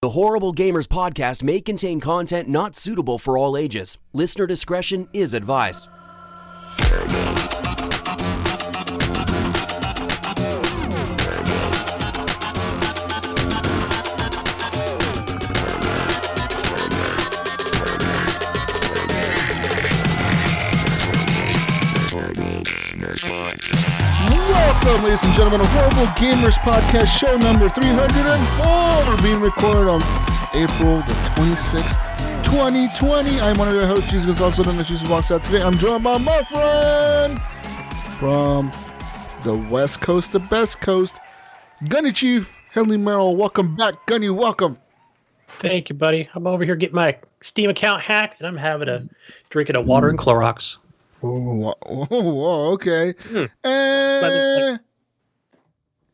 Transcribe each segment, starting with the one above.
The Horrible Gamers podcast may contain content not suitable for all ages. Listener discretion is advised. Welcome, ladies and gentlemen, to Horrible Gamers Podcast, show number 304, being recorded on April the 26th, 2020. I'm one of your hosts, Jesus Gonzalez, known as Jesus Walks Out. Today, I'm joined by my friend from the West Coast, the best coast, Gunny Chief, Henley Merrill. Welcome back, Gunny, welcome. Thank you, buddy. I'm over here getting my Steam account hacked, and I'm having a drinking of water and Clorox. Oh, okay.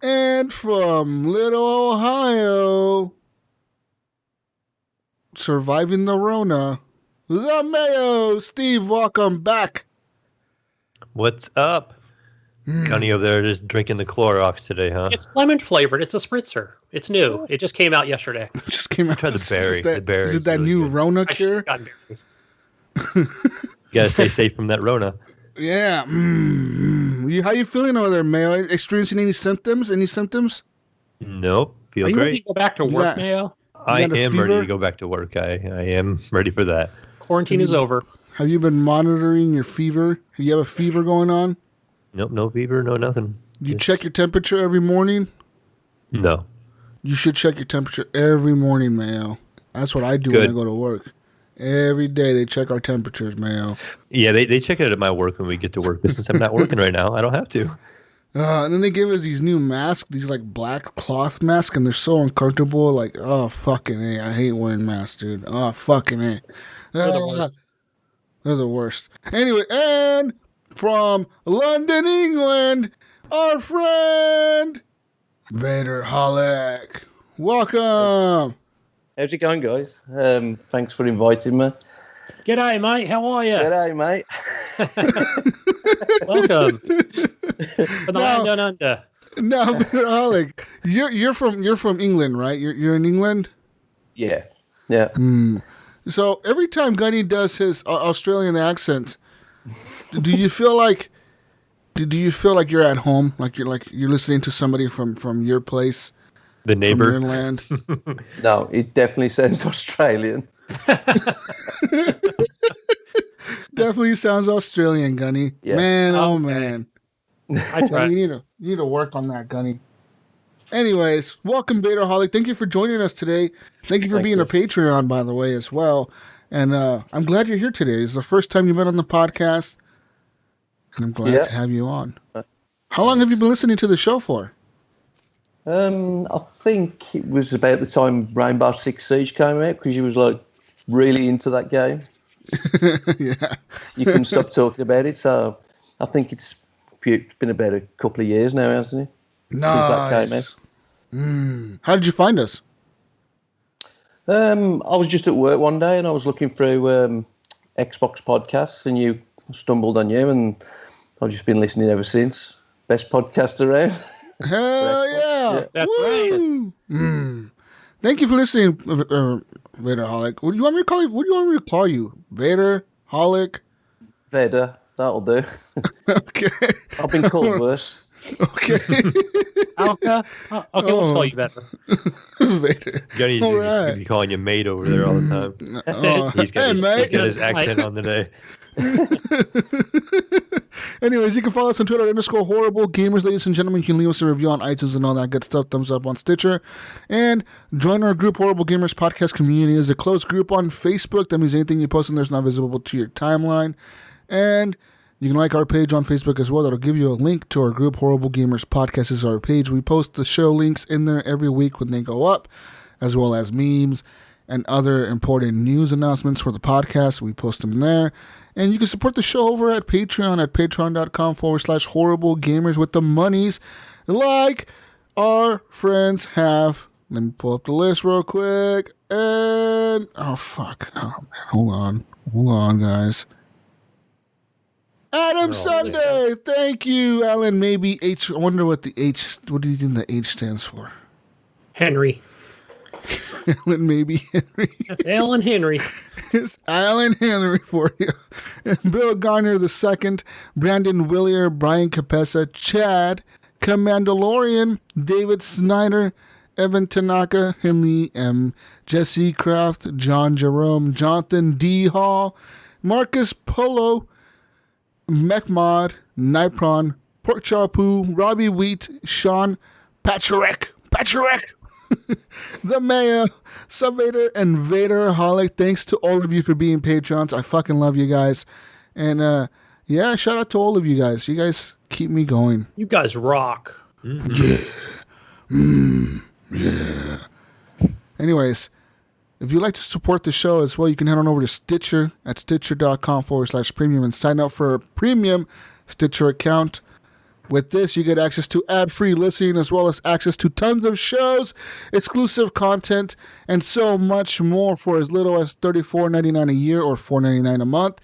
And from Little Ohio, surviving the Rona, the Mayo. Steve, welcome back. What's up? Gunny over there just drinking the Clorox today, huh? It's lemon flavored. It's a spritzer. It's new. It just came out yesterday. It just came out. Try the berry. Is it that really new good Rona cure? You gotta stay safe from that Rona. Yeah. How you feeling over there, Mayo? Experiencing any symptoms? Nope. Feel Are you great. ready to go back to work, Mayo? I am ready to go back to work. I am ready for that. Quarantine is over. Have you been monitoring your fever? Do you have a fever going on? Nope, no fever, no nothing. You check your temperature every morning? No. You should check your temperature every morning, Mayo. That's what I do when I go to work. Every day they check our temperatures, Mayo. Yeah, they check it at my work when we get to work. But since I'm not working right now, I don't have to. And then they give us these new masks, these like black cloth masks, and they're so uncomfortable. Like, oh, fucking A. I hate wearing masks, dude. Oh, fucking A. They're the worst. Anyway, and from London, England, our friend, Vedderholic. Welcome. How's it going, guys? Thanks for inviting me. G'day, mate. How are you? G'day, mate. Welcome. From the land down under. No, Vedderholic, you're from England, right? You're in England? Yeah. So every time Gunny does his Australian accent, do you feel like you're at home? Like you're listening to somebody from your place? The neighbor. From your land? No, it definitely sounds Australian. Definitely sounds Australian, Gunny. Yeah. Man, man. You need to work on that, Gunny. Anyways, welcome, Vedderholic. Thank you for joining us today. Thank you for being a Patreon, by the way, as well. And I'm glad you're here today. It's the first time you've been on the podcast, and I'm glad to have you on. How long have you been listening to the show for? I think it was about the time Rainbow Six Siege came out, because you was like really into that game. Yeah. You couldn't stop talking about it, so I think it's been about a couple of years now, hasn't it? Nice. Since that came out. How did you find us? I was just at work one day and I was looking through Xbox podcasts, and you stumbled on you, and I've just been listening ever since. Best podcast around. Hell yeah. That's right. Thank you for listening, Vedderholic. What do you want me to call you? Vedderholic? Vedder, that'll do. Okay. I've been called worse. Okay. Alka? Okay, we'll call you better. Vader. Gunny's gonna be calling you mate over there all the time. He's got his accent on the day. Anyways, you can follow us on Twitter _horrible gamers, ladies and gentlemen. You can leave us a review on iTunes and all that good stuff. Thumbs up on Stitcher. And join our group, Horrible Gamers Podcast Community. It's a closed group on Facebook. That means anything you post in there is not visible to your timeline. And you can like our page on Facebook as well. That'll give you a link to our group. Horrible Gamers Podcast is our page. We post the show links in there every week when they go up, as well as memes and other important news announcements for the podcast. We post them there. And you can support the show over at Patreon at patreon.com/horrible gamers with the monies like our friends have. Let me pull up the list real quick. And, oh, fuck. Oh, man. Hold on, guys. Adam Sunday. Thank you, Alan. Maybe H. I wonder what the H, what do you think the H stands for? Henry. Alan maybe Henry. That's Alan Henry. It's Alan Henry for you. And Bill Garner II, Brandon Willier, Brian Capessa, Chad, Commandalorian, David Snyder, Evan Tanaka, Henley M, Jesse Kraft, John Jerome, Jonathan D. Hall, Marcus Polo, Mechmod, Nipron, Pork Chapu, Robbie Wheat, Sean Patrick, the Mayo, Subvader, and Vedderholic. Thanks to all of you for being patrons. I fucking love you guys. And yeah, shout out to all of you guys. You guys keep me going. You guys rock. Yeah. Yeah. Anyways, if you'd like to support the show as well, you can head on over to Stitcher at stitcher.com/premium and sign up for a premium Stitcher account. With this, you get access to ad-free listening as well as access to tons of shows, exclusive content, and so much more for as little as $34.99 a year or $4.99 a month.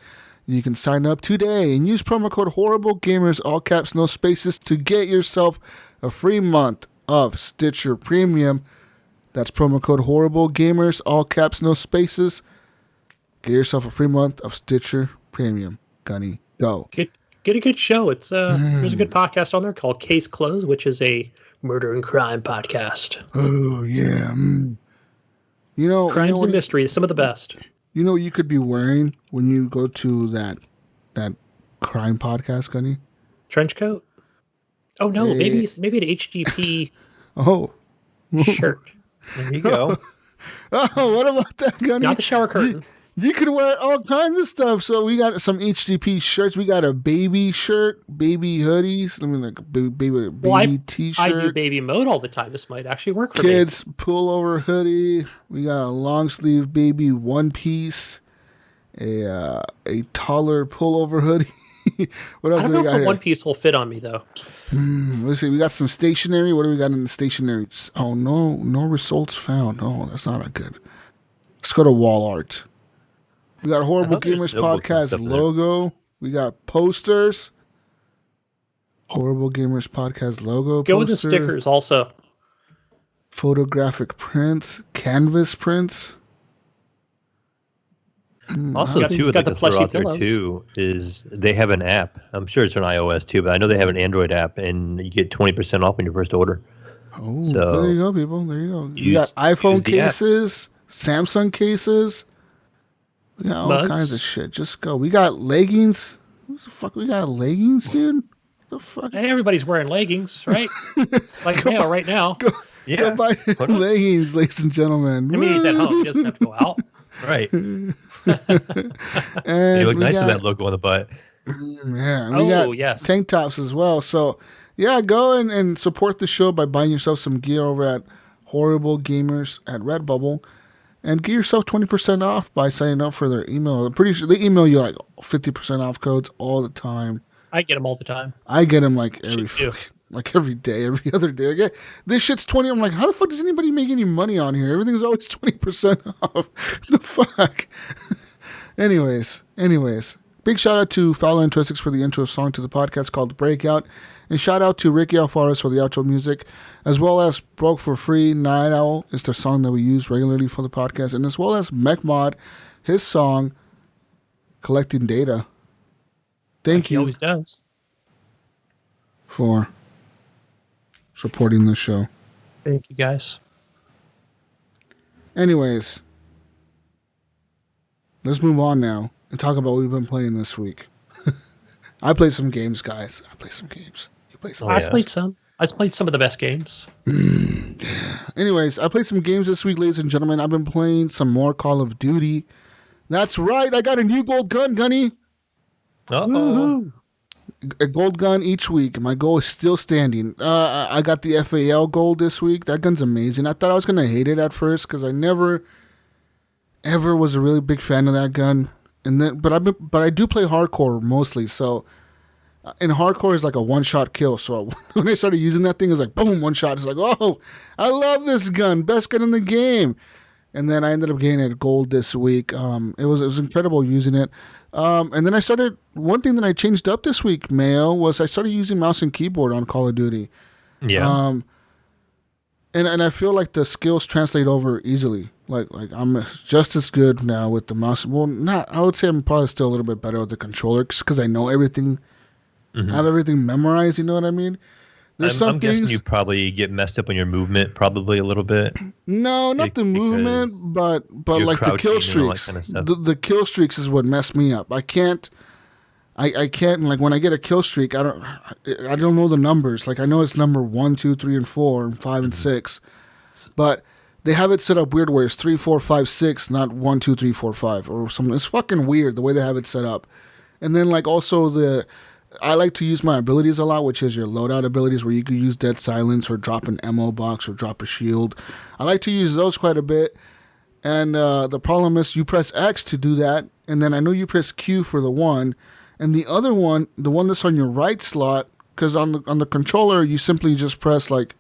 You can sign up today and use promo code HorribleGamers, all caps, no spaces, to get yourself a free month of Stitcher Premium. That's promo code HorribleGamers, all caps, no spaces. Get yourself a free month of Stitcher Premium. Gunny, go. Get a good show. It's there's a good podcast on there called Case Closed, which is a murder and crime podcast. Oh yeah. You know, crimes and mysteries, some of the best. You know what you could be wearing when you go to that crime podcast, Gunny? Trench coat? Oh no, maybe an HGP shirt. There you go. Oh, what about that, Gunny? Not the shower curtain. You could wear all kinds of stuff. So we got some HGP shirts. We got a baby shirt, baby hoodies. I mean, like a baby t-shirt. I do baby mode all the time. This might actually work for me. Kids pullover hoodie. We got a long sleeve baby one piece. A taller pullover hoodie. What else I don't do we know got if here? one piece will fit on me though. Let's see. We got some stationery. What do we got in the stationery? Oh, no results found. Oh, that's not a good. Let's go to wall art. We got Horrible Gamers Podcast logo. We got posters. Horrible Gamers Podcast logo. Go with the stickers also. Photographic prints. Canvas prints. Also, too, I'd like to throw out there, too, is they have an app. I'm sure it's on iOS, too, but I know they have an Android app, and you get 20% off on your first order. Oh, so there you go, people. There you go. You got iPhone cases, Samsung cases. We got all kinds of shit. Just go. We got leggings. What the fuck? We got leggings, dude? What the fuck? Hey, everybody's wearing leggings, right? Like Mayo right now. Go buy leggings, ladies and gentlemen. I mean, he's at home. He doesn't have to go out. Right. And you look nice with that logo on the butt. Yeah. We got tank tops as well. So, yeah, go and support the show by buying yourself some gear over at Horrible Gamers at Redbubble. And get yourself 20% off by signing up for their email. I'm pretty sure they email you like 50% off codes all the time. I get them all the time. I get them like every day, every other day. I get, this shit's 20. I'm like, how the fuck does anybody make any money on here? Everything's always 20% off. The fuck? Anyways. Big shout out to Fowler and Twistix for the intro song to the podcast called Breakout. And shout out to Ricky Alfares for the outro music, as well as Broke for Free, Night Owl is the song that we use regularly for the podcast, and as well as Mechmod, his song, Collecting Data. Thank you. He always does. For supporting the show. Thank you, guys. Anyways, let's move on now and talk about what we've been playing this week. I played some games, guys. I played some games. You played some games? I played some. I played some of the best games. Anyways, I played some games this week, ladies and gentlemen. I've been playing some more Call of Duty. That's right. I got a new gold gun, Gunny. Uh-oh. A gold gun each week. My goal is still standing. I got the FAL gold this week. That gun's amazing. I thought I was going to hate it at first because I never, ever was a really big fan of that gun. And then, but I do play hardcore mostly. So, in hardcore is like a one-shot kill. So when I started using that thing, it was like boom, one shot. It's like, oh, I love this gun, best gun in the game. And then I ended up getting it gold this week. It was incredible using it. And then I started. One thing that I changed up this week, Mayo, was I started using mouse and keyboard on Call of Duty. Yeah. And I feel like the skills translate over easily. Like I'm just as good now with the mouse. Well, not. I would say I'm probably still a little bit better with the controller, just because I know everything. I have everything memorized. You know what I mean? There's some I'm things. guessing you probably get messed up on your movement, probably a little bit. No, not the movement, but like the kill streaks. Kind of stuff. The kill streaks is what messed me up. I can't. Like when I get a kill streak. I don't know the numbers. Like I know it's number 1, 2, 3, and 4, and 5 and 6, but they have it set up weird where it's 3, 4, 5, 6, not 1, 2, 3, 4, 5 or something. It's fucking weird the way they have it set up. And then like also I like to use my abilities a lot, which is your loadout abilities where you can use dead silence or drop an ammo box or drop a shield. I like to use those quite a bit. And the problem is you press X to do that, and then I know you press Q for the one, and the other one, the one that's on your right slot, because on the controller you simply just press like,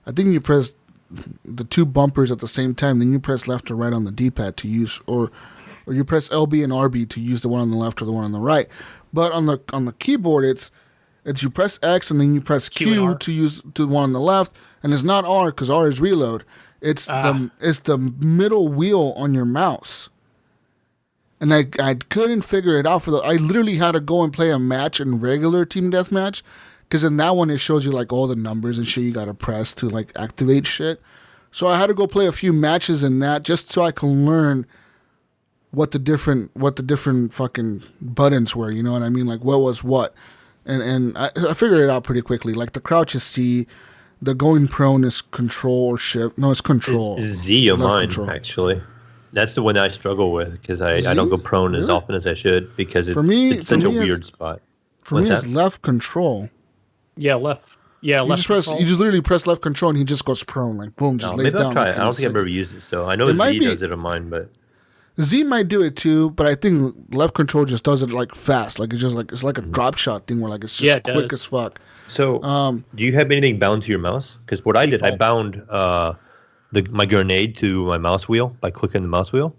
I think you press the two bumpers at the same time, then you press left or right on the D-pad to use, or you press LB and RB to use the one on the left or the one on the right. But on the keyboard, it's you press X and then you press Q to use the one on the left, and it's not R because R is reload. It's the middle wheel on your mouse, and I couldn't figure it out I literally had to go and play a match in regular team deathmatch, because in that one it shows you like all the numbers and shit you gotta press to like activate shit. So I had to go play a few matches in that just so I can learn what the different fucking buttons were, you know what I mean? Like what was what. And I figured it out pretty quickly. Like the crouch is C, the going prone is control or shift. No, it's control. It's Z on mine, control. Actually. That's the one I struggle with because I don't go prone as often as I should because it's such a weird spot. For me, it's left control. Yeah, left. Yeah, left. You just literally press left control and he just goes prone. Like boom, just lays down. Try it. I don't think I've ever used it, so I know Z does it on mine, but Z might do it too, but I think left control just does it like fast. Like it's like a drop shot thing where like it's just quick as fuck. So, do you have anything bound to your mouse? Because what I did, I bound my grenade to my mouse wheel by clicking the mouse wheel,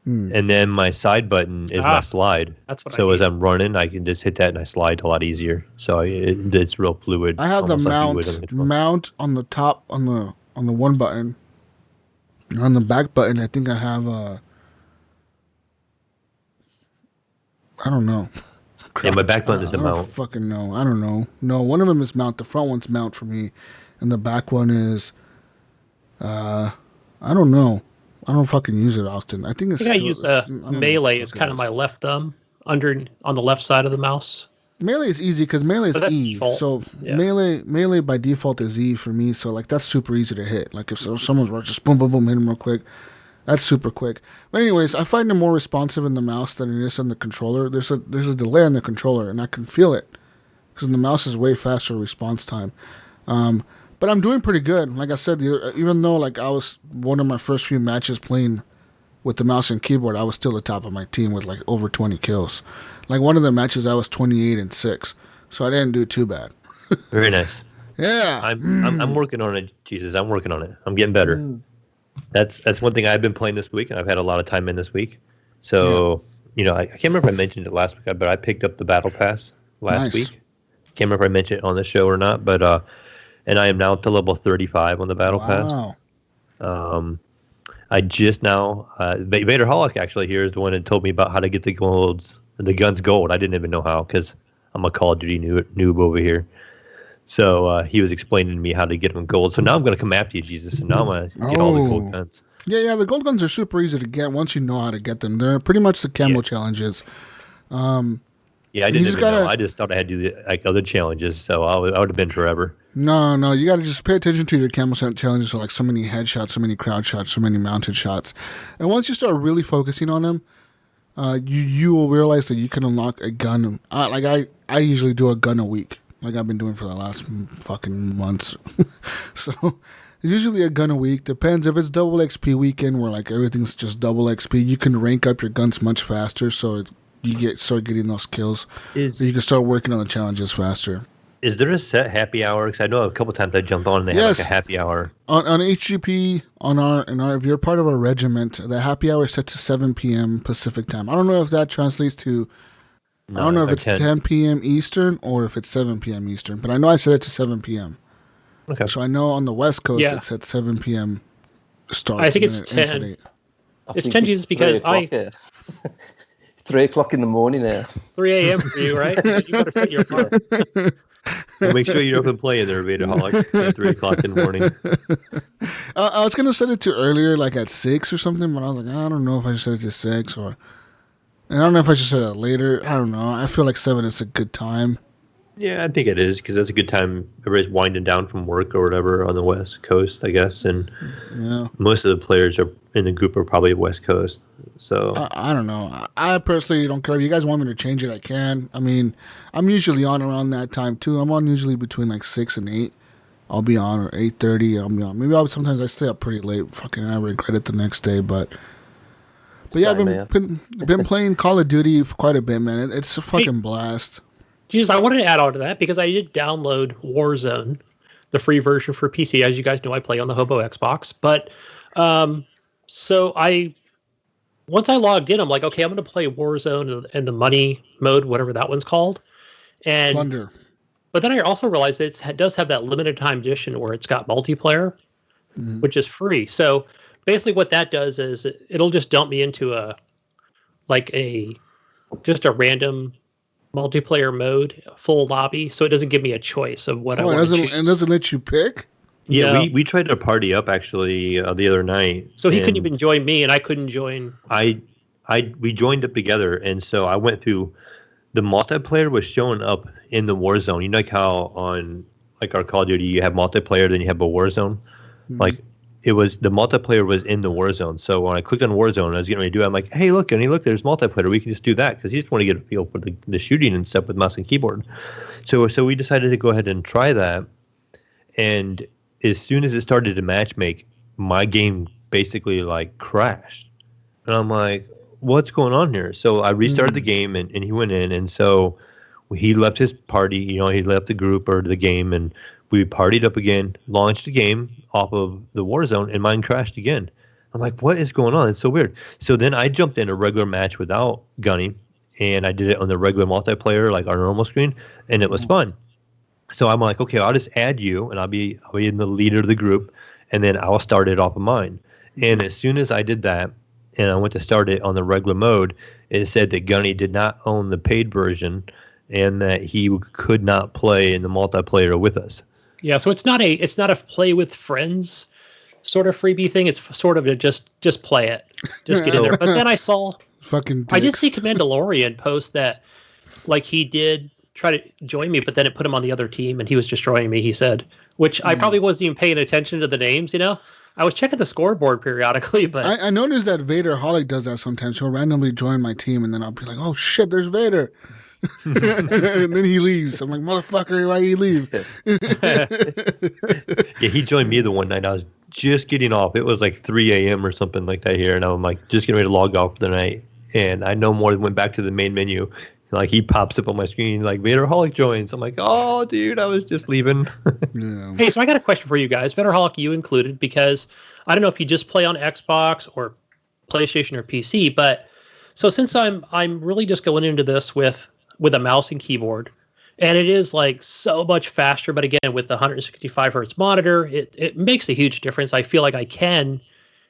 and then my side button is my slide. That's what. So as I'm running, I can just hit that and I slide a lot easier. So it's real fluid. I have the mount on the top on the one button. On the back button, I think I have I don't know. Yeah, my back button is the mount. I don't fucking know. I don't know. No, one of them is mount. The front one's mount for me, and the back one is. I don't know. I don't fucking use it often. I think I use melee. It's kind of my left thumb on the left side of the mouse. Melee is easy because melee is E. Default. So melee by default is E for me. So like that's super easy to hit. Like if someone's just boom boom boom hit them real quick. That's super quick. But anyways, I find it more responsive in the mouse than it is in the controller. There's a delay on the controller, and I can feel it because the mouse is way faster response time. But I'm doing pretty good. Like I said, even though like I was one of my first few matches playing with the mouse and keyboard, I was still the top of my team with like over 20 kills. Like one of the matches, I was 28-6, so I didn't do too bad. Very nice. Yeah, I'm working on it. Jesus, I'm working on it. I'm getting better. That's one thing I've been playing this week, and I've had a lot of time in this week. So, I can't remember if I mentioned it last week, but I picked up the Battle Pass last week. Can't remember if I mentioned it on the show or not, but and I am now to level 35 on the Battle Pass. I just now, Vedderholic actually here is the one that told me about how to get the guns gold. I didn't even know how because I'm a Call of Duty noob over here. So he was explaining to me how to get them gold. So now I'm going to come after you, Jesus, and now I'm going to get all the gold guns. Yeah, the gold guns are super easy to get once you know how to get them. They're pretty much the camo challenges. I didn't even know. I just thought I had to do like other challenges, so I would have been forever. No, you got to just pay attention to your camo challenges. So like so many headshots, so many crowd shots, so many mounted shots. And once you start really focusing on them, you will realize that you can unlock a gun. I usually do a gun a week. Like I've been doing for the last fucking months. So it's usually a gun a week. Depends if it's double XP weekend where like everything's just double XP. You can rank up your guns much faster, so you start getting those kills. You can start working on the challenges faster. Is there a set happy hour? Because I know a couple times I jumped on and they have like a happy hour. On HGP, if you're part of our regiment, the happy hour is set to 7 p.m. Pacific time. I don't know if that translates to. I don't know if it's 10 p.m. Eastern or if it's 7 p.m. Eastern, but I know I set it to 7 p.m. Okay. So I know on the West Coast Yeah. it's at 7 p.m. start. I think and it's then it ends at 10. 8. It's 10 Jesus because 3 o'clock in the morning here. 3 a.m. for you, right? You better set your alarm. Well, make sure you're up and playing there, Vedderholic, at 3 o'clock in the morning. I was gonna set it to earlier, like at 6 or something, but I was like, I don't know if I should set it to 6 or. And I don't know if I should set it later. I don't know. I feel like 7 is a good time. Yeah, I think it is because that's a good time. Everybody's winding down from work or whatever on the West Coast, I guess, and most of the players are in the group are probably West Coast. So I don't know. I personally don't care. If you guys want me to change it, I can. I mean, I'm usually on around that time too. I'm on usually between like 6 and 8. I'll be on, or 8:30. I'll be on. Maybe sometimes I stay up pretty late. Fucking, I regret it the next day, but yeah, I've been playing Call of Duty for quite a bit, man. It's a fucking blast. Jesus, I wanted to add on to that because I did download Warzone, the free version for PC. As you guys know, I play on the Hobo Xbox. But so once I logged in, I'm like, okay, I'm going to play Warzone and the money mode, whatever that one's called. And Plunder. But then I also realized it does have that limited time edition where it's got multiplayer, which is free. So basically, what that does is it'll just dump me into just a random multiplayer mode, full lobby, so it doesn't give me a choice of what I want to choose. And doesn't let you pick? yeah, No. we tried to party up actually the other night. So he couldn't even join me, and I couldn't join. We joined up together, and so I went through. The multiplayer was showing up in the Warzone. You know, like how on like our Call of Duty you have multiplayer, then you have a Warzone. Like the multiplayer was in the Warzone. So when I clicked on Warzone, I was getting ready to do it. I'm like, hey, look, there's multiplayer. We can just do that because you just want to get a feel for the shooting and stuff with mouse and keyboard. So we decided to go ahead and try that. And as soon as it started to matchmake, my game basically like crashed. And I'm like, what's going on here? So I restarted the game and he went in. And so he left his party, he left the group or the game, and we partied up again, launched the game off of the Warzone, and mine crashed again. I'm like, what is going on? It's so weird. So then I jumped in a regular match without Gunny, and I did it on the regular multiplayer, like our normal screen, and it was fun. So I'm like, okay, I'll just add you, and I'll be in the leader of the group, and then I'll start it off of mine. And as soon as I did that, and I went to start it on the regular mode, it said that Gunny did not own the paid version, and that he could not play in the multiplayer with us. Yeah, so it's not a play with friends sort of freebie thing. It's sort of a just play it, just get in there. But then I saw I did see Commandalorian post that like he did try to join me, but then it put him on the other team and he was destroying me. He said, which I probably wasn't even paying attention to the names. I was checking the scoreboard periodically, but I noticed that Vedderholic does that sometimes. He'll randomly join my team, and then I'll be like, "Oh shit, there's Vader," and then he leaves. I'm like, "Motherfucker, why you leave?" Yeah, he joined me the one night. I was just getting off. It was like 3 a.m. or something like that here, and I'm like just getting ready to log off for the night. And I no more than went back to the main menu. Like he pops up on my screen, like Vedderholic joins. I'm like, oh, dude, I was just leaving. Yeah. Hey, so I got a question for you guys, Vedderholic, you included, because I don't know if you just play on Xbox or PlayStation or PC, but so since I'm really just going into this with a mouse and keyboard, and it is like so much faster, but again with the 165 hertz monitor, it makes a huge difference. I feel like I can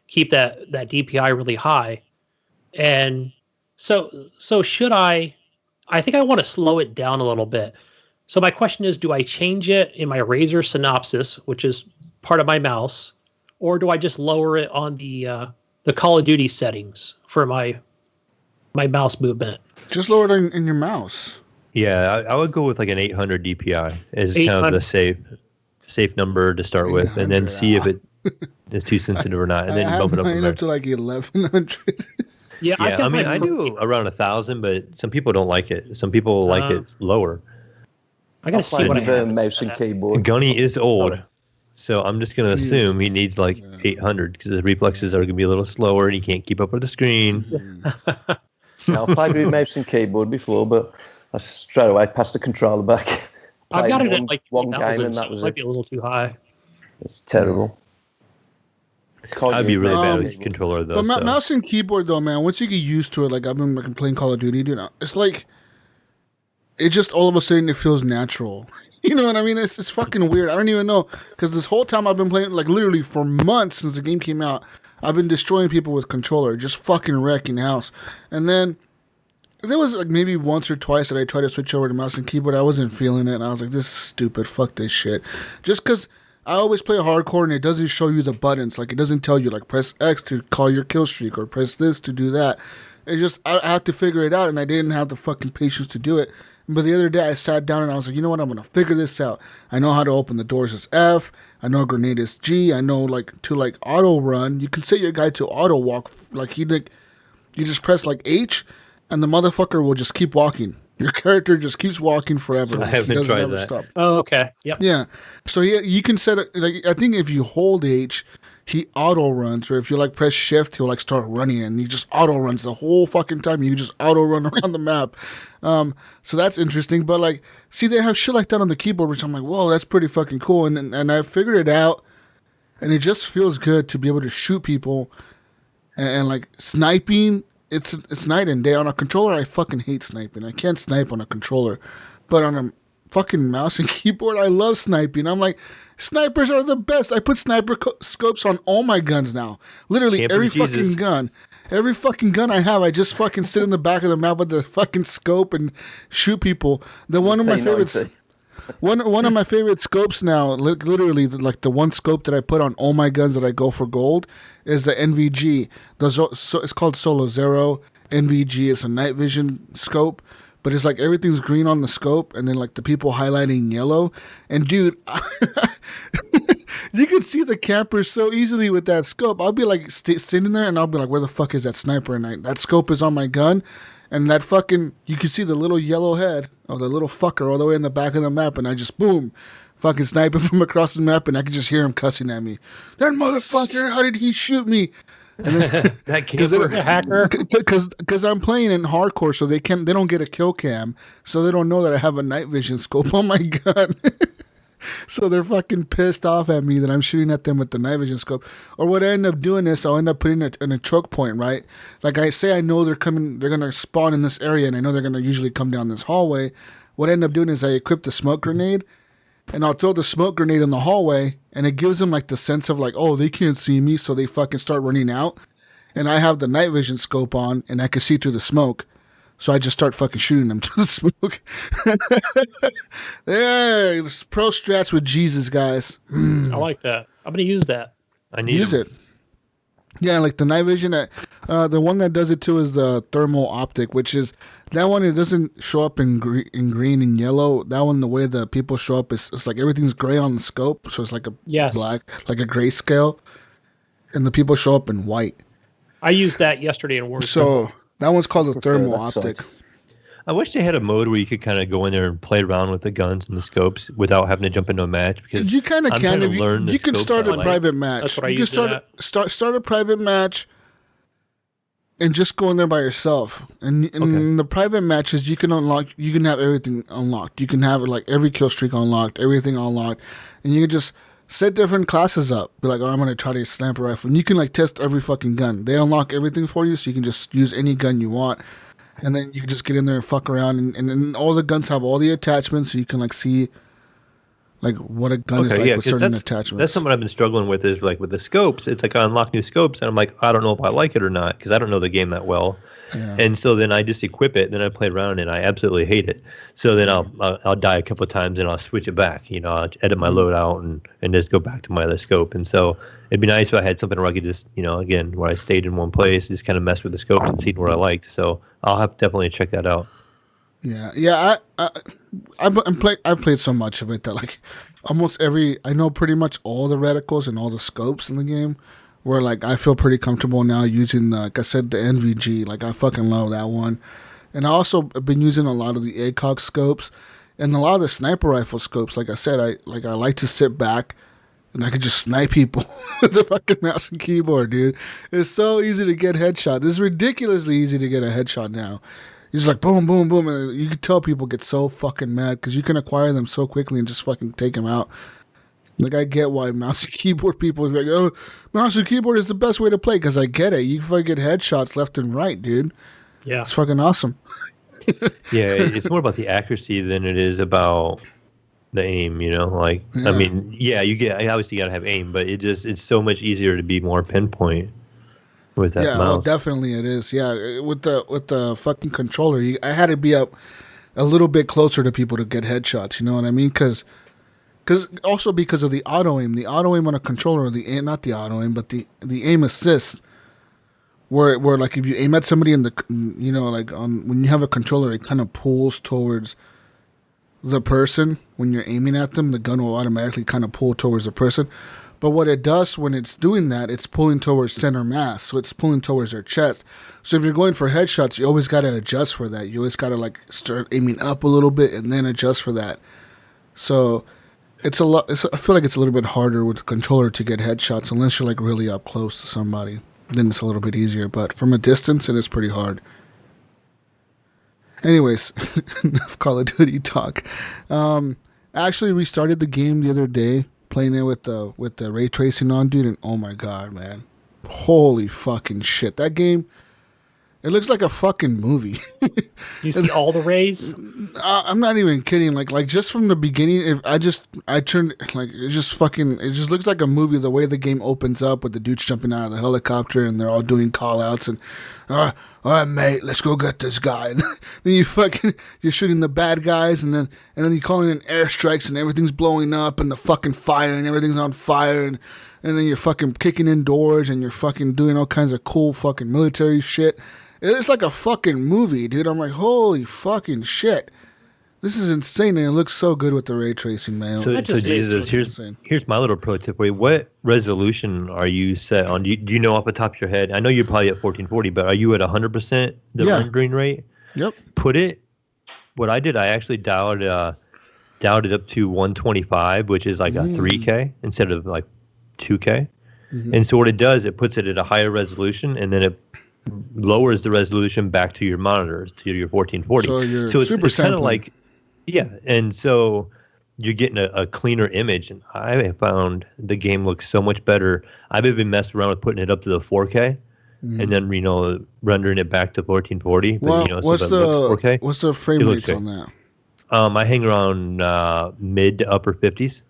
keep that DPI really high, and so should I think I want to slow it down a little bit. So my question is, do I change it in my Razer Synopsis, which is part of my mouse, or do I just lower it on the Call of Duty settings for my mouse movement? Just lower it in your mouse. Yeah, I would go with like an 800 DPI as kind of the safe number to start with, and then see if it is too sensitive or not, and then bump it up from there. Up to like 1100. Yeah, I mean, I do around 1,000, but some people don't like it. Some people like it lower. I gotta see what I have. Mouse and keyboard. Gunny is old, so I'm just gonna assume he needs like 800 because his reflexes are gonna be a little slower, and he can't keep up with the screen. I've played with mouse and keyboard before, but I straight away passed the controller back. I've got it at like one game, 3,000, and so that was it might be a little too high. It's terrible. I'd be really bad with controller though. But mouse and keyboard though, man, once you get used to it, like I've been playing Call of Duty, dude, it's like it just all of a sudden it feels natural. You know what I mean? It's fucking weird. I don't even know, because this whole time I've been playing, like literally for months since the game came out, I've been destroying people with controller, just fucking wrecking house. And then there was like maybe once or twice that I tried to switch over to mouse and keyboard. I wasn't feeling it, and I was like, this is stupid. Fuck this shit. Just because I always play hardcore and it doesn't show you the buttons. Like, it doesn't tell you, like, press X to call your kill streak or press this to do that. It just, I have to figure it out, and I didn't have the fucking patience to do it. But the other day I sat down and I was like, you know what? I'm going to figure this out. I know how to open the doors as F. I know grenade is G. I know like to like auto run. You can set your guy to auto walk. Like you just press like H and the motherfucker will just keep walking. Your character just keeps walking forever. I haven't tried that. Stop. Oh, okay. Yep. Yeah. So you can set it. Like I think if you hold H, he auto runs, or if you like press shift, he'll like start running, and he just auto runs the whole fucking time. You just auto run around the map. So that's interesting. But like, see, they have shit like that on the keyboard, which I'm like, whoa, that's pretty fucking cool. And I figured it out, and it just feels good to be able to shoot people, and like sniping. It's night and day on a controller. I fucking hate sniping. I can't snipe on a controller, but on a fucking mouse and keyboard, I love sniping. I'm like, snipers are the best. I put sniper scopes on all my guns now. Literally every fucking gun. Every fucking gun I have, I just fucking sit in the back of the map with the fucking scope and shoot people. One of my favorites. One of my favorite scopes now, literally like the one scope that I put on all my guns that I go for gold, is the NVG. It's called Solo Zero NVG. It's a night vision scope, but it's like everything's green on the scope, and then like the people highlighting yellow. And dude, you can see the campers so easily with that scope. I'll be like sitting there, and I'll be like, where the fuck is that sniper? And that scope is on my gun. And that fucking, you can see the little yellow head of the little fucker all the way in the back of the map, and I just, boom, fucking sniping from across the map, and I can just hear him cussing at me. That motherfucker, how did he shoot me? And then, that camper is a hacker. Because I'm playing in hardcore, so they don't get a kill cam, so they don't know that I have a night vision scope on my gun. So they're fucking pissed off at me that I'm shooting at them with the night vision scope. Or what I end up doing is I'll end up putting it in a choke point, right? Like I say, I know they're going to spawn in this area, and I know they're going to usually come down this hallway. What I end up doing is I equip the smoke grenade, and I'll throw the smoke grenade in the hallway, and it gives them like the sense of like, oh, they can't see me, so they fucking start running out. And I have the night vision scope on, and I can see through the smoke. So I just start fucking shooting them to the smoke. Yeah, pro strats with Jesus, guys. I like that. I'm going to use that. I need use it. Yeah, like the night vision. The one that does it too is the thermal optic, which is that one. It doesn't show up in green and yellow. That one, the way the people show up is it's like everything's gray on the scope, so it's like a black, like a grayscale, and the people show up in white. I used that yesterday in Warzone. So that one's called the thermal optic. I wish they had a mode where you could kind of go in there and play around with the guns and the scopes without having to jump into a match. Because you kind of can. You can start a private match. That's what I you can start a private match and just go in there by yourself. And the private matches, you can unlock. You can have everything unlocked. You can have like every kill streak unlocked, everything unlocked, and you can just set different classes up. Be like, oh, I'm gonna try to sniper rifle, and you can like test every fucking gun. They unlock everything for you, so you can just use any gun you want. And then you can just get in there and fuck around, and then all the guns have all the attachments, so you can like see like what a gun is like with certain attachments. That's something I've been struggling with is like with the scopes. It's like I unlock new scopes, and I'm like, I don't know if I like it or not because I don't know the game that well. Yeah. And so then I just equip it, and then I play around, and I absolutely hate it. So then I'll die a couple of times, and I'll switch it back. You know, I'll edit my loadout and just go back to my other scope. And so it'd be nice if I had something where I could just, you know, again, where I stayed in one place, just kind of mess with the scopes and see where I liked. So I'll have to definitely check that out. Yeah. I've played so much of it that like almost I know pretty much all the reticles and all the scopes in the game. Where like I feel pretty comfortable now using like I said, the NVG. Like I fucking love that one. And I also have been using a lot of the ACOG scopes and a lot of the sniper rifle scopes. Like I said, I like to sit back and I can just snipe people with the fucking mouse and keyboard, dude. It's so easy to get headshot. It's ridiculously easy to get a headshot now. You're just like boom, boom, boom, and you can tell people get so fucking mad because you can acquire them so quickly and just fucking take them out. Like, I get why mouse and keyboard people are like, oh, mouse and keyboard is the best way to play, because I get it. You fucking get headshots left and right, dude. Yeah. It's fucking awesome. Yeah, it's more about the accuracy than it is about the aim, like, Yeah. I mean, yeah, obviously you gotta have aim, but it's so much easier to be more pinpoint with that Yeah, mouse. definitely it is. Yeah, with the fucking controller, I had to be up a little bit closer to people to get headshots. You know what I mean? Because of the auto aim. The auto aim on a controller, not the auto aim, but the aim assist, where like if you aim at somebody in the, like when you have a controller, it kind of pulls towards the person. When you're aiming at them, the gun will automatically kind of pull towards the person. But what it does when it's doing that, it's pulling towards center mass, so it's pulling towards their chest. So if you're going for headshots, you always got to adjust for that. You always got to like start aiming up a little bit and then adjust for that. So it's a lot. I feel like it's a little bit harder with the controller to get headshots unless you're like really up close to somebody. Then it's a little bit easier, but from a distance, it is pretty hard. Anyways, enough Call of Duty talk. Actually restarted the game the other day, playing it with the ray tracing on, dude, and oh my god, man, holy fucking shit, that game, it looks like a fucking movie. You see all the rays? I'm not even kidding. Like just from the beginning, I turned, like, it just looks like a movie. The way the game opens up with the dudes jumping out of the helicopter and they're all doing call outs and, all right, mate, let's go get this guy. And then you're shooting the bad guys and then you're calling in airstrikes and everything's blowing up and the fucking fire and everything's on fire and then you're fucking kicking in doors and you're fucking doing all kinds of cool fucking military shit. It's like a fucking movie, dude. I'm like, holy fucking shit. This is insane, and it looks so good with the ray tracing, man. So Jesus, here's my little pro tip. Wait, what resolution are you set on? Do you know off the top of your head? I know you're probably at 1440, but are you at 100% the rendering rate? Yep. What I did, I actually dialed it up to 125, which is like a 3K instead of like 2K. Mm-hmm. And so what it does, it puts it at a higher resolution, and then it lowers the resolution back to your monitors, to your 1440. So it's kind of like, yeah, and so you're getting a cleaner image. And I have found the game looks so much better. I've even messed around with putting it up to the 4K and then rendering it back to 1440. Well, but, what's the frame rates on that? I hang around mid to upper 50s.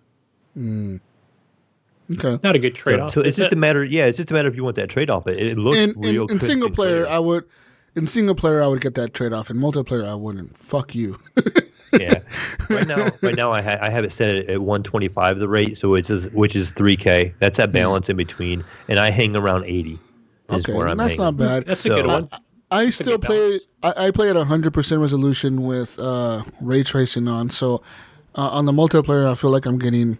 Okay, not a good trade-off. So it's just a matter. Yeah, it's just a matter if you want that trade-off. It looks real. In single player, I would get that trade-off. In multiplayer, I wouldn't. Fuck you. Yeah. Right now, I have it set at 125 the rate, so which is 3K. That's that balance in between, and I hang around 80. Okay, that's not bad. That's a good one. I still play. I play at 100% resolution with ray tracing on. So on the multiplayer, I feel like I'm getting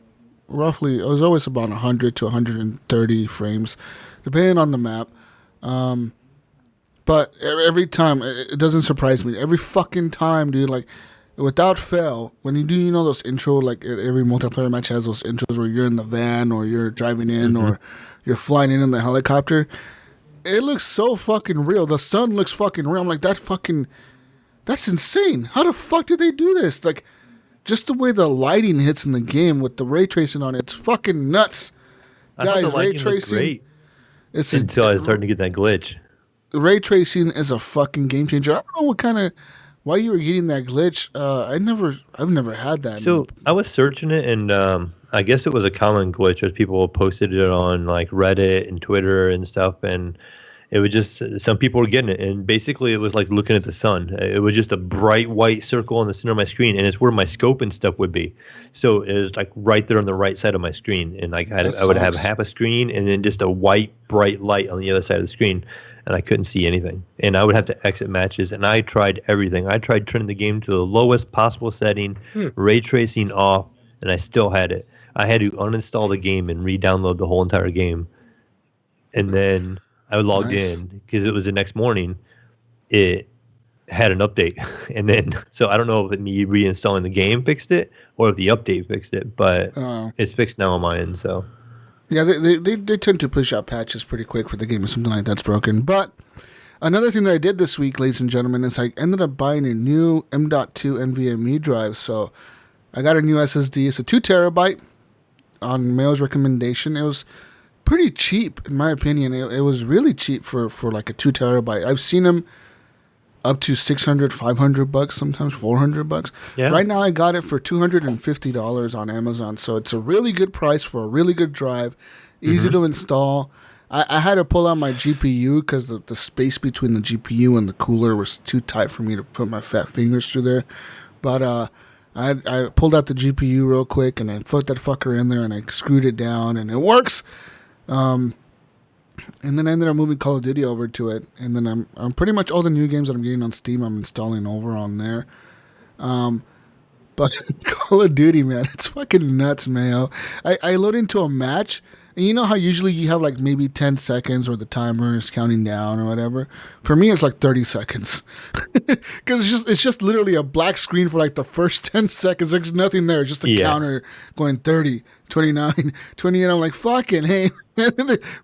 roughly. It was always about 100 to 130 frames, depending on the map. But every time, it doesn't surprise me. Every fucking time, dude, like, without fail, when you do, those intro, like, every multiplayer match has those intros where you're in the van or you're driving in or you're flying in the helicopter. It looks so fucking real. The sun looks fucking real. I'm like, that's insane. How the fuck did they do this? Like, just the way the lighting hits in the game with the ray tracing on it, it's fucking nuts. Guys, ray tracing. Great until I was starting to get that glitch. Ray tracing is a fucking game changer. I don't know why you were getting that glitch. I've never had that. So I was searching it, and I guess it was a common glitch as people posted it on like Reddit and Twitter and stuff, and it was just some people were getting it, and basically it was like looking at the sun. It was just a bright white circle in the center of my screen, and it's where my scope and stuff would be. So it was like right there on the right side of my screen, and like I would have half a screen and then just a white bright light on the other side of the screen, and I couldn't see anything. And I would have to exit matches, and I tried everything. I tried turning the game to the lowest possible setting, ray tracing off, and I still had it. I had to uninstall the game and re-download the whole entire game, and then I logged in because it was the next morning. It had an update, and then so I don't know if me reinstalling the game fixed it or if the update fixed it, but it's fixed now on my end. So yeah, they tend to push out patches pretty quick for the game if something like that's broken. But another thing that I did this week, ladies and gentlemen, is I ended up buying a new M.2 NVMe drive. So I got a new SSD. It's a 2 terabyte on Mayo's recommendation. It was pretty cheap, in my opinion. It was really cheap for like a 2 terabyte. I've seen them up to $600, $500, sometimes $400. Yeah. Right now, I got it for $250 on Amazon, so it's a really good price for a really good drive, easy to install. I had to pull out my GPU because the space between the GPU and the cooler was too tight for me to put my fat fingers through there. But I pulled out the GPU real quick and I put that fucker in there and I screwed it down and it works. And then I ended up moving Call of Duty over to it. And then I'm pretty much all the new games that I'm getting on Steam I'm installing over on there. But Call of Duty, man, it's fucking nuts, Mayo. I load into a match. And you know how usually you have like maybe 10 seconds or the timer is counting down or whatever? For me, it's like 30 seconds. Because it's just literally a black screen for like the first 10 seconds. There's nothing there. It's just a counter going 30, 29, 28. I'm like, fucking, hey.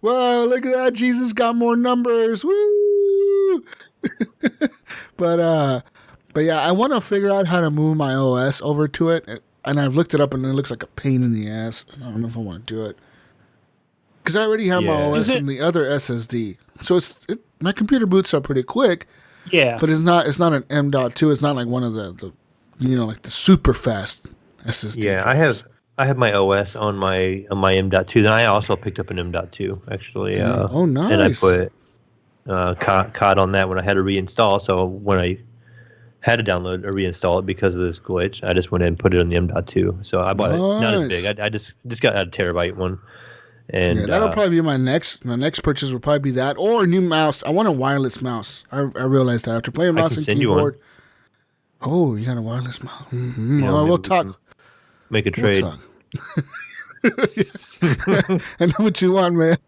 Wow, look at that. Jesus got more numbers. Woo! But yeah, I want to figure out how to move my OS over to it. And I've looked it up and it looks like a pain in the ass. I don't know if I want to do it. Because I already have my OS in the other SSD, so my computer boots up pretty quick. Yeah, but it's not an M.2. It's not like one of the like the super fast SSD. Yeah, drives. I have my OS on my M.2. Then I also picked up an M.2 actually. Oh, nice. And I put COD on that when I had to reinstall. So when I had to download or reinstall it because of this glitch, I just went in and put it on the M.2. So I bought it not as big. I just got a terabyte one. And that'll probably be my next purchase. Will probably be that or a new mouse. I want a wireless mouse. I realized that after playing mouse and keyboard. Oh, you got a wireless mouse. Mm-hmm. Yeah, we'll talk. Make a trade. We'll I know what you want, man.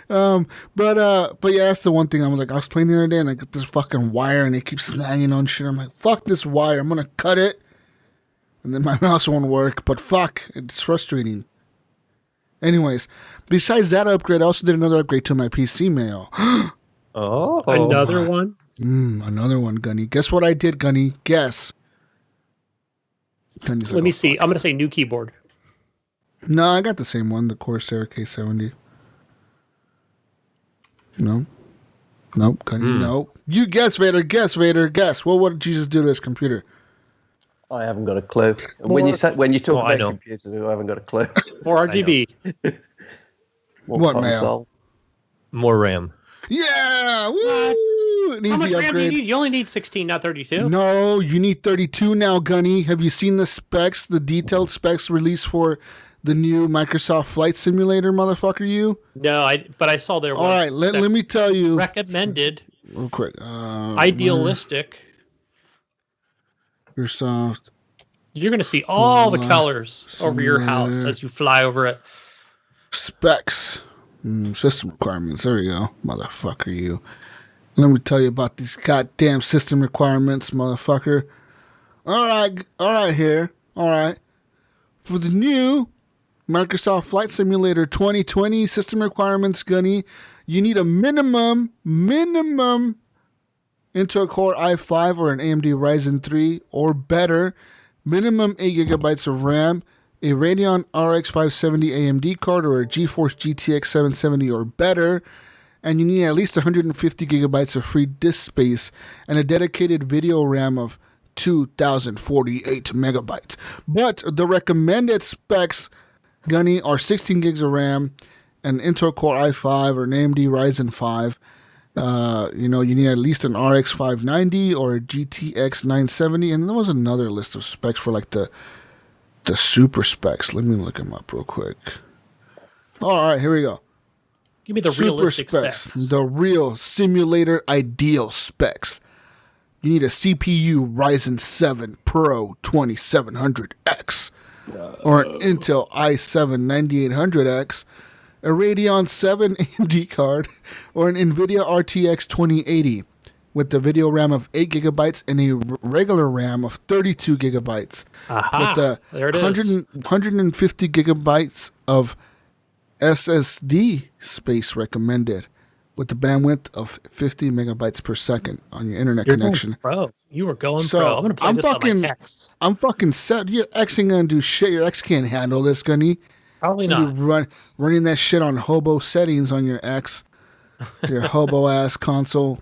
But yeah, that's the one thing I was playing the other day and I got this fucking wire and it keeps snagging on shit. I'm like, fuck this wire. I'm gonna cut it, and then my mouse won't work. But fuck, it's frustrating. Anyways, besides that upgrade, I also did another upgrade to my PC, Mayo. Oh. Another one? Another one, Gunny. Guess what I did, Gunny? Guess. Let me see. I'm going to say new keyboard. No, I got the same one, the Corsair K70. No. Nope, Gunny, no. You guess, Vader. Guess, Vader. Guess. Well, what did Jesus do to his computer? I haven't got a clue. When you talk about computers, I haven't got a clue. More RGB. What, Mayo? More RAM. Yeah! Woo! An easy upgrade. You only need 16, not 32. No, you need 32 now, Gunny. Have you seen the specs, the detailed specs released for the new Microsoft Flight Simulator, motherfucker, you? No, but I saw there was. All right, let me tell you. Recommended. Real quick. Idealistic. Microsoft. You're going to see all the colors over your house as you fly over it. Specs. System requirements. There we go. Motherfucker, you. Let me tell you about these goddamn system requirements, motherfucker. All right, here. All right. For the new Microsoft Flight Simulator 2020 system requirements, Gunny, you need a minimum Intel Core i5 or an AMD Ryzen 3 or better, minimum 8 gigabytes of RAM, a Radeon RX 570 AMD card or a GeForce GTX 770 or better, and you need at least 150 gigabytes of free disk space and a dedicated video RAM of 2048 megabytes. But the recommended specs, Gunny, are 16 gigs of RAM, an Intel Core i5 or an AMD Ryzen 5. You need at least an RX 590 or a GTX 970, and there was another list of specs for like the super specs. Let me look them up real quick. All right, here we go. Give me the super realistic specs. The real simulator ideal specs. You need a CPU Ryzen 7 Pro 2700X or an Intel i7 9800X, a Radeon 7 AMD card, or an NVIDIA RTX 2080 with the video RAM of 8 gigabytes and a regular RAM of 32 gigabytes. Aha, with there it 150 gigabytes of SSD space recommended with the bandwidth of 50 megabytes per second on your internet connection. Bro, you were going pro. I'm going to play this on my X. I'm fucking set. Your X ain't going to do shit. Your X can't handle this, Gunny. Probably not. Running that shit on hobo settings on your X, your hobo ass console.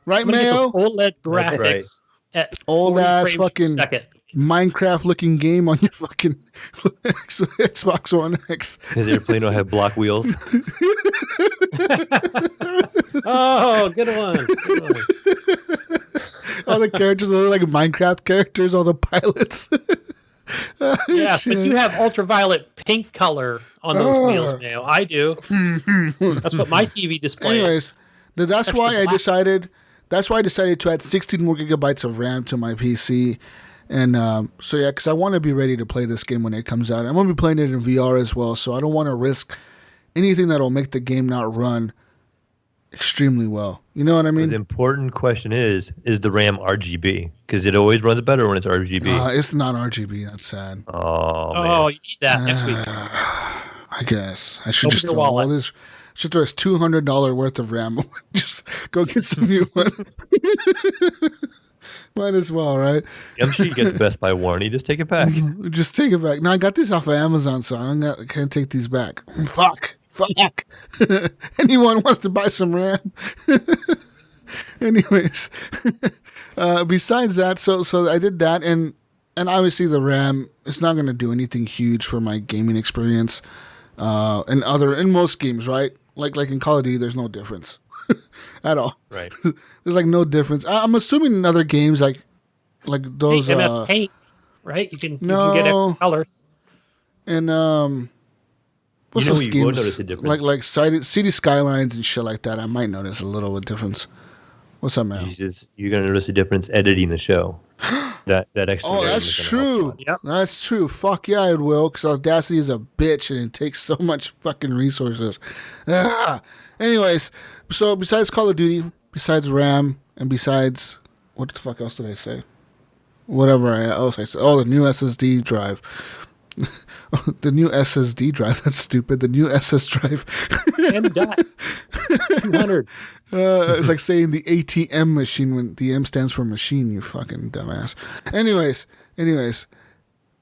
Right, I'm gonna Mayo? get those OLED graphics right. at Old 40 ass frames per fucking second. Minecraft looking game on your fucking Xbox One X. His airplane will have block wheels. Oh, good one. Good one. All the characters are like Minecraft characters, all the pilots. Yes, but you have ultraviolet pink color on those wheels, Mayo. I do. That's what my TV displays. Anyways, that's why I decided. That's why I decided to add 16 more gigabytes of RAM to my PC, and so yeah, because I want to be ready to play this game when it comes out. I'm gonna be playing it in VR as well, so I don't want to risk anything that'll make the game not run extremely well. You know what I mean? The important question is the RAM RGB? Because it always runs better when it's RGB. It's not RGB. That's sad. Oh, man. Oh, you need that next week. I guess I should Open just your throw all wallet. this. Should throw this $200 worth of RAM. Just go get some new one. Might as well, right? I'm sure you get the Best Buy warranty. Just take it back. Just take it back. No, I got these off of Amazon, so I can't take these back. Fuck. Anyone wants to buy some RAM? Anyways, besides that, so I did that, and obviously the RAM is not going to do anything huge for my gaming experience. In most games, right? Like in Call of Duty, there's no difference at all. Right. There's like no difference. I'm assuming in other games like those. MS Paint, right? You can No. get extra colors. And what's You know those you will games? notice a difference. Like City Skylines and shit like that. I might notice a little bit difference. What's up, man? You're gonna notice a difference editing the show. that extra. Oh, RAM that's is gonna help. true. Yep. That's true. Fuck yeah, it will. Because Audacity is a bitch and it takes so much fucking resources. Anyways, so besides Call of Duty, besides RAM, and besides what the fuck else did I say? Whatever else I said. Oh, the new SSD drive. The new SSD drive. That's stupid. The new SS drive. And dot. 200. It's like saying the ATM machine when the M stands for machine, you fucking dumbass. Anyways,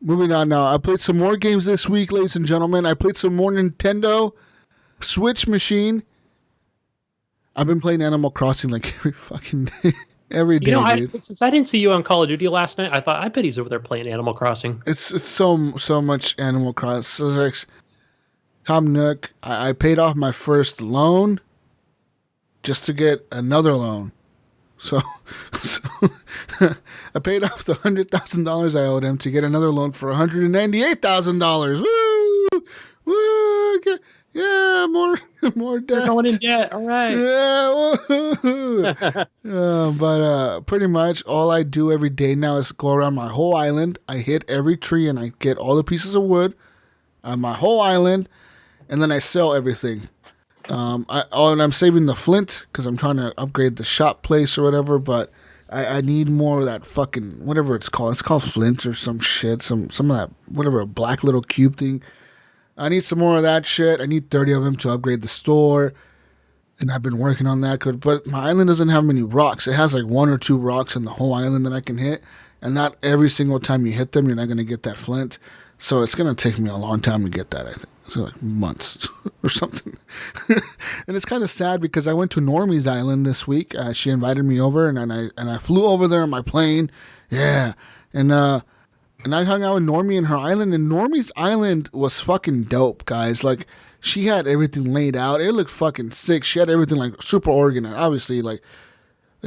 moving on now. I played some more games this week, ladies and gentlemen. I played some more Nintendo Switch machine. I've been playing Animal Crossing like every fucking day. Every day, dude. Since I didn't see you on Call of Duty last night, I thought, I bet he's over there playing Animal Crossing. It's so much Animal Crossing. So like, Tom Nook, I paid off my first loan just to get another loan. So I paid off the $100,000 I owed him to get another loan for $198,000. Woo! Woo! Yeah, more debt. You're going in debt. All right. Yeah, but pretty much all I do every day now is go around my whole island. I hit every tree and I get all the pieces of wood on my whole island, and then I sell everything. And I'm saving the flint because I'm trying to upgrade the shop place or whatever. But I need more of that fucking whatever it's called. It's called flint or some shit. Some of that whatever black little cube thing. I need some more of that shit. I need 30 of them to upgrade the store. And I've been working on that. But my island doesn't have many rocks. It has like 1 or 2 rocks in the whole island that I can hit. And not every single time you hit them, you're not going to get that flint. So it's going to take me a long time to get that, I think. So like months or something. And it's kind of sad because I went to Normie's island this week. She invited me over and I flew over there on my plane. Yeah. And I hung out with Normie in her island, and Normie's island was fucking dope, guys. Like, she had everything laid out. It looked fucking sick. She had everything, like, super organized. Obviously, like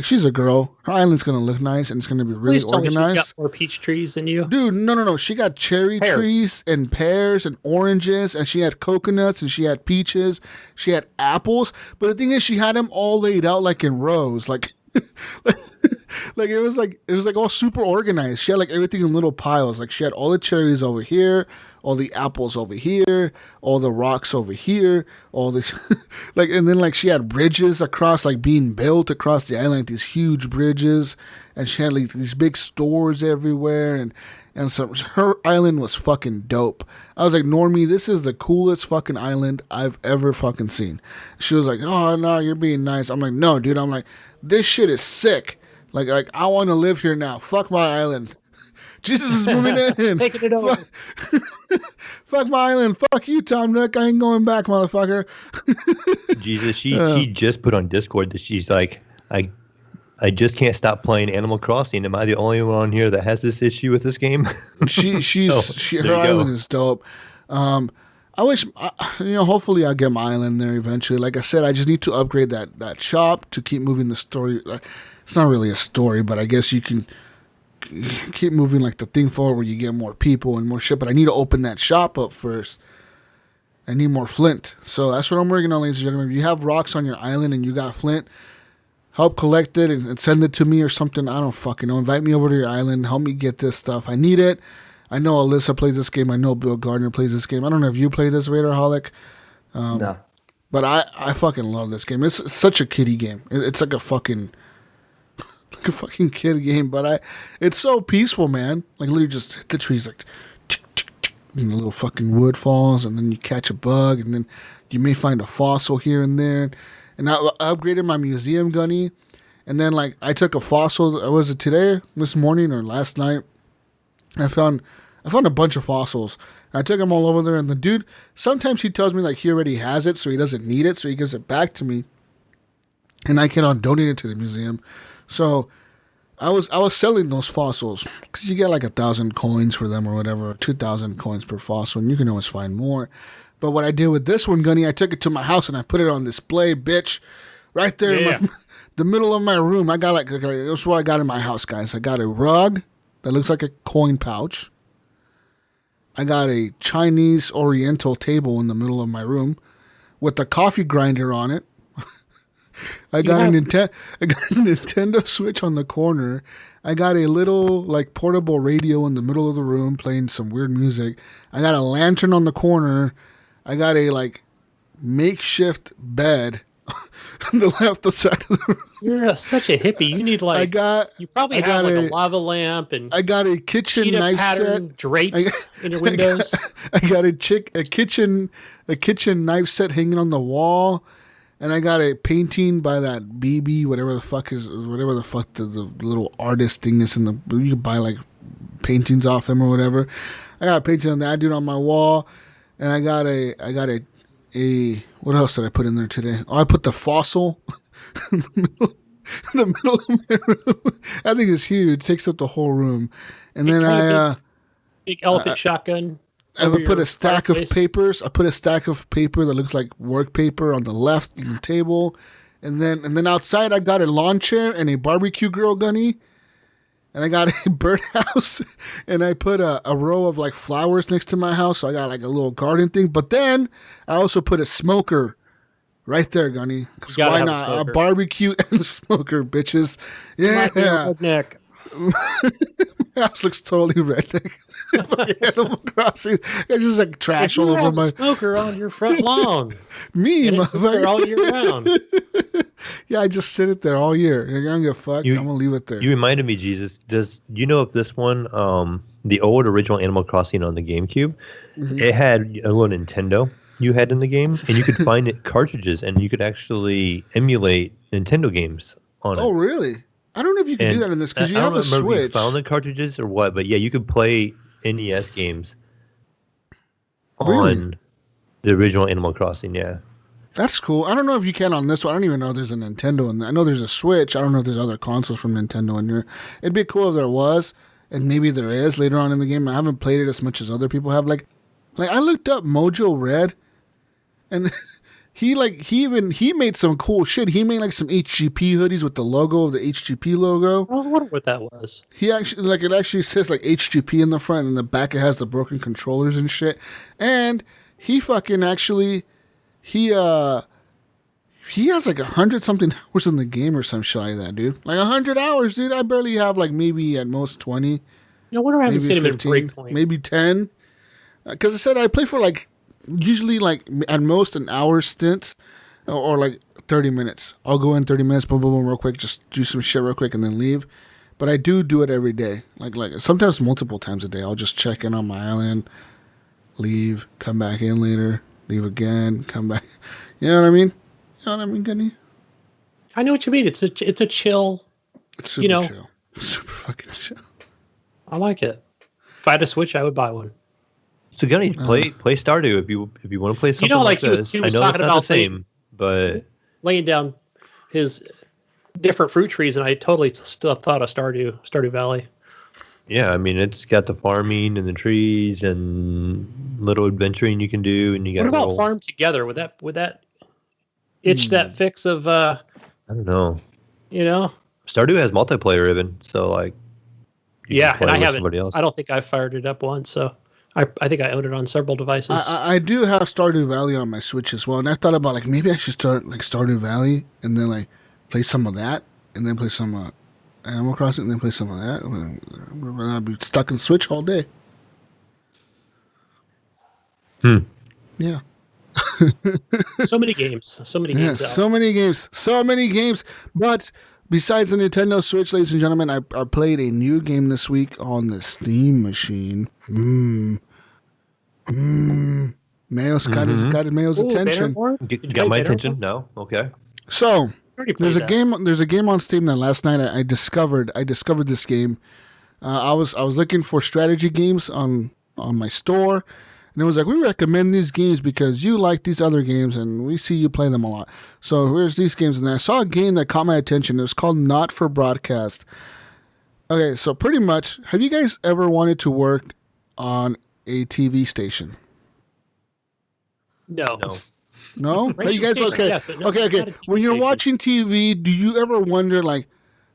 she's a girl. Her island's going to look nice, and it's going to be really Please tell me organized. she's got more peach trees than you. Dude, no. She got cherry trees and pears and oranges, and she had coconuts, and she had peaches. She had apples. But the thing is, she had them all laid out, like, in rows. Like... Like it was like all super organized. She had like everything in little piles. Like she had all the cherries over here, all the apples over here, all the rocks over here, all this like, and then like she had bridges across, like being built across the island, like these huge bridges, and she had like these big stores everywhere, and so her island was fucking dope. I was like, Normie, this is the coolest fucking island I've ever fucking seen. She was like, oh no, you're being nice. I'm like, no, dude. I'm like, this shit is sick. Like I want to live here now. Fuck my island. Jesus is moving in. Taking it over. Fuck my island. Fuck you, Tom Nook. I ain't going back, motherfucker. Jesus, she just put on Discord that she's like, I just can't stop playing Animal Crossing. Am I the only one on here that has this issue with this game? Her island is dope. I wish, hopefully I'll get my island there eventually. Like I said, I just need to upgrade that shop to keep moving the story. It's not really a story, but I guess you can keep moving like the thing forward where you get more people and more shit. But I need to open that shop up first. I need more flint. So that's what I'm working on, ladies and gentlemen. If you have rocks on your island and you got flint, help collect it and send it to me or something. I don't fucking know. Invite me over to your island. Help me get this stuff. I need it. I know Alyssa plays this game. I know Bill Gardner plays this game. I don't know if you play this, Vedderholic. No. But I fucking love this game. It's such a kiddie game. It's like a fucking kid game. But it's so peaceful, man. Like literally just hit the trees like, and the little fucking wood falls, and then you catch a bug, and then you may find a fossil here and there. And I upgraded my museum, Gunny. And then like I took a fossil. Was it today, this morning, or last night? I found a bunch of fossils. I took them all over there, and the dude, sometimes he tells me like he already has it, so he doesn't need it, so he gives it back to me, and I can donate it to the museum. So I was selling those fossils because you get like 1,000 coins for them or whatever, 2,000 coins per fossil, and you can always find more. But what I did with this one, Gunny, I took it to my house and I put it on display, bitch, right there in the middle of my room. I got like that's what I got in my house, guys. I got a rug that looks like a coin pouch. I got a Chinese Oriental table in the middle of my room with a coffee grinder on it. I got a Nintendo Switch on the corner. I got a little like portable radio in the middle of the room playing some weird music. I got a lantern on the corner. I got a like makeshift bed on the left side of the room. You're such a hippie. You need like you probably have like a lava lamp and I got a kitchen knife set draped in your windows. I got a kitchen knife set hanging on the wall, and I got a painting by that BB whatever the fuck the little artist thing is in the you can buy like paintings off him or whatever. I got a painting on that dude on my wall, and I got a what else did I put in there today? Oh, I put the fossil in the middle of my room. I think it's huge. It takes up the whole room. And then big elephant shotgun. I would put a stack of papers. I put a stack of paper that looks like work paper on the left of the table. And then outside I got a lawn chair and a barbecue grill, Gunny. And I got a birdhouse, and I put a row of like flowers next to my house. So I got like a little garden thing. But then I also put a smoker right there, Gunny. Because why not? A barbecue and a smoker, bitches. Yeah. Redneck. My house looks totally redneck. Animal Crossing. I just like trash all over my smoker on your front lawn. Me, motherfucker, all year round. Yeah, I just sit it there all year. I don't give a fuck. I'm gonna leave it there. You reminded me, Jesus. Does you know if this one, the old original Animal Crossing on the GameCube, it had a little Nintendo you had in the game, and you could find it cartridges, and you could actually emulate Nintendo games on it. Oh, really? I don't know if you can do that in this because you have a Switch. I don't remember if you found the cartridges or what, but yeah, you could play NES games on the original Animal Crossing. Yeah, that's cool. I don't know if you can on this one. I don't even know if there's a Nintendo in there. I know there's a Switch. I don't know if there's other consoles from Nintendo in here. It'd be cool if there was, and maybe there is later on in the game. I haven't played it as much as other people have. Like I looked up Mojo Red, and he made some cool shit. He made like some HGP hoodies with the logo of the HGP logo. I wonder what that was. He actually it actually says like HGP in the front, and in the back it has the broken controllers and shit. And he fucking actually he has like 100-something hours in the game or some shit like that, dude. Like 100 hours, dude. I barely have like maybe at most 20. No wonder I haven't seen him in Breakpoint. Maybe 10. Because I said I play for like usually like at most an hour stints or like 30 minutes. I'll go in 30 minutes, boom, boom, boom, real quick, just do some shit real quick and then leave. But I do it every day. Like sometimes multiple times a day. I'll just check in on my island, leave, come back in later, leave again, come back. You know what I mean? You know what I mean, Gunny? I know what you mean. It's a chill. It's super chill. Super fucking chill. I like it. If I had a Switch, I would buy one. So Gunny, play Stardew if you want to play something like this. He was I know talking it's not about the same, but laying down his different fruit trees, and I totally still thought of Stardew Valley. Yeah, I mean, it's got the farming and the trees and little adventuring you can do, and you got. What about farm together? Would that itch that fix of? I don't know. You know, Stardew has multiplayer even, so like. Yeah, and I haven't. I don't think I fired it up once, so I think I own it on several devices. I do have Stardew Valley on my Switch as well, and I thought about like maybe I should start like Stardew Valley and then like play some of that, and then play some Animal Crossing, and then play some of that. I'll be stuck in Switch all day. Yeah. So many games. Yeah, so many games. But besides the Nintendo Switch, ladies and gentlemen, I played a new game this week on the Steam machine. Mayo's got Mayo's attention. Got my attention? No? Okay. So there's a game on Steam that last night I discovered this game. I was looking for strategy games on my store. And it was like, we recommend these games because you like these other games and we see you play them a lot. So here's these games. And I saw a game that caught my attention. It was called Not for Broadcast. Okay, so pretty much, have you guys ever wanted to work on a TV station? No. No? Hey, you guys, okay. Yes, no, okay. When you're watching TV, do you ever wonder, like,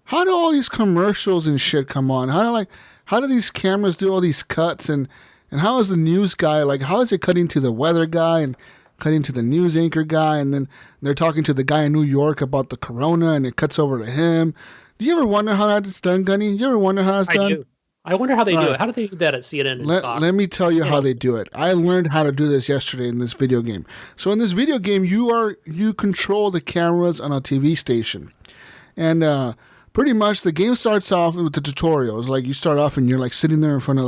how do all these commercials and shit come on? How do these cameras do all these cuts and how is the news guy, like, how is it cutting to the weather guy and cutting to the news anchor guy, and then they're talking to the guy in New York about the corona, and it cuts over to him? Do you ever wonder how that's done, Gunny? You ever wonder how it's done? I do. I wonder how they do it. How do they do that at CNN and Fox? Let me tell you how they do it. I learned how to do this yesterday in this video game. So in this video game, you control the cameras on a TV station. And pretty much the game starts off with the tutorials. Like, you start off and you're like sitting there in front of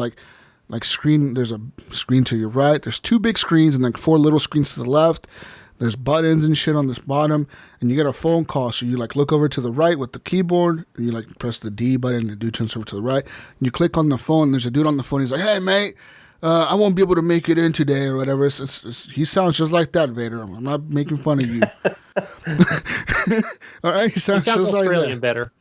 like screen. There's a screen to your right. There's 2 big screens and like 4 little screens to the left. There's buttons and shit on this bottom, and you get a phone call. So you like look over to the right with the keyboard, and you like press the D button, and the dude turns over to the right. And you click on the phone. And there's a dude on the phone. He's like, "Hey, mate, I won't be able to make it in today or whatever." He sounds just like that, Vader. I'm not making fun of you. All right, he sounds just like that. Better.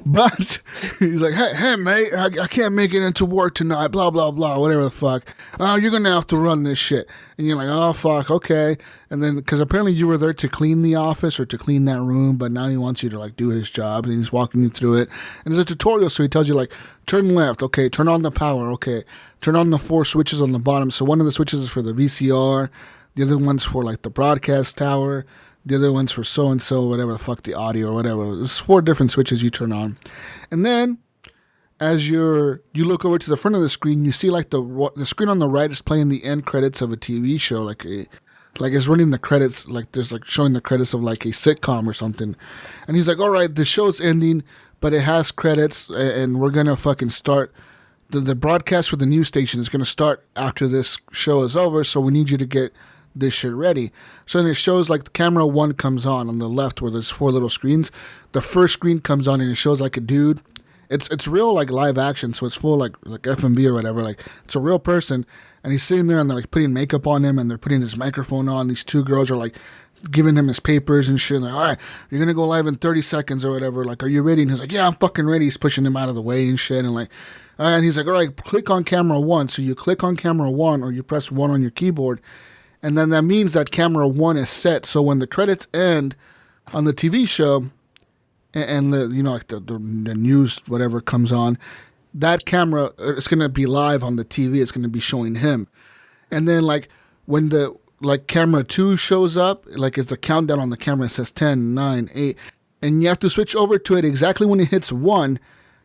But he's like, hey mate, I can't make it into work tonight, blah blah blah, whatever the fuck. You're gonna have to run this shit. And you're like, oh fuck, okay. And then because apparently you were there to clean the office or to clean that room, but now he wants you to like do his job, and he's walking you through it. And there's a tutorial, so he tells you like, turn left, okay, turn on the power, okay, turn on the 4 switches on the bottom. So one of the switches is for the VCR, the other one's for like the broadcast tower. The other one's for so-and-so, whatever the fuck, the audio or whatever. There's 4 different switches you turn on. And then, as you look over to the front of the screen, you see like the screen on the right is playing the end credits of a TV show. Like it's running the credits, like there's like showing the credits of like a sitcom or something. And he's like, all right, the show's ending, but it has credits, and we're going to fucking start. The broadcast for the news station is going to start after this show is over, so we need you to get this shit ready. So then it shows like the camera 1 comes on the left where there's 4 little screens. The first screen comes on and it shows like a dude. It's real like live action, so it's full like F&B or whatever. Like it's a real person, and he's sitting there and they're like putting makeup on him and they're putting his microphone on. These 2 girls are like giving him his papers and shit. Like, all right, you're gonna go live in 30 seconds or whatever. Like, are you ready? And he's like, yeah, I'm fucking ready. He's pushing him out of the way and shit. And like, and he's like, all right, click on camera 1. So you click on camera 1 or you press 1 on your keyboard. And then that means that camera 1 is set. So when the credits end on the TV show, and the like the news whatever comes on, that camera is gonna be live on the TV. It's gonna be showing him. And then like when the like camera 2 shows up, like it's the countdown on the camera. It says 10, 9, 8, and you have to switch over to it exactly when it hits 1.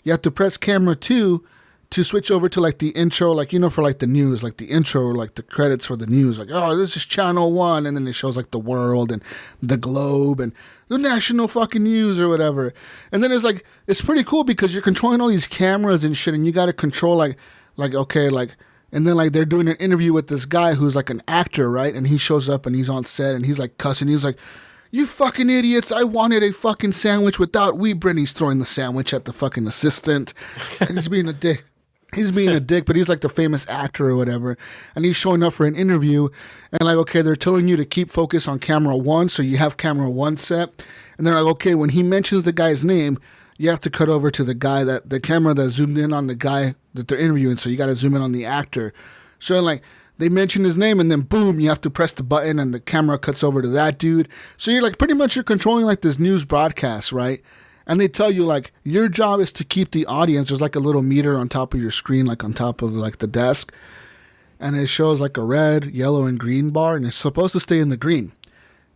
You have to press camera 2. To switch over to like the intro, like, for like the news, like the intro, like the credits for the news, like, oh, this is channel 1, and then it shows like the world and the globe and the national fucking news or whatever. And then it's pretty cool because you're controlling all these cameras and shit, and you got to control like, okay, like, and then like they're doing an interview with this guy who's like an actor, right? And he shows up and he's on set and he's like cussing. He's like, you fucking idiots, I wanted a fucking sandwich without wheat bread. And he's throwing the sandwich at the fucking assistant and he's being a dick. he's being a dick, but he's like the famous actor or whatever, and he's showing up for an interview, and like, okay, they're telling you to keep focus on camera 1, so you have camera 1 set, and they're like, okay, when he mentions the guy's name, you have to cut over to the camera that zoomed in on the guy that they're interviewing, so you got to zoom in on the actor. So like, they mention his name, and then boom, you have to press the button, and the camera cuts over to that dude. So you're like, pretty much you're controlling like this news broadcast, right? And they tell you, like, your job is to keep the audience. There's, like, a little meter on top of your screen, like, on top of, like, the desk. And it shows, like, a red, yellow, and green bar. And it's supposed to stay in the green.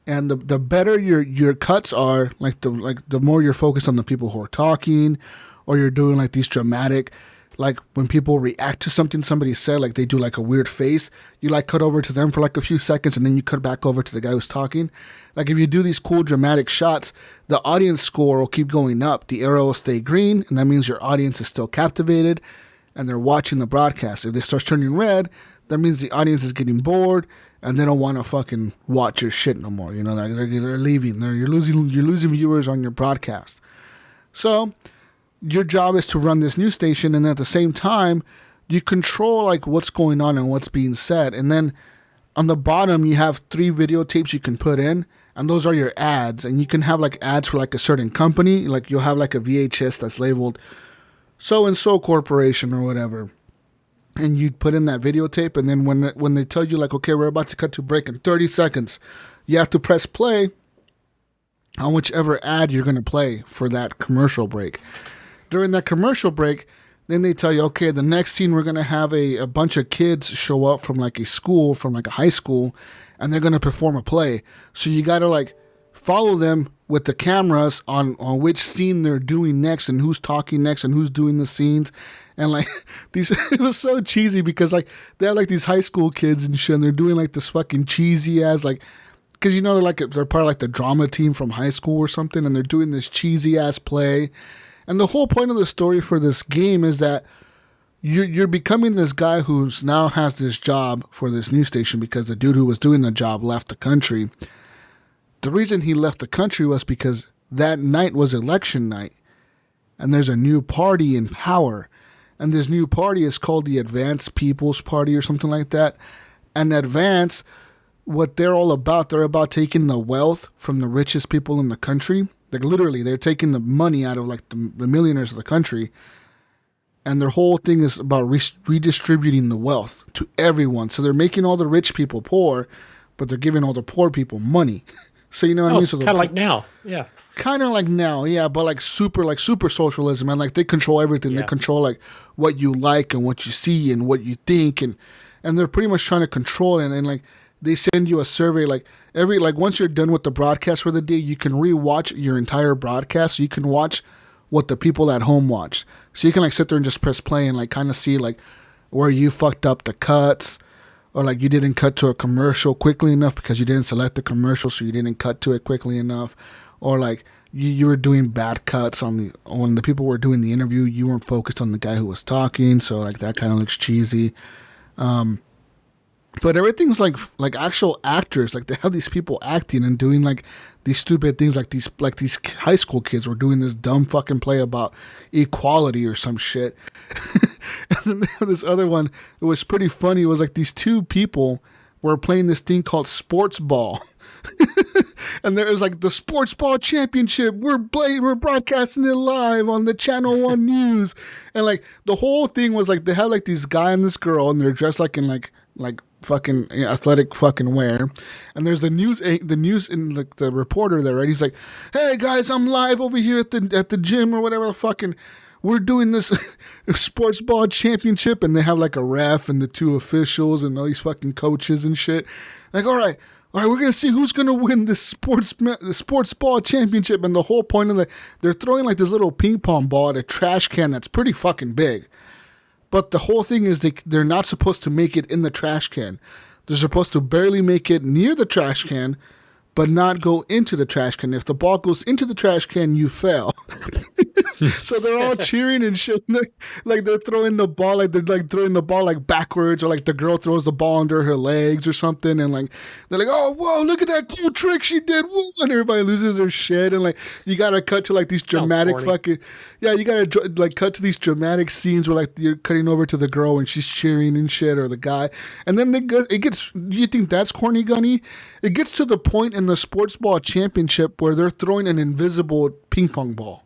And the better your cuts are, the more you're focused on the people who are talking. Or you're doing, like, these dramatic, like, when people react to something somebody said, like, they do, like, a weird face. You, like, cut over to them for, like, a few seconds. And then you cut back over to the guy who's talking. Like, if you do these cool dramatic shots, the audience score will keep going up. The arrow will stay green, and that means your audience is still captivated, and they're watching the broadcast. If they start turning red, that means the audience is getting bored, and they don't want to fucking watch your shit no more. You know, like they're leaving. You're losing viewers on your broadcast. So, your job is to run this news station, and at the same time, you control, like, what's going on and what's being said. And then on the bottom, you have 3 videotapes you can put in, and those are your ads. And you can have, like, ads for, like, a certain company. Like, you'll have, like, a VHS that's labeled so-and-so corporation or whatever. And you put in that videotape, and then when they tell you, like, okay, we're about to cut to break in 30 seconds, you have to press play on whichever ad you're going to play for that commercial break. During that commercial break, then they tell you, okay, the next scene we're going to have a bunch of kids show up from like a school, from like a high school, and they're going to perform a play. So you got to like follow them with the cameras on which scene they're doing next and who's talking next and who's doing the scenes. And like these, it was so cheesy because like they have like these high school kids and shit, and they're doing like this fucking cheesy ass like, because you know they're part of like the drama team from high school or something, and they're doing this cheesy ass play. And the whole point of the story for this game is that you're becoming this guy who's now has this job for this news station because the dude who was doing the job left the country. The reason he left the country was because that night was election night, and there's a new party in power. And this new party is called the Advanced People's Party or something like that. And Advance, what they're all about, they're about taking the wealth from the richest people in the country. Like literally, they're taking the money out of like the millionaires of the country. And their whole thing is about redistributing the wealth to everyone. So they're making all the rich people poor, but they're giving all the poor people money. So you know what I mean? So kind of like now, yeah. Kind of like now, yeah, but like super socialism, and like they control everything. Yeah. They control like what you like and what you see and what you think, and they're pretty much trying to control it. And like they send you a survey like once you're done with the broadcast for the day, you can rewatch your entire broadcast. So you can watch what the people at home watched. So you can like sit there and just press play and like kind of see like where you fucked up the cuts, or like you didn't cut to a commercial quickly enough because you didn't select the commercial, so you didn't cut to it quickly enough, or like you were doing bad cuts when the people were doing the interview, you weren't focused on the guy who was talking, so like that kind of looks cheesy. But everything's like actual actors. Like they have these people acting and doing like these stupid things. Like these high school kids were doing this dumb fucking play about equality or some shit. And then they have this other one. It was pretty funny. It was like these two people were playing this thing called sports ball. And there was like the sports ball championship. We're broadcasting it live on the Channel 1 News. And like the whole thing was like they had like this guy and this girl, and they're dressed like in like fucking athletic fucking wear. And there's the news and like the reporter there, right? He's like, "Hey guys, I'm live over here at the gym or whatever the fucking, we're doing this sports ball championship." And they have like a ref and the two officials and all these fucking coaches and shit. Like, all right, we're going to see who's going to win the sports ball championship. And the whole point of they're throwing like this little ping pong ball at a trash can that's pretty fucking big. But the whole thing is they're not supposed to make it in the trash can. They're supposed to barely make it near the trash can, but not go into the trash can. If the ball goes into the trash can, you fail. So they're all cheering and shit. Like they're throwing the ball, like they're like throwing the ball like backwards, or like the girl throws the ball under her legs or something, and like they're like, "Oh, whoa, look at that cool trick she did!" Whoa, and everybody loses their shit, and like you gotta cut to like these dramatic fucking you gotta like cut to these dramatic scenes where like you're cutting over to the girl and she's cheering and shit, or the guy, and then it gets. You think that's corny, Gunny? It gets to the point in the sports ball championship where they're throwing an invisible ping pong ball.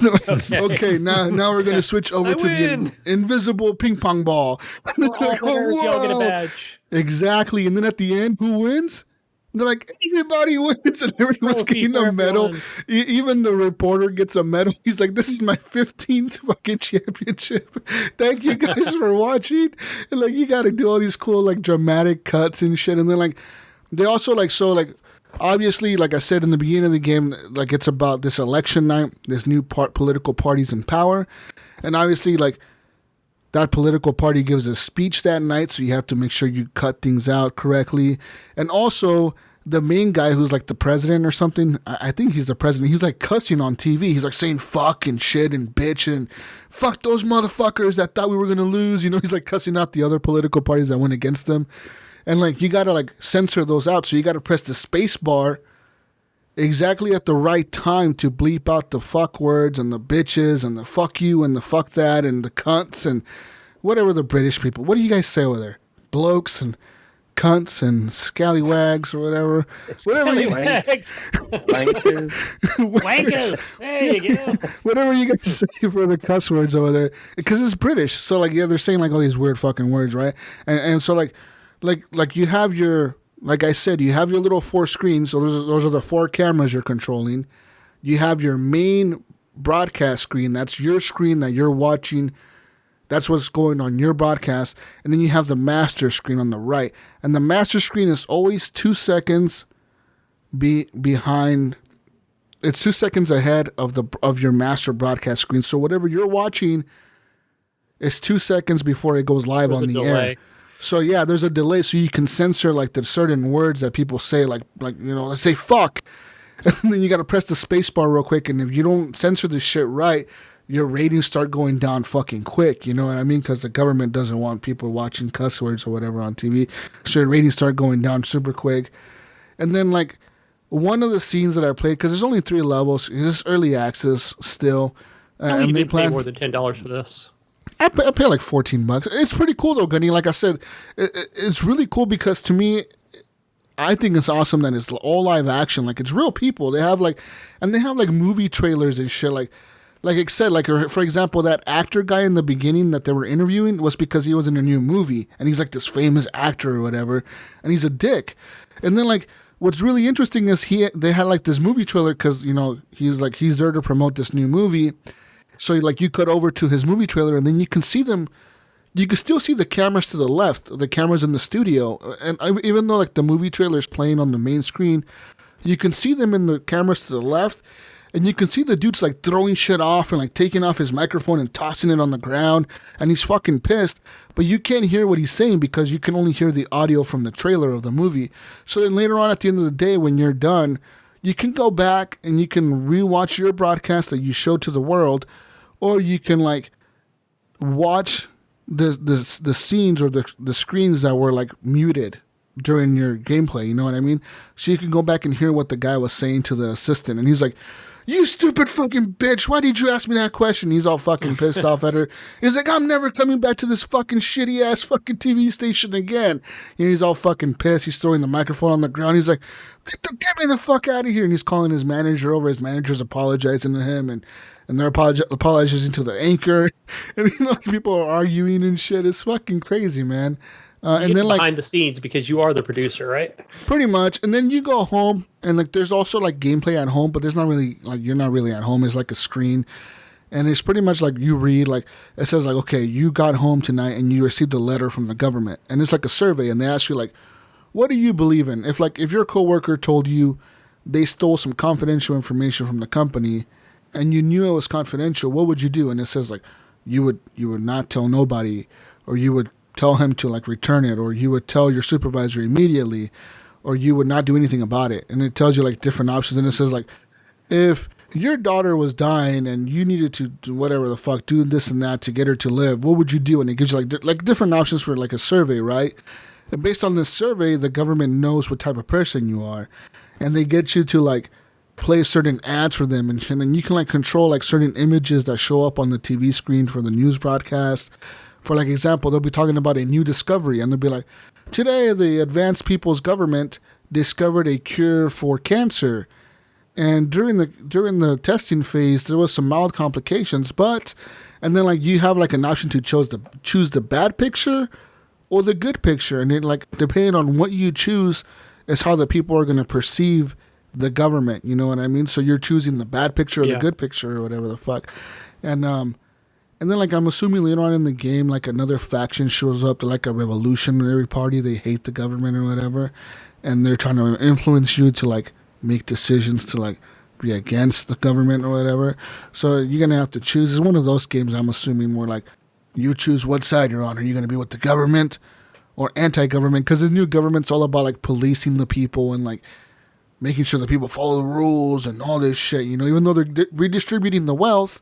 Okay, now we're gonna switch over to the invisible ping pong ball. Like, y'all get a badge. Exactly, and then at the end, who wins? They're like, everybody wins, and everyone's getting a medal. Even the reporter gets a medal. He's like, this is my 15th fucking championship. Thank you guys for watching. And like, you got to do all these cool like dramatic cuts and shit. And then like, they also like obviously, like I said in the beginning of the game, like it's about this election night, this new political parties in power, and obviously like that political party gives a speech that night, so you have to make sure you cut things out correctly. And also the main guy who's like the president or something, I think he's the president, he's like cussing on TV. He's like saying fuck and shit and bitch and fuck those motherfuckers that thought we were gonna lose. You know, he's like cussing out the other political parties that went against them. And like you gotta like censor those out, so you gotta press the space bar exactly at the right time to bleep out the fuck words and the bitches and the fuck you and the fuck that and the cunts and whatever the British people. What do you guys say over there? Blokes and cunts and scallywags or whatever. Whatever you Wankers. Wankers. There you go. Whatever you guys say for the cuss words over there, because it's British. So like they're saying like all these weird fucking words, right? And so like you have your, like I said, you have your little 4 screens. So those are the 4 cameras you're controlling. You have your main broadcast screen. That's your screen that you're watching. That's what's going on your broadcast. And then you have the master screen on the right. And the master screen is always 2 seconds behind. It's 2 seconds ahead of your master broadcast screen. So whatever you're watching is 2 seconds before it goes live on the air. So yeah, there's a delay, so you can censor like the certain words that people say, like you know, let's say fuck, and then you got to press the space bar real quick, and if you don't censor this shit right, your ratings start going down fucking quick. You know what I mean? Because the government doesn't want people watching cuss words or whatever on TV, so your ratings start going down super quick. And then like one of the scenes that I played, because there's only 3 levels, it's early access still. And they pay more than $10 for this. I pay like $14. It's pretty cool though, Gunny. Like I said, it's really cool because to me, I think it's awesome that it's all live action. Like it's real people. They have like movie trailers and shit. Like I said, like for example, that actor guy in the beginning that they were interviewing was because he was in a new movie and he's like this famous actor or whatever, and he's a dick. And then like what's really interesting is they had like this movie trailer because you know he's there to promote this new movie. So like you cut over to his movie trailer and then you can see them. You can still see the cameras to the left, the cameras in the studio. And even though like the movie trailer is playing on the main screen, you can see them in the cameras to the left. And you can see the dude's like throwing shit off and like taking off his microphone and tossing it on the ground. And he's fucking pissed. But you can't hear what he's saying because you can only hear the audio from the trailer of the movie. So then later on at the end of the day when you're done, you can go back and you can rewatch your broadcast that you showed to the world. Or you can like watch the scenes or the screens that were like muted during your gameplay. You know what I mean? So you can go back and hear what the guy was saying to the assistant, and he's like, "You stupid fucking bitch! Why did you ask me that question?" He's all fucking pissed off at her. He's like, "I'm never coming back to this fucking shitty ass fucking TV station again." And he's all fucking pissed. He's throwing the microphone on the ground. He's like, "Get me the fuck out of here!" And he's calling his manager over. His manager's apologizing to him, and they're apologizing to the anchor. And you know, people are arguing and shit. It's fucking crazy, man. And then like behind the scenes because you are the producer, right? Pretty much. And then you go home and like there's also like gameplay at home, but there's not really like you're not really at home. It's like a screen. And it's pretty much like you read like it says like, okay, you got home tonight and you received a letter from the government. And it's like a survey and they ask you like, what do you believe in? If your coworker told you they stole some confidential information from the company and you knew it was confidential, what would you do? And it says like you would not tell nobody, or you would tell him to like return it, or you would tell your supervisor immediately, or you would not do anything about it. And it tells you like different options. And it says like, if your daughter was dying and you needed to do whatever the fuck, do this and that to get her to live, what would you do? And it gives you like different options for like a survey, right? And based on this survey, the government knows what type of person you are, and they get you to like play certain ads for them and shit. And you can like control like certain images that show up on the TV screen for the news broadcast. For like example, they'll be talking about a new discovery, and they'll be like, today the advanced people's government discovered a cure for cancer. And during the testing phase, there was some mild complications, and then like you have like an option to choose the bad picture or the good picture, and it like depending on what you choose is how the people are going to perceive the government. You know what I mean? So you're choosing the bad picture or the good picture or whatever the fuck, and then like I'm assuming later on in the game, like another faction shows up, like a revolutionary party. They hate the government or whatever, and they're trying to influence you to like make decisions to like be against the government or whatever. So you're gonna have to choose. It's one of those games, I'm assuming, where like you choose what side you're on. Are you gonna be with the government or anti-government? Because the new government's all about like policing the people and like making sure the people follow the rules and all this shit. You know, even though they're redistributing the wealth,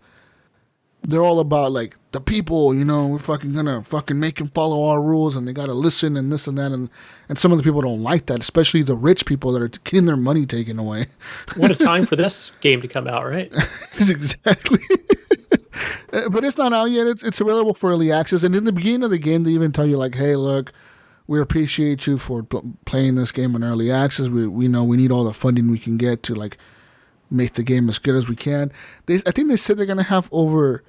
they're all about like the people, you know, we're fucking gonna fucking make them follow our rules, and they gotta listen and this and that, and some of the people don't like that, especially the rich people that are getting their money taken away. What a time for this game to come out, right? Exactly. But it's not out yet. It's available for early access, and in the beginning of the game, they even tell you like, hey, look, we appreciate you for playing this game in early access. We know we need all the funding we can get to like make the game as good as we can. I think they said they're gonna have over,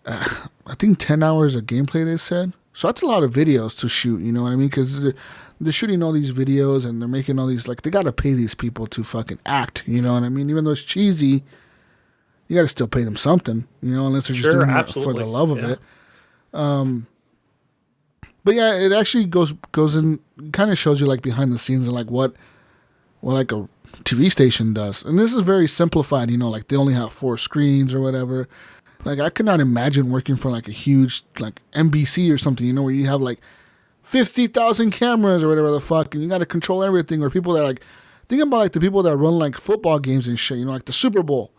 I think 10 hours of gameplay. They said, so that's a lot of videos to shoot. You know what I mean? Because they're shooting all these videos and they're making all these like they gotta pay these people to fucking act. You know what I mean? Even though it's cheesy, you gotta still pay them something. You know, unless they're just doing it for the love of it. But yeah, it actually goes in, kind of shows you like behind the scenes and like what like a TV station does. And this is very simplified, you know, like they only have 4 screens or whatever. Like I could not imagine working for like a huge like NBC or something, you know, where you have like 50,000 cameras or whatever the fuck, and you got to control everything. Or people that like, think about like the people that run like football games and shit, you know, like the Super Bowl.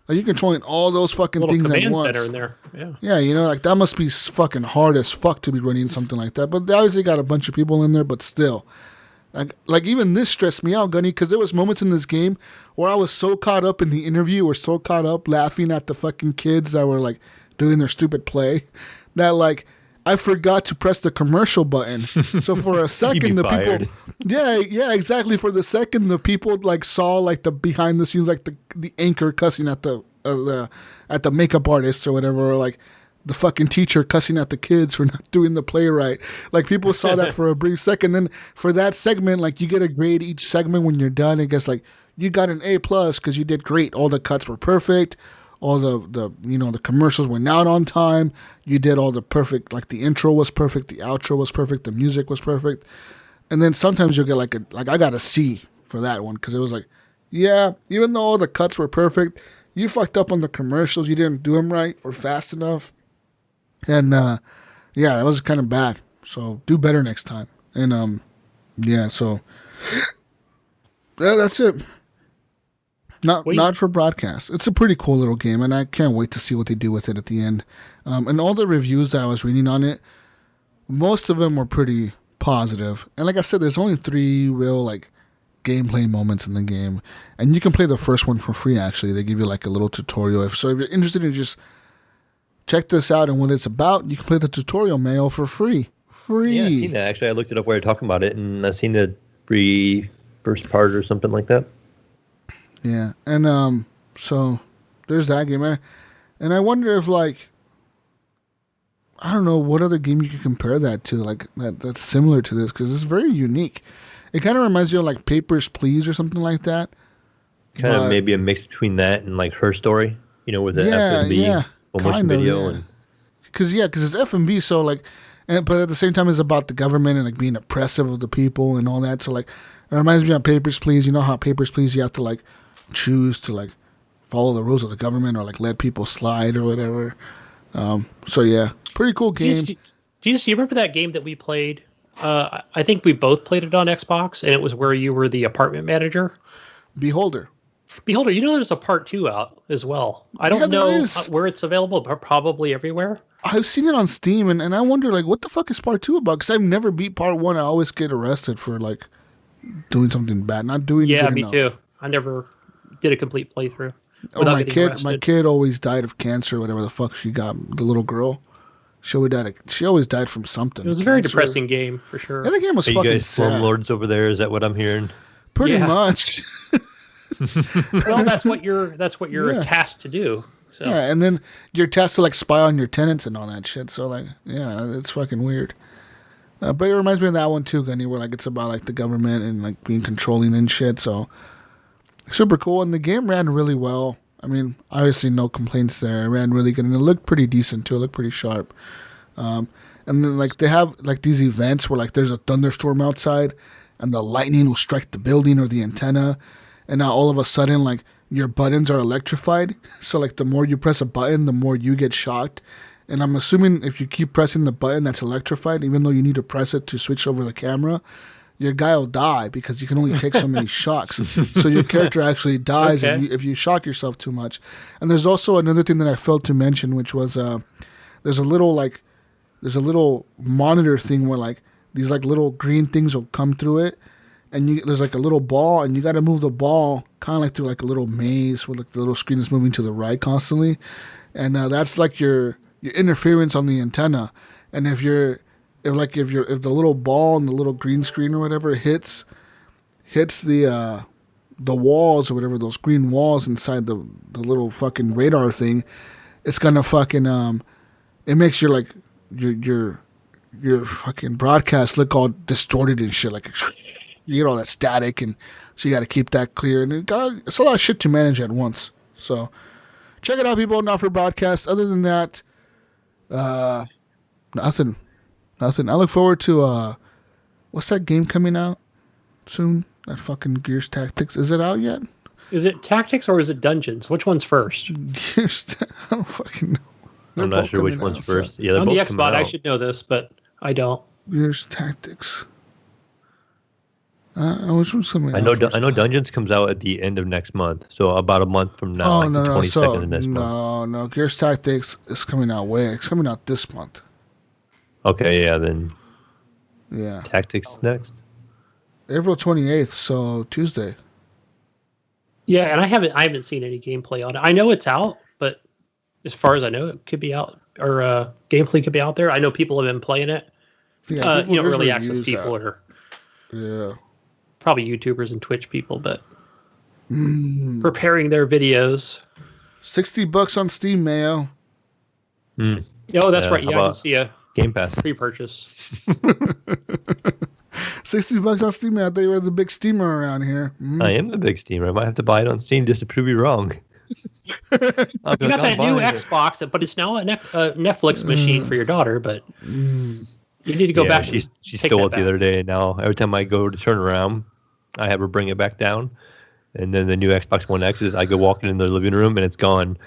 Like you're controlling all those fucking things at once. Center in there. Yeah. Yeah, you know, like that must be fucking hard as fuck to be running something like that. But they obviously got a bunch of people in there, but still. Like even this stressed me out, Gunny, because there was moments in this game where I was so caught up in the interview or so caught up laughing at the fucking kids that were like doing their stupid play that like I forgot to press the commercial button. So for a second, the fired. people, yeah, exactly. For the second, the people like saw like the behind the scenes, like the anchor cussing at the makeup artist or whatever, or like the fucking teacher cussing at the kids for not doing the play right. Like people saw that for a brief second. Then for that segment, like you get a grade each segment when you're done. I guess like you got an A+ because you did great. All the cuts were perfect. All the you know the commercials went out on time. You did all the perfect. Like the intro was perfect. The outro was perfect. The music was perfect. And then sometimes you'll get like I got a C for that one because it was like, yeah, even though all the cuts were perfect, you fucked up on the commercials. You didn't do them right or fast enough. And yeah, that was kind of bad. So do better next time. And yeah, so yeah, that's it. Not for broadcast. It's a pretty cool little game, and I can't wait to see what they do with it at the end. And all the reviews that I was reading on it, most of them were pretty positive. And like I said, there's only 3 real like gameplay moments in the game, and you can play the first one for free. Actually, they give you like a little tutorial. So if you're interested in just check this out and what it's about, you can play the tutorial, Mayo, for free. Yeah, I've seen that. Actually, I looked it up while you're talking about it, and I've seen the free first part or something like that. Yeah, and so there's that game. And I wonder if, like, I don't know what other game you could compare that to, like, that's similar to this, because it's very unique. It kind of reminds you of, like, Papers, Please or something like that. Kind of maybe a mix between that and, like, Her Story, you know, with the F&B motion video. Yeah. Because it's F&B, so, like, but at the same time, it's about the government and, like, being oppressive of the people and all that. So, like, it reminds me of Papers, Please. You know how Papers, Please, you have to, like, choose to, like, follow the rules of the government or, like, let people slide or whatever. So, yeah, pretty cool game. Do you remember that game that we played? I think we both played it on Xbox, and it was where you were the apartment manager. Beholder. Beholder, there's a part 2 out as well. I don't know where it's available, but probably everywhere. I've seen it on Steam, and I wonder, like, what the fuck is part 2 about? Because I've never beat part 1. I always get arrested for, like, doing something bad, not doing good enough. Yeah, me too. I never did a complete playthrough. My kid always died of cancer, whatever the fuck she got. The little girl, she always died from something. It was a very depressing game for sure. Yeah, the game was fucking sad. You guys slumlords over there? Is that what I'm hearing? Pretty much. Well, that's what you're tasked to do. So. Yeah, and then you're tasked to like spy on your tenants and all that shit. So like, yeah, it's fucking weird. But it reminds me of that one too, Gunny, where like it's about like the government and like being controlling and shit. So super cool, and the game ran really well. I mean, obviously no complaints there. It ran really good, and it looked pretty decent too. It looked pretty sharp. And then like they have like these events where like there's a thunderstorm outside, and the lightning will strike the building or the antenna, and now all of a sudden like your buttons are electrified. So like the more you press a button, the more you get shocked. And I'm assuming if you keep pressing the button that's electrified, even though you need to press it to switch over the camera, your guy will die because you can only take so many shocks. So your character actually dies if you shock yourself too much. And there's also another thing that I failed to mention, which was there's a little monitor thing where like these like little green things will come through it, and there's like a little ball, and you got to move the ball kind of like through like a little maze where like the little screen is moving to the right constantly, and that's like your interference on the antenna. And if the little ball and the little green screen or whatever hits the walls or whatever, those green walls inside the little fucking radar thing, it's gonna fucking it makes your like your fucking broadcast look all distorted and shit, like you get all that static, and so you got to keep that clear, and it's a lot of shit to manage at once. So check it out, people. Not for broadcast. Other than that, nothing. I look forward to what's that game coming out soon? That fucking Gears Tactics. Is it out yet? Is it Tactics or is it Dungeons? Which one's first? Gears. I don't fucking know. I'm not sure which one's first. So. Yeah, on the Xbox, I should know this, but I don't. Gears Tactics. Which one's coming out? I know Dungeons comes out at the end of next month, so about a month from now. Oh, no. 22nd of next month. No. Gears Tactics is coming out It's coming out this month. Okay, yeah, then. Yeah. Tactics next. April 28th, so Tuesday. Yeah, and I haven't seen any gameplay on it. I know it's out, but as far as I know, it could be out, or gameplay could be out there. I know people have been playing it. Yeah, early access people are. Yeah. Probably YouTubers and Twitch people, but preparing their videos. $60 on Steam, Mayo. Oh, that's right. Yeah, I can see a Game Pass pre-purchase. $60 on Steam. I thought you were the big steamer around here. I am the big steamer. I might have to buy it on Steam just to prove you wrong. You got that new Xbox, but it's now a Netflix machine for your daughter. But you need to go back. She stole it the other day. And now every time I go to turn around, I have her bring it back down. And then the new Xbox One X is I go walking in the living room and it's gone.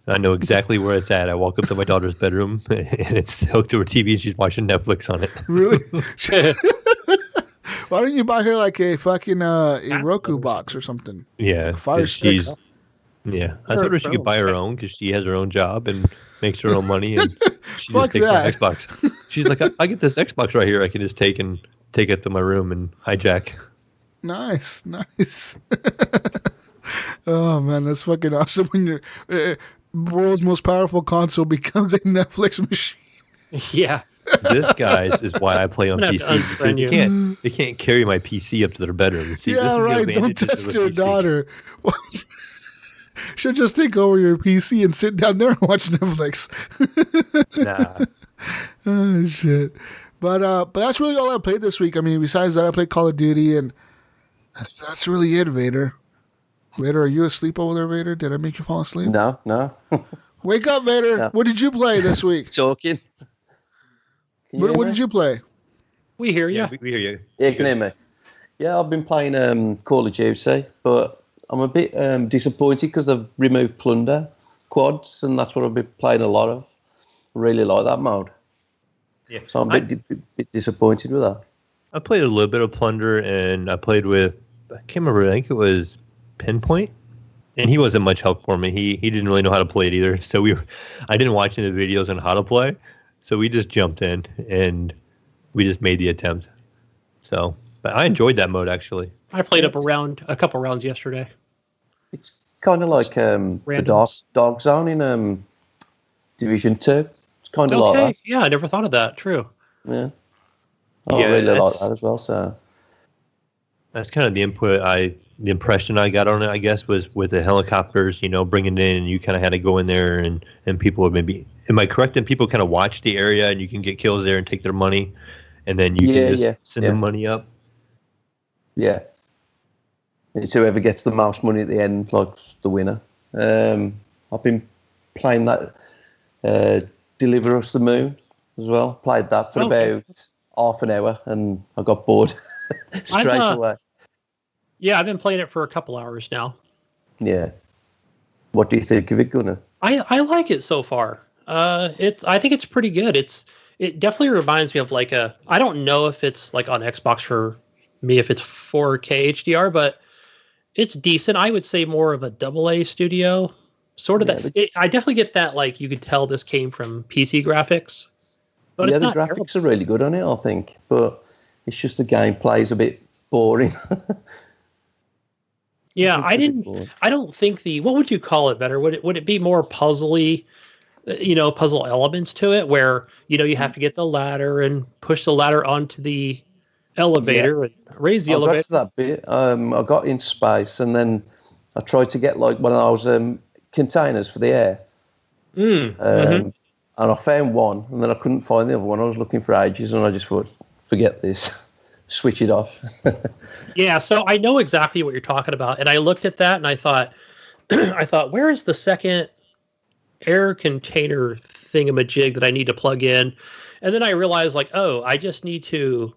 I know exactly where it's at. I walk up to my daughter's bedroom and it's hooked to her TV and she's watching Netflix on it. Really? Why don't you buy her like a fucking a Roku box or something? Yeah. A Fire Stick. Yeah. I told her she could buy her own because she has her own job and makes her own money and she just takes my Xbox. She's like, I get this Xbox right here. I can just take it to my room and hijack. Nice. Oh man, that's fucking awesome when your world's most powerful console becomes a Netflix machine. Yeah. This, guys, is why I play on PC because they can't carry my PC up to their bedroom. See, yeah, right. Don't test your daughter. She'll just take over your PC and sit down there and watch Netflix. Nah. Oh shit. But that's really all I played this week. I mean, besides that, I played Call of Duty, and that's really it, Vader. Vader, are you asleep over there, Vader? Did I make you fall asleep? No. Wake up, Vader. No. What did you play this week? Talking. What did you play? We hear you. Yeah, we hear you. Yeah, you can hear me. Yeah, I've been playing Call of Duty, but I'm a bit disappointed because they've removed plunder quads, and that's what I've been playing a lot of. I really like that mode. Yeah. So I'm a bit disappointed with that. I played a little bit of plunder, and I played with, I can't remember, I think it was Pinpoint. and he wasn't much help for me. He didn't really know how to play it either. So I didn't watch any of the videos on how to play. So we just jumped in and we just made the attempt. So, but I enjoyed that mode actually. I played a couple rounds yesterday. It's kind of like the Dark Zone in Division 2. It's kind of like that. Yeah, I never thought of that. True. Yeah. I really like that as well. So that's kind of the impression I got on it, I guess, was with the helicopters, bringing it in, and you kind of had to go in there and people would maybe, am I correct? And people kind of watch the area and you can get kills there and take their money and then you can just send the money up. Yeah. It's whoever gets the most money at the end, like the winner. I've been playing that Deliver Us the Moon as well. Played that for about half an hour and I got bored straight away. Yeah, I've been playing it for a couple hours now. Yeah. What do you think of it, Gunner? I like it so far. I think it's pretty good. It definitely reminds me of like I don't know if it's like on Xbox for me if it's 4K HDR, but it's decent. I would say more of a AA studio. Sort of I definitely get that, like, you could tell this came from PC graphics. But it's not the graphics are really good on it, I think. But it's just the gameplay is a bit boring. Yeah, I don't think what would you call it better? Would it be more puzzly, puzzle elements to it where, you have to get the ladder and push the ladder onto the elevator and raise the elevator? I got to that bit. I got in space and then I tried to get like one of those containers for the air. And I found one and then I couldn't find the other one. I was looking for ages and I just thought, forget this. Switch it off. Yeah, so I know exactly what you're talking about. And I looked at that and I thought, where is the second air container thingamajig that I need to plug in? And then I realized, like, I just need to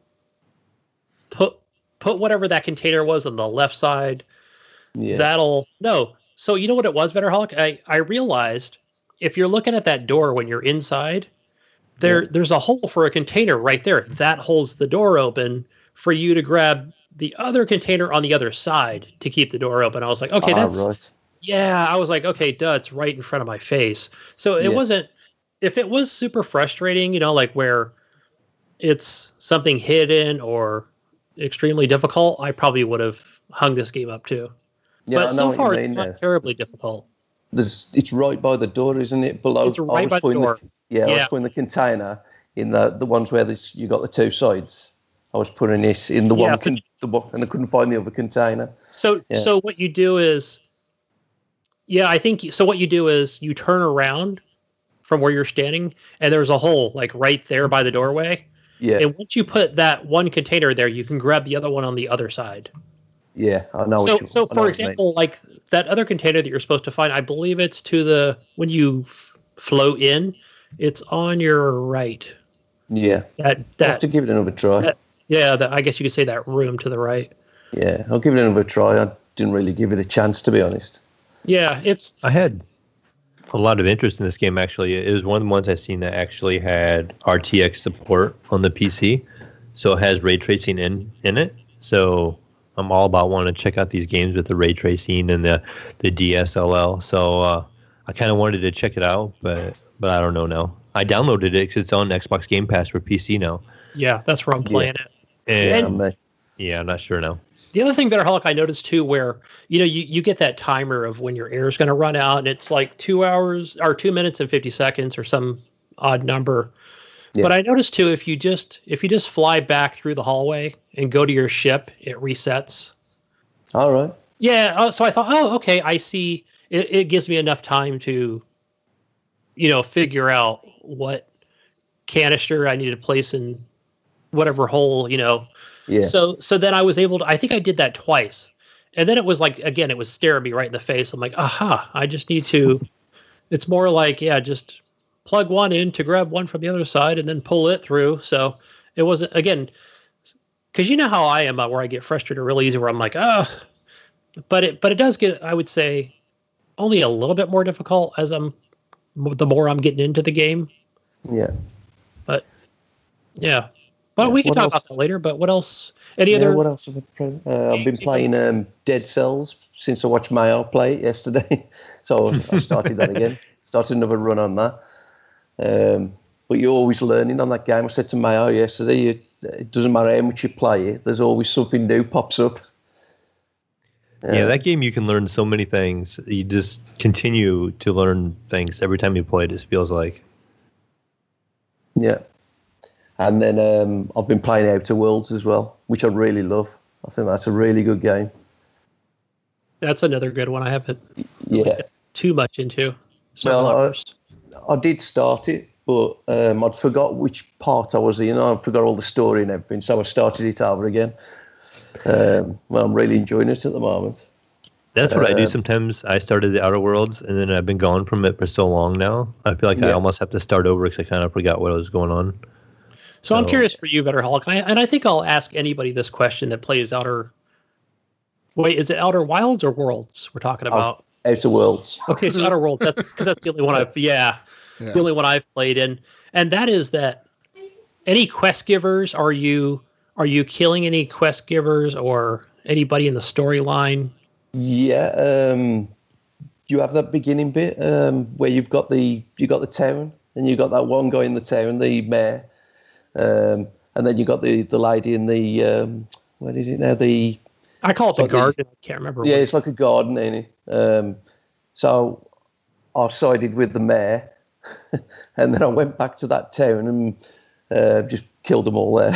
put whatever that container was on the left side. Yeah. So you know what it was, Vedderholic? I realized if you're looking at that door when you're inside, there's a hole for a container right there. That holds the door open for you to grab the other container on the other side to keep the door open. I was like, okay, that's right. Yeah, I was like, okay, duh, it's right in front of my face. So it wasn't, if it was super frustrating, like where it's something hidden or extremely difficult, I probably would have hung this game up too. Yeah, but so far, it's not terribly difficult. It's right by the door, isn't it? Below. It's right by the door. I was putting the container in the ones where you got the two sides. I was putting it in the one, and I couldn't find the other container. So what you do is, what you do is you turn around from where you're standing, and there's a hole like right there by the doorway. Yeah. And once you put that one container there, you can grab the other one on the other side. Yeah, I know. So for example, like that other container that you're supposed to find, I believe it's when you float in, it's on your right. Yeah. I'll have to give it another try. I guess you could say that room to the right. Yeah, I'll give it another try. I didn't really give it a chance, to be honest. Yeah, I had a lot of interest in this game, actually. It was one of the ones I've seen that actually had RTX support on the PC. So it has ray tracing in it. So I'm all about wanting to check out these games with the ray tracing and the DSLL. So I kind of wanted to check it out, but I don't know now. I downloaded it because it's on Xbox Game Pass for PC now. Yeah, that's where I'm playing it. I'm not sure now. The other thing, Vedderholic, I noticed too, where you get that timer of when your air is going to run out, and it's like 2 hours or 2 minutes and 50 seconds or some odd number. Yeah. But I noticed too, if you just fly back through the hallway and go to your ship, it resets. All right. Yeah. So I thought, okay, I see. It gives me enough time to, figure out what canister I need to place in whatever hole, Yeah. So then I was able to, I think I did that twice. And then it was like, again, it was staring me right in the face. I'm like, I just need to, it's more like, just plug one in to grab one from the other side and then pull it through. So it wasn't, again, because you know how I am, where I get frustrated really easy, where I'm like, but it does get, I would say, only a little bit more difficult the more I'm getting into the game. Yeah. But Well, we can What talk else? about that later. But what else? Any Yeah, other? what else have I played? I've been playing Dead Cells since I watched Mayo play it yesterday. So I started that again. Started another run on that. But you're always learning on that game. I said to Mayo yesterday, it doesn't matter how much you play it, there's always something new pops up. Yeah, that game you can learn so many things. You just continue to learn things every time you play it, it feels like. Yeah. And then I've been playing Outer Worlds as well, which I really love. I think that's a really good game. That's another good one. I haven't Yeah. too much into. Well, I did start it, but I'd forgot which part I was in. I forgot all the story and everything, so I started it over again. Well, I'm really enjoying it at the moment. That's what I do sometimes. I started the Outer Worlds, and then I've been gone from it for so long now. I feel like I almost have to start over because I kind of forgot what was going on. So I'm curious for you, Vedderholic, and I think I'll ask anybody this question that plays Outer. Wait, is it Outer Wilds or Worlds we're talking about? Outer Worlds. Okay, so Outer Worlds. That's because that's the only one I've. Yeah, the only one I've played in, and that is that. Any quest givers? Are you killing any quest givers or anybody in the storyline? Yeah, you have that beginning bit where you got the town, and you got that one guy in the town, the mayor, and then you got the lady in the what is it now? I call it the garden. I can't remember. Yeah, it's like a garden, ain't it? So I sided with the mayor, and then I went back to that town and just killed them all there.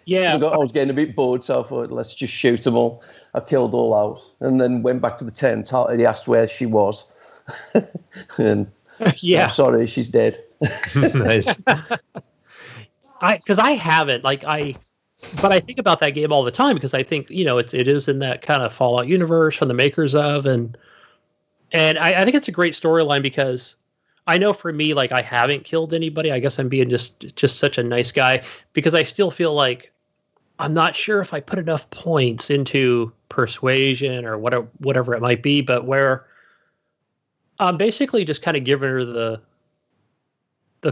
Yeah, I was getting a bit bored, so I thought, let's just shoot them all. I killed all out, and then went back to the tent. He asked where she was, and yeah, I'm sorry, she's dead. Nice. Because I haven't but I think about that game all the time because I think it is in that kind of Fallout universe from the makers of, and I think it's a great storyline because I know for me, like, I haven't killed anybody. I guess I'm being just such a nice guy because I still feel like I'm not sure if I put enough points into persuasion or whatever it might be, but where I'm basically just kind of giving her the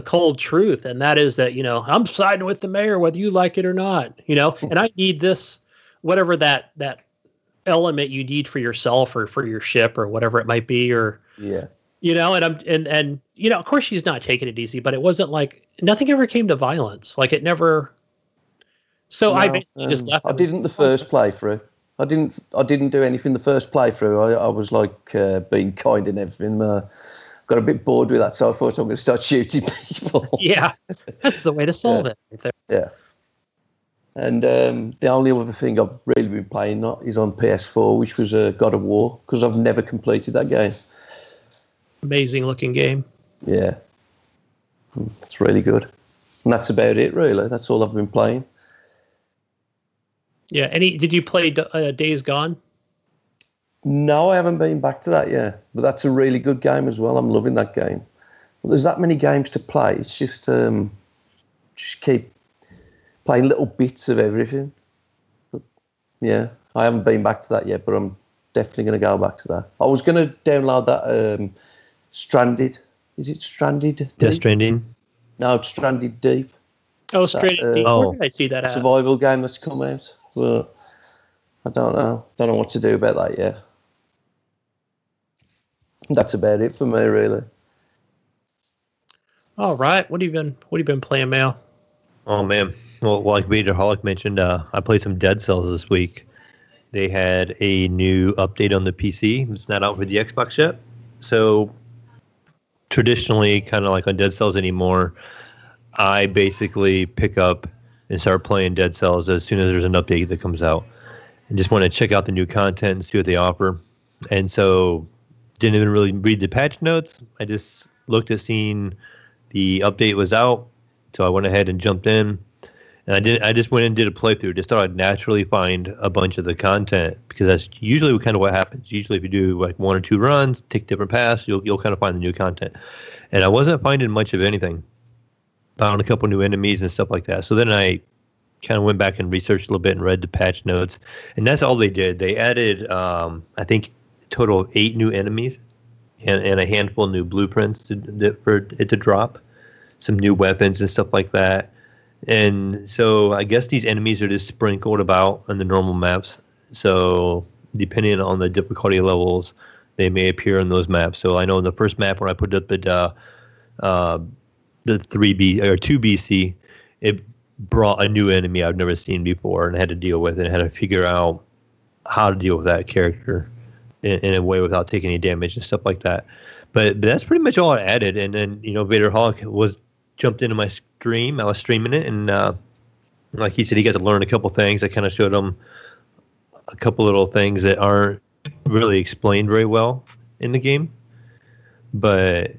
cold truth, and that is that I'm siding with the mayor whether you like it or not, and I need this whatever that element you need for yourself or for your ship or whatever it might be, or and I'm and of course she's not taking it easy, but it wasn't like nothing ever came to violence, like it never. So I basically just left. I didn't the first playthrough. I didn't do anything the first playthrough. I was like being kind and everything. Got a bit bored with that, so I thought I'm going to start shooting people. Yeah, that's the way to solve it. Right there. Yeah. And the only other thing I've really been playing is on PS4, which was God of War, because I've never completed that game. Amazing looking game. Yeah. It's really good. And that's about it, really. That's all I've been playing. Yeah. Did you play Days Gone? No, I haven't been back to that yet. But that's a really good game as well. I'm loving that game. Well, there's that many games to play. It's just keep playing little bits of everything. But, yeah, I haven't been back to that yet, but I'm definitely going to go back to that. I was going to download that Stranded. Is it Stranded? Death Stranding? No, it's Stranded Deep. Oh, Stranded Deep. Where did I see that at? Survival game that's come out. But I don't know. Don't know what to do about that yet. That's about it for me, really. All right. What have you been playing, Mayo? Oh man. Well, like Vedderholic mentioned, I played some Dead Cells this week. They had a new update on the PC. It's not out for the Xbox yet. So traditionally, kind of like on Dead Cells anymore, I basically pick up and start playing Dead Cells as soon as there's an update that comes out, and just want to check out the new content and see what they offer. And so didn't even really read the patch notes. I just looked at seeing the update was out. So I went ahead and jumped in, and I just went and did a playthrough. Just thought I'd naturally find a bunch of the content, because that's usually kind of what happens. Usually if you do like one or two runs, take different paths, you'll kind of find the new content. And I wasn't finding much of anything. Found a couple new enemies and stuff like that. So then I kind of went back and researched a little bit and read the patch notes, and that's all they did. They added, I think, a total of 8 new enemies and a handful of new blueprints for it to drop, some new weapons and stuff like that. And so I guess these enemies are just sprinkled about on the normal maps. So depending on the difficulty levels, they may appear on those maps. So I know in the first map when I put up the 3B or 2BC, it brought a new enemy I've never seen before and had to deal with it and had to figure out how to deal with that character in a way without taking any damage and stuff like that. But that's pretty much all I added. And then, Vedderholic jumped into my stream. I was streaming it, and like he said, he got to learn a couple things. I kind of showed him a couple little things that aren't really explained very well in the game. But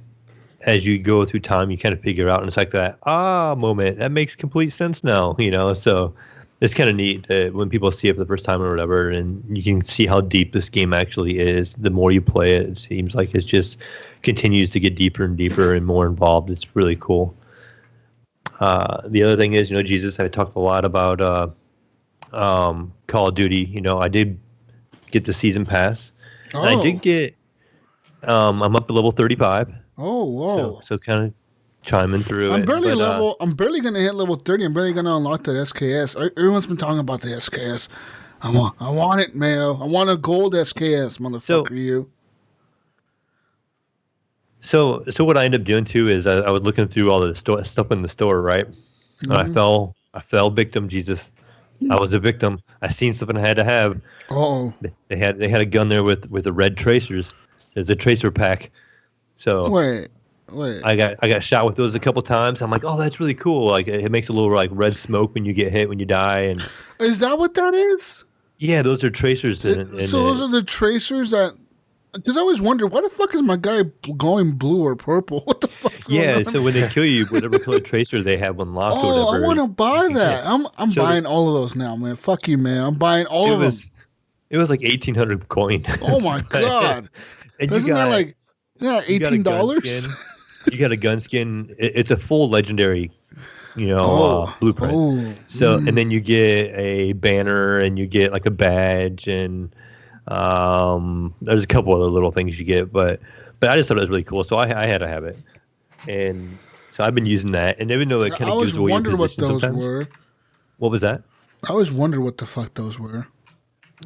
as you go through time, you kind of figure out, and it's like that moment. That makes complete sense now, So it's kind of neat that when people see it for the first time or whatever, and you can see how deep this game actually is. The more you play it, it seems like it just continues to get deeper and deeper and more involved. It's really cool. The other thing is, Jesus, I talked a lot about Call of Duty. I did get the season pass. Oh. And I did get, I'm up to level 35. Oh, whoa. So kind of chiming through I'm it. barely I'm barely going to hit level 30. I'm barely going to unlock that SKS. Everyone's been talking about the SKS. I want it, Mayo. I want a gold SKS, motherfucker, you. So what I ended up doing too is I was looking through all the stuff in the store, right? Mm-hmm. And I fell victim, Jesus. I was a victim. I seen something I had to have. Oh. They had a gun there with the red tracers. There's a tracer pack. So wait. I got shot with those a couple times. I'm like, oh, that's really cool. Like it makes a little like red smoke when you get hit when you die. And is that what that is? Yeah, those are tracers. So those are the tracers that. Because I always wonder, why the fuck is my guy going blue or purple? What the fuck? Yeah, so when they kill you, whatever color tracer they have unlocked or whatever. I want to buy that. I'm buying all of those now, man. Fuck you, man. I'm buying all of them. It was like 1,800 coin. Oh my god! And isn't that like $18? You got a gun skin. It's a full legendary, blueprint. And then you get a banner and you get like a badge and. There's a couple other little things you get, but I just thought it was really cool, so I had to have it, and so I've been using that. And even though it kind of gives away your position what those sometimes. were. What was that? I always wondered what the fuck those were.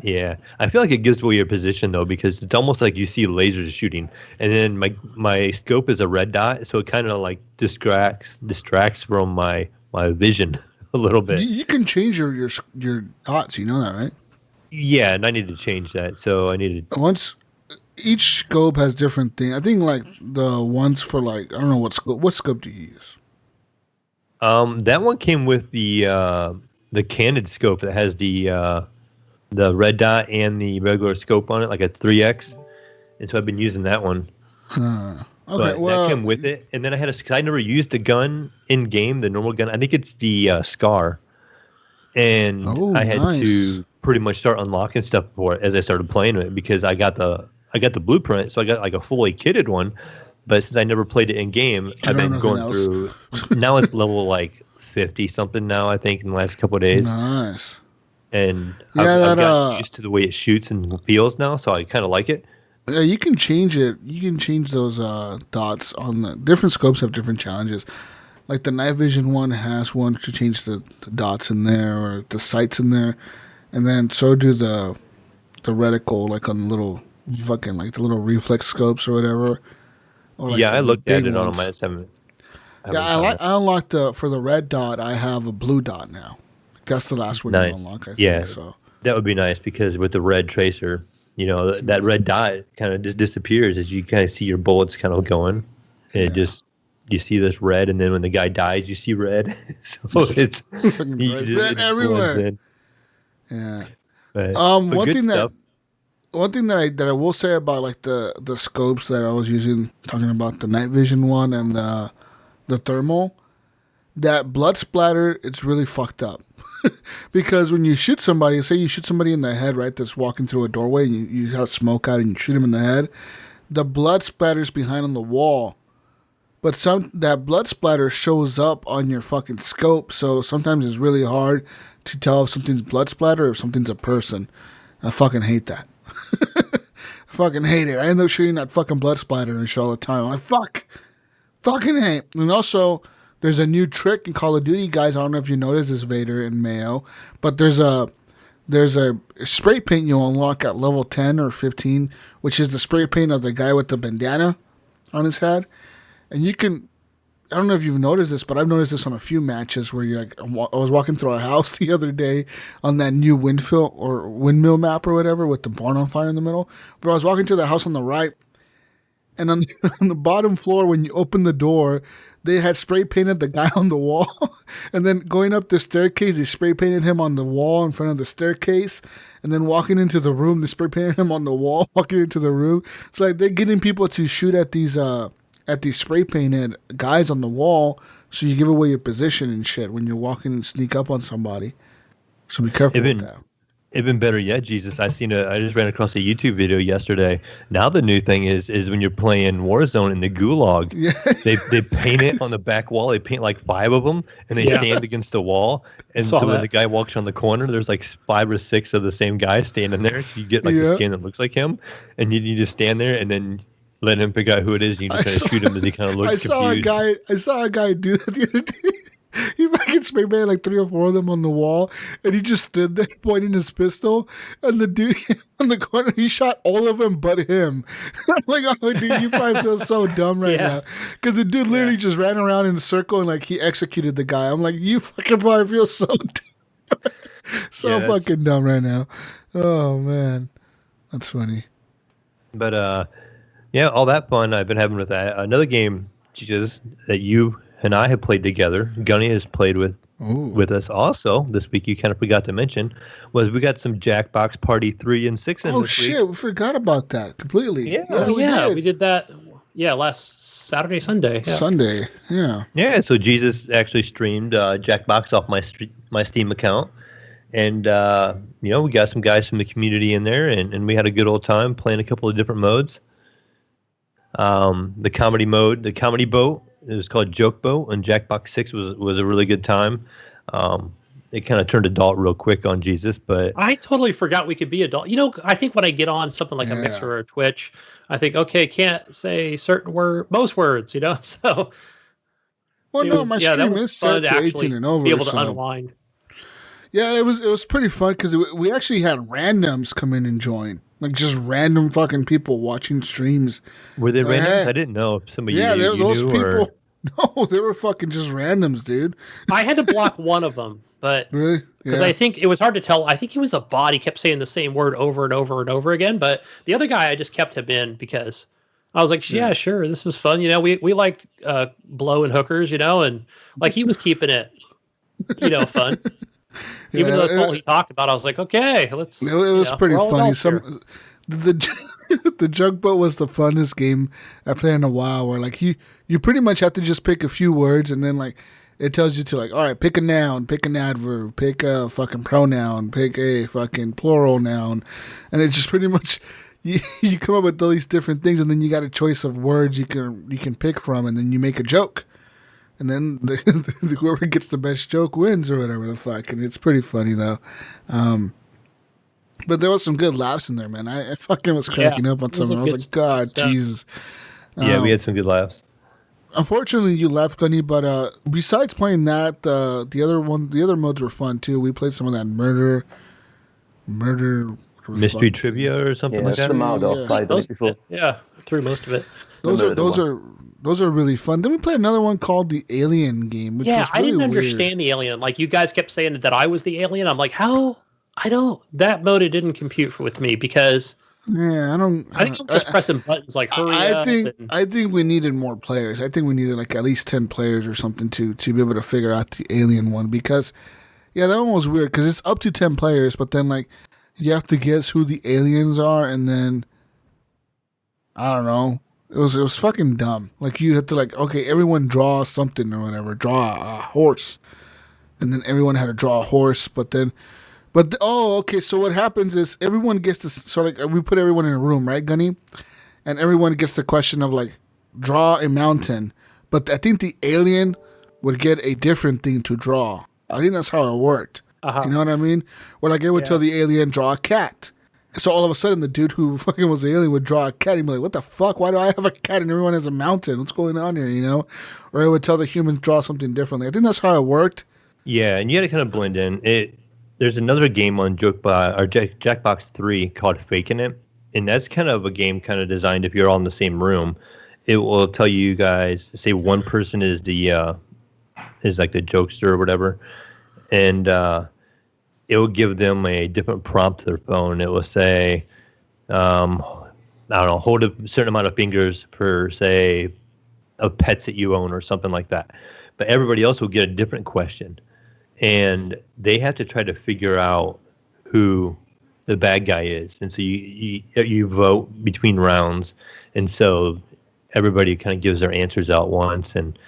Yeah, I feel like it gives away your position though, because it's almost like you see lasers shooting, and then my scope is a red dot, so it kind of like distracts from my vision a little bit. You can change your dots, you know that, right? Yeah, and I need to change that. So I needed each scope has different things. I think like the ones for like I don't know what scope do you use? That one came with the candid scope that has the red dot and the regular scope on it, like a 3x. And so I've been using that one. Okay, but that came with it. And then I had because I never used the gun in game, the normal gun. I think it's the Scar. And I had to pretty much start unlocking stuff for it as I started playing it because I got the blueprint, so I got like a fully kitted one. But since I never played it in game, I've been going through. Now it's level like 50 something now, I think, in the last couple of days. Nice. And I've gotten used to the way it shoots and feels now, so I kind of like it. Yeah, you can change it. You can change those dots on the different scopes have different challenges. Like the night vision one has one to change the dots in there or the sights in there, and then so do the reticle, like on little fucking like the little reflex scopes or whatever. Or like I looked at it on them. I just haven't. I unlocked for the red dot. I have a blue dot now. That's the last one you unlock. I think, so that would be nice because with the red tracer, that red dot kind of just disappears as you kind of see your bullets kind of going, and it just. You see this red, and then when the guy dies, you see red. So it's red everywhere. Yeah. But one thing that I will say about like the scopes that I was using, talking about the night vision one and the thermal, that blood splatter, it's really fucked up. Because when you shoot somebody, say you shoot somebody in the head, right, that's walking through a doorway, and you have smoke out and you shoot him in the head, the blood splatters behind on the wall. But that blood splatter shows up on your fucking scope, so sometimes it's really hard to tell if something's blood splatter or if something's a person. I fucking hate that. I fucking hate it. I end up shooting that fucking blood splatter and shit all the time. I'm like, fucking hate. And also, there's a new trick in Call of Duty, guys. I don't know if you noticed this, Vader and Mayo, but there's a spray paint you'll unlock at level 10 or 15, which is the spray paint of the guy with the bandana on his head. And you can, I don't know if you've noticed this, but I've noticed this on a few matches where you're like, I was walking through a house the other day on that new windmill map or whatever with the barn on fire in the middle. But I was walking to the house on the right, and on the bottom floor, when you open the door, they had spray painted the guy on the wall. And then going up the staircase, they spray painted him on the wall in front of the staircase. And then walking into the room, they spray painted him on the wall, walking into the room. So like they're getting people to shoot at these spray painted guys on the wall, so you give away your position and shit when you're walking and sneak up on somebody. So be careful with that. Even better yet, Jesus, I just ran across a YouTube video yesterday. Now the new thing is when you're playing Warzone in the Gulag, they paint it on the back wall. They paint like 5 of them, and they stand against the wall. And so when the guy walks on the corner, there's like 5 or 6 of the same guy standing there. So you get like the skin that looks like him, and you just stand there and then let him pick out who it is. And you just kind of shoot him as he kind of looks confused. I saw a guy do that the other day. He fucking spray painted like 3 or 4 of them on the wall, and he just stood there pointing his pistol, and the dude on the corner, he shot all of them but him. I'm like, oh, dude, you probably feel so dumb right now. Because the dude literally just ran around in a circle and like he executed the guy. I'm like, you fucking probably feel so dumb. Fucking dumb right now. Oh, man. That's funny. But, all that fun I've been having with that. Another game, Jesus, that you and I have played together, Gunny has played with us also this week, you kind of forgot to mention, was we got some Jackbox Party 3 and 6 in this week. Oh, shit, we forgot about that completely. Yeah, we did that, last Saturday, Sunday. Yeah. Sunday, yeah. Yeah, so Jesus actually streamed Jackbox off my Steam account, and, we got some guys from the community in there, and we had a good old time playing a couple of different modes. The comedy mode, the comedy boat, it was called Joke Boat, and Jackbox 6 was a really good time. It kind of turned adult real quick on Jesus, but I totally forgot we could be adult. I think when I get on something like a Mixer or a Twitch, I think, okay, can't say most words, so. Well, no, my stream is set to 18 and over. Be able to unwind. Yeah, it was pretty fun because we actually had randoms come in and join. Like just random fucking people watching streams. Were they randoms? I didn't know if somebody those knew people. Or... No, they were fucking just randoms, dude. I had to block one of them, but really, because I think it was hard to tell. I think he was a bot. He kept saying the same word over and over and over again. But the other guy, I just kept him in because I was like, sure, this is fun. We liked blowing hookers, and like he was keeping it, fun. Even though that's all he talked about, I was like, okay, let's. It was pretty funny. The Jug Boat was the funnest game I've played in a while. Where like you pretty much have to just pick a few words, and then like it tells you to like, all right, pick a noun, pick an adverb, pick a fucking pronoun, pick a fucking plural noun, and it just pretty much you come up with all these different things, and then you got a choice of words you can pick from, and then you make a joke. And then whoever gets the best joke wins or whatever the fuck. And it's pretty funny, though. But there was some good laughs in there, man. I fucking was cracking up on something. I was like, God, stuff. Jesus. Yeah, we had some good laughs. Unfortunately, you left, Gunny. But besides playing that, the other modes were fun, too. We played some of that murder mystery trivia or something like that. Through most of it. Those are really fun. Then we played another one called the Alien game, which was really I didn't weird. understand the alien. Like you guys kept saying that I was the alien. I'm like, how? That mode it didn't compute with me because I think I'm just pressing buttons like hurry up. I think we needed more players. I think we needed like at least 10 players or something to be able to figure out the alien one because that one was weird because it's up to 10 players, but then like you have to guess who the aliens are, and then I don't know. It was fucking dumb. Like you had to like, okay, everyone draw something or whatever, draw a horse, and then everyone had to draw a horse. Okay. So what happens is everyone gets this. So like we put everyone in a room, right, Gunny, and everyone gets the question of like, draw a mountain. But I think the alien would get a different thing to draw. I think that's how it worked. You know what I mean? Or like it would tell the alien draw a cat. So all of a sudden, the dude who fucking was the alien would draw a cat. He'd be like, "What the fuck? Why do I have a cat and everyone has a mountain? What's going on here?" You know, or it would tell the humans draw something differently. I think that's how it worked. Yeah, and you had to kind of blend in. There's another game on Jackbox 3 called Faking It, and that's kind of a game kind of designed if you're all in the same room. It will tell you guys, say one person is like the jokester or whatever, and it will give them a different prompt to their phone. It will say, I don't know, hold a certain amount of fingers per, say, of pets that you own or something like that. But everybody else will get a different question. And they have to try to figure out who the bad guy is. And so you vote between rounds. And so everybody kind of gives their answers out once and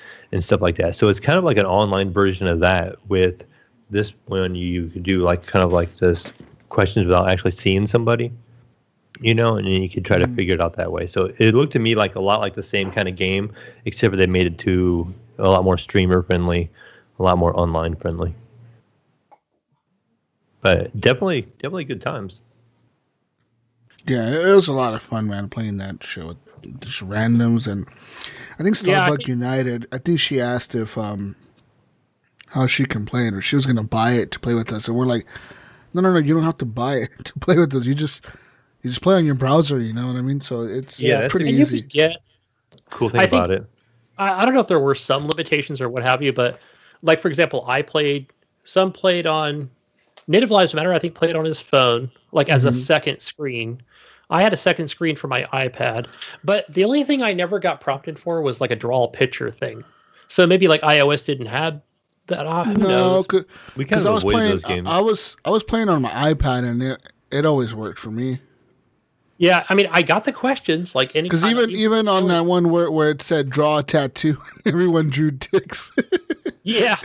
stuff like that. So it's kind of like an online version of that. With this one, you could do like kind of like this questions without actually seeing somebody, you know, and then you could try to figure it out that way. So it looked to me like a lot like the same kind of game, except for they made it to a lot more streamer friendly, a lot more online friendly. But definitely good times. Yeah, it was a lot of fun, man, playing that show with just randoms. And I think Starbuck United, I think she asked if how she can play it, or she was going to buy it to play with us. And we're like, no, you don't have to buy it to play with us. You just play on your browser, you know what I mean? So it's pretty easy. Cool thing about it. I don't know if there were some limitations or what have you, but like, for example, some played on Native Lives Matter, I think played on his phone, like as a second screen. I had a second screen for my iPad, but the only thing I never got prompted for was like a draw a picture thing. So maybe like iOS didn't have that. No, because I was playing those games. I was playing on my iPad, and it always worked for me. Yeah, I mean, I got the questions like any. Because even on that one where it said draw a tattoo, everyone drew dicks. Yeah,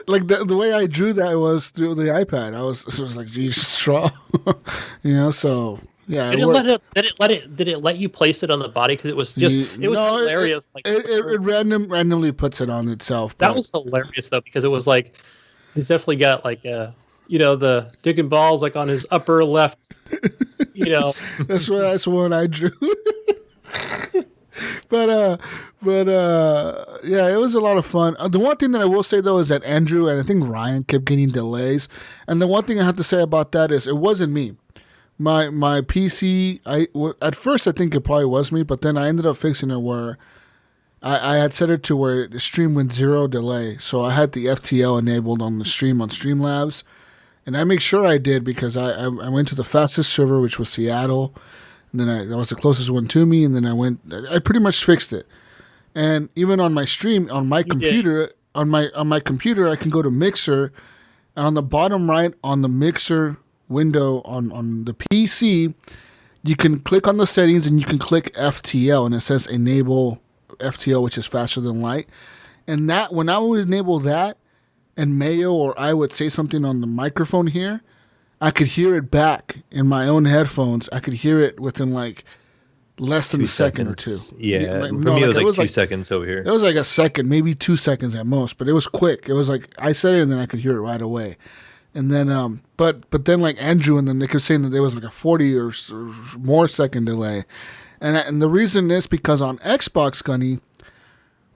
like the way I drew that was through the iPad. It was like, geez, draw, you know. So yeah, did it let you place it on the body? Because it was hilarious. It randomly puts it on itself. That was hilarious though, because it was like he's definitely got like the dick and balls like on his upper left. You know, that's what I drew. but yeah, it was a lot of fun. The one thing that I will say though is that Andrew and I think Ryan kept getting delays, and the one thing I have to say about that is it wasn't me. My PC, at first I think it probably was me, but then I ended up fixing it where I had set it to where the stream went 0 delay, so I had the FTL enabled on the stream on Streamlabs. And I make sure I did because I went to the fastest server, which was Seattle, and then that was the closest one to me. And then I pretty much fixed it. And even on my stream, on my computer, on my computer, I can go to Mixer, and on the bottom right on the Mixer window on the PC, you can click on the settings and you can click FTL, and it says enable FTL, which is faster than light. And that when I would enable that, and Mayo or I would say something on the microphone here, I could hear it back in my own headphones. I could hear it within like less than a second or two. Yeah, for me it was like 2 seconds over here. It was like a second, maybe 2 seconds at most, but it was quick. It was like I said it and then I could hear it right away. And then, but then like Andrew and then they kept saying that there was like a 40 or more second delay, and the reason is because on Xbox, Gunny,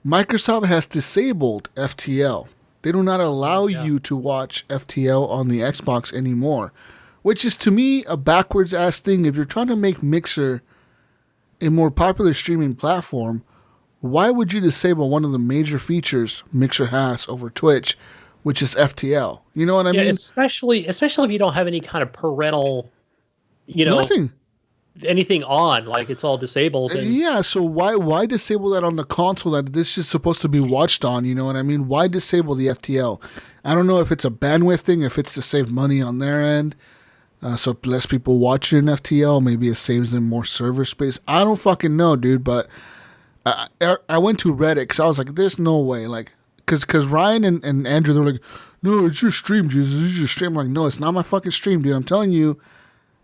Microsoft has disabled FTL. They do not allow you to watch FTL on the Xbox anymore, which is to me a backwards ass thing. If you're trying to make Mixer a more popular streaming platform, why would you disable one of the major features Mixer has over Twitch, which is FTL? You know what I mean? Especially if you don't have any kind of parental, nothing. Anything on, like it's all disabled. Yeah, so why disable that on the console that this is supposed to be watched on? You know what I mean? Why disable the FTL? I don't know if it's a bandwidth thing, if it's to save money on their end, so less people watch it in FTL. Maybe it saves them more server space. I don't fucking know, dude. But I went to Reddit because I was like, "There's no way." Like, because Ryan and Andrew, they're like, "No, it's your stream, Jesus. It's your stream." I'm like, "No, it's not my fucking stream, dude. I'm telling you."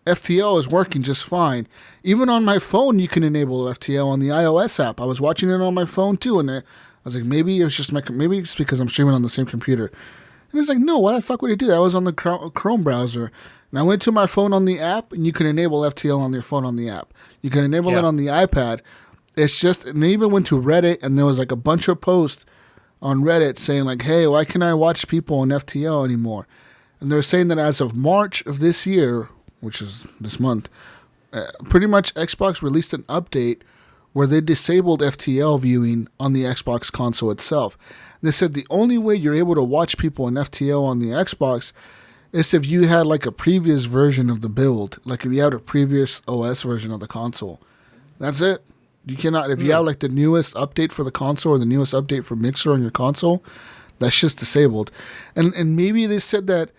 FTL is working just fine. Even on my phone, you can enable FTL on the iOS app. I was watching it on my phone too, and I was like, maybe it's because I'm streaming on the same computer. And it's like, no, why the fuck would I do that? I was on the Chrome browser. And I went to my phone on the app, and you can enable FTL on your phone on the app. You can enable it on the iPad. It's just, and they even went to Reddit, and there was like a bunch of posts on Reddit saying like, hey, why can't I watch people on FTL anymore? And they're saying that as of March of this year, which is this month, pretty much Xbox released an update where they disabled FTL viewing on the Xbox console itself. They said the only way you're able to watch people in FTL on the Xbox is if you had like a previous version of the build, like if you had a previous OS version of the console. That's it. You cannot, if you have like the newest update for the console or the newest update for Mixer on your console, that's just disabled. And maybe they said that.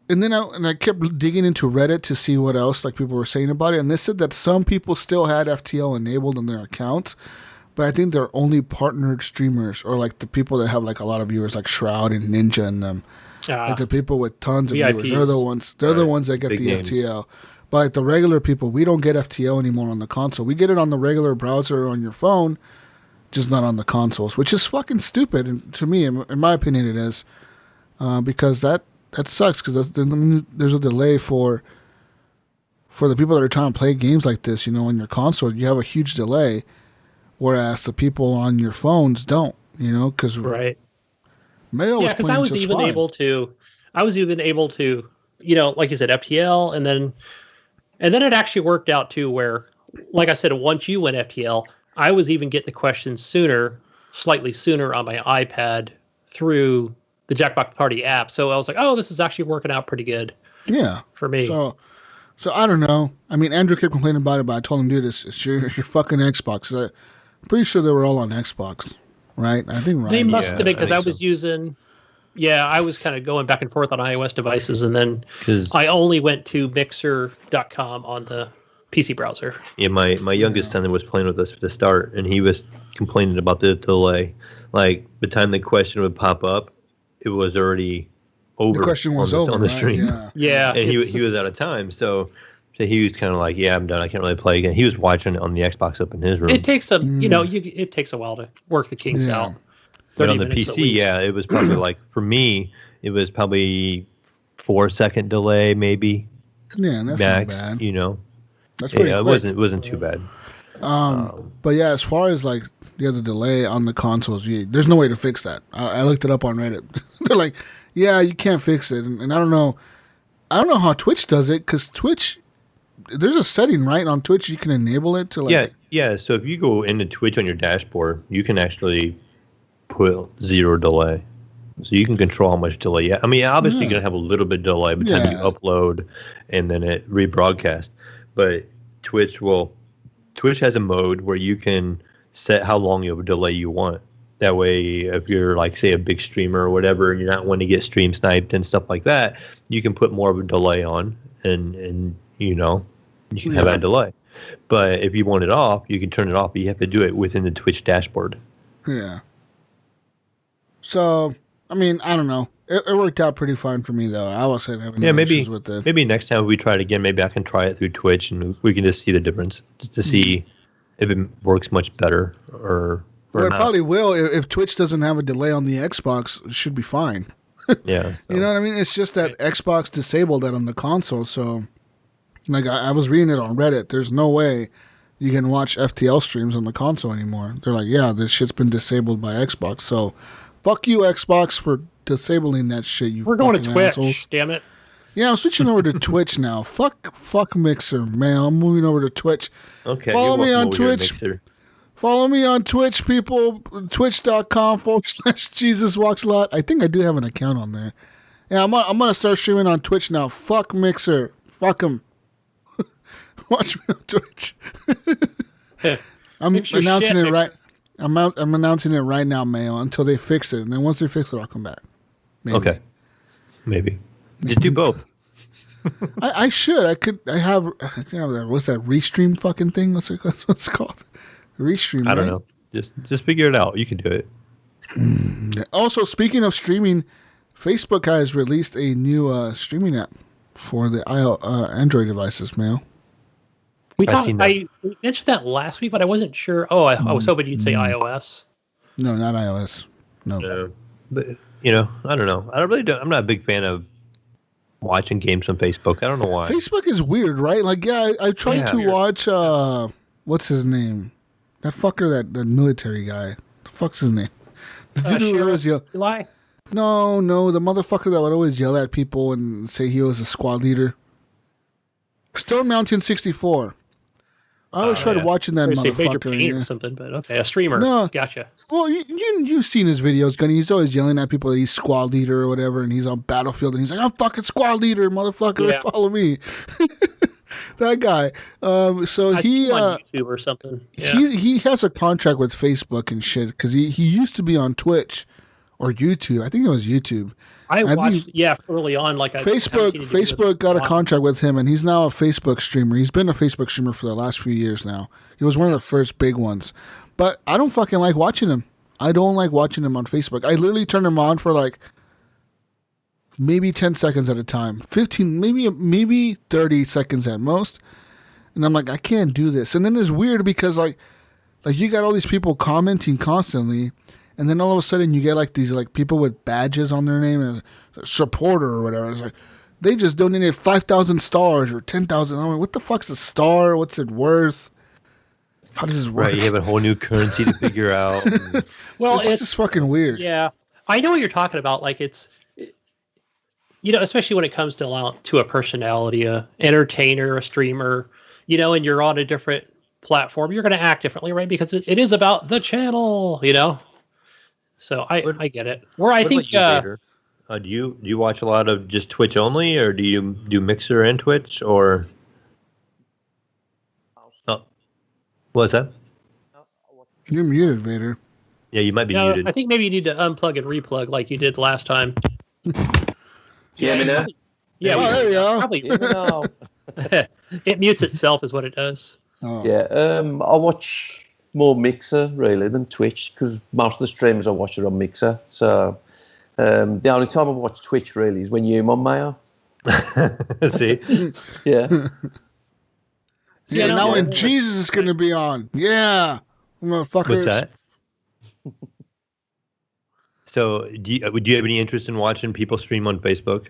And then I kept digging into Reddit to see what else like people were saying about it. And they said that some people still had FTL enabled in their accounts, but I think they're only partnered streamers or like the people that have like a lot of viewers like Shroud and Ninja and them. Like the people with tons of VIPs. viewers. They're the ones that get Big the names. FTL. But like the regular people, we don't get FTL anymore on the console. We get it on the regular browser on your phone, just not on the consoles, which is fucking stupid. And to me, in my opinion, it is because that sucks because there's a delay for the people that are trying to play games like this. You know, on your console, you have a huge delay, whereas the people on your phones don't. You know, because Right. Mayo was because playing I was just even fine. able to, you know, like you said, FTL, and then it actually worked out too, where, like I said, once you went FTL, I was even getting the questions slightly sooner on my iPad through the Jackbox Party app. So I was like, oh, this is actually working out pretty good Yeah, for me. So I don't know. I mean, Andrew kept complaining about it, but I told him, dude, it's your fucking Xbox. I'm pretty sure they were all on Xbox, right? I think They Ryan. must have been, because I think was so. using. Yeah, I was kind of going back and forth on iOS devices, and then 'Cause- I only went to Mixer.com on the PC browser. Yeah, my youngest son was playing with us at the start, and he was complaining about the delay. Like, the time the question would pop up, it was already over. The question was on over, the right? stream. Yeah. Yeah, And he was out of time, so he was kind of like, yeah, I'm done. I can't really play again. He was watching it on the Xbox up in his room. it takes it takes a while to work the kinks Yeah. out. But 30 on the minutes a PC, week. yeah, it was probably like, for me, it was probably 4-second delay, maybe Yeah, that's max. not bad. You know, That's pretty yeah, quick. it wasn't too bad. But yeah, as far as like the delay on the consoles, there's no way to fix that. I looked it up on Reddit. They're like, yeah, you can't fix it, and I don't know how Twitch does it because Twitch, there's a setting right on Twitch you can enable it to like. Yeah. So if you go into Twitch on your dashboard, you can actually put 0 delay. So you can control how much delay. Yeah, I mean, obviously you're gonna have a little bit of delay by the time you upload and then it rebroadcast. But Twitch has a mode where you can set how long of a delay you want. That way, if you're like, say, a big streamer or whatever, and you're not wanting to get stream sniped and stuff like that, you can put more of a delay on, and you can have that delay. But if you want it off, you can turn it off. But you have to do it within the Twitch dashboard. Yeah. So I mean, I don't know. It worked out pretty fine for me though. I wasn't having no issues with it. Maybe next time we try it again, maybe I can try it through Twitch and we can just see the difference, just to see if it works much better or Well, it not. probably will if Twitch doesn't have a delay on the Xbox. It should be fine. Yeah, so. You know what I mean? It's just that Xbox disabled that on the console. So, like, I was reading it on Reddit. There's no way you can watch FTL streams on the console anymore. They're like, yeah, this shit's been disabled by Xbox. So, fuck you, Xbox, for disabling that shit. You We're going to fucking Twitch. assholes. Damn it! Yeah, I'm switching over to Twitch now. Fuck Mixer, man. I'm moving over to Twitch. Okay, Follow you're me on welcome over here, Twitch. Mixer. Follow me on Twitch, people. Twitch.com/JesusWalksALot. I think I do have an account on there. Yeah, I'm gonna start streaming on Twitch now. Fuck Mixer. Fuck him. Watch me on Twitch. I'm Fix your announcing shit, it right. I'm announcing it right now, Mayo, until they fix it. And then once they fix it, I'll come back. Maybe. Okay, maybe just do both. I should. I could. I have that. What's that restream fucking thing? What's it called? Restream. I don't right? know. Just figure it out. You can do it. Also, speaking of streaming, Facebook has released a new streaming app for the Android devices, Mail. I seen that. we mentioned that last week, but I wasn't sure. Oh, I was hoping you'd say iOS. No, not iOS. No. But I don't know. I'm not a big fan of watching games on Facebook. I don't know why. Facebook is weird, right? Like, I tried to watch, what's his name? That fucker, that military guy. The fuck's his name? The dude who always yell. Eli? No, the motherfucker that would always yell at people and say he was a squad leader. Stone Mountain 64. I always tried watching that motherfucker. Or something, but okay, a streamer. No, gotcha. Well, you've seen his videos, Gunny. He's always yelling at people that he's squad leader or whatever, and he's on Battlefield, and he's like, "I'm fucking squad leader, motherfucker! Follow me." That guy. So he on YouTube or something. Yeah. He has a contract with Facebook and shit because he used to be on Twitch or YouTube. I think it was YouTube. I watched early on. Like Facebook got a contract with him, and he's now a Facebook streamer. He's been a Facebook streamer for the last few years now. He was one of the first big ones. But I don't fucking like watching him. I don't like watching him on Facebook. I literally turn him on for like maybe 10 seconds at a time. 15, maybe 30 seconds at most. And I'm like, I can't do this. And then it's weird because like you got all these people commenting constantly, and then all of a sudden you get like these like people with badges on their name and a supporter or whatever. It's like they just donated 5,000 stars or 10,000. I'm like, what the fuck's a star? What's it worth? How does this work? Right, you have a whole new currency to figure out. Well, it's just fucking weird. Yeah, I know what you're talking about. Like especially when it comes to a personality, a entertainer, a streamer, and you're on a different platform, you're going to act differently, right? Because it is about the channel, So I get it. Where I think do you watch a lot of just Twitch only, or do you do Mixer and Twitch, or? What's that? You're muted, Vader. Yeah, you might be muted. I think maybe you need to unplug and replug like you did last time. Yeah, there you go. Probably. It mutes itself, is what it does. Oh. Yeah, I watch more Mixer really than Twitch because most of the streams I watch are on Mixer. So the only time I watch Twitch really is when you're on Mayo. See? Yeah. Yeah, now when Jesus is going to be on. Yeah. Motherfuckers. What's that? So, do you have any interest in watching people stream on Facebook?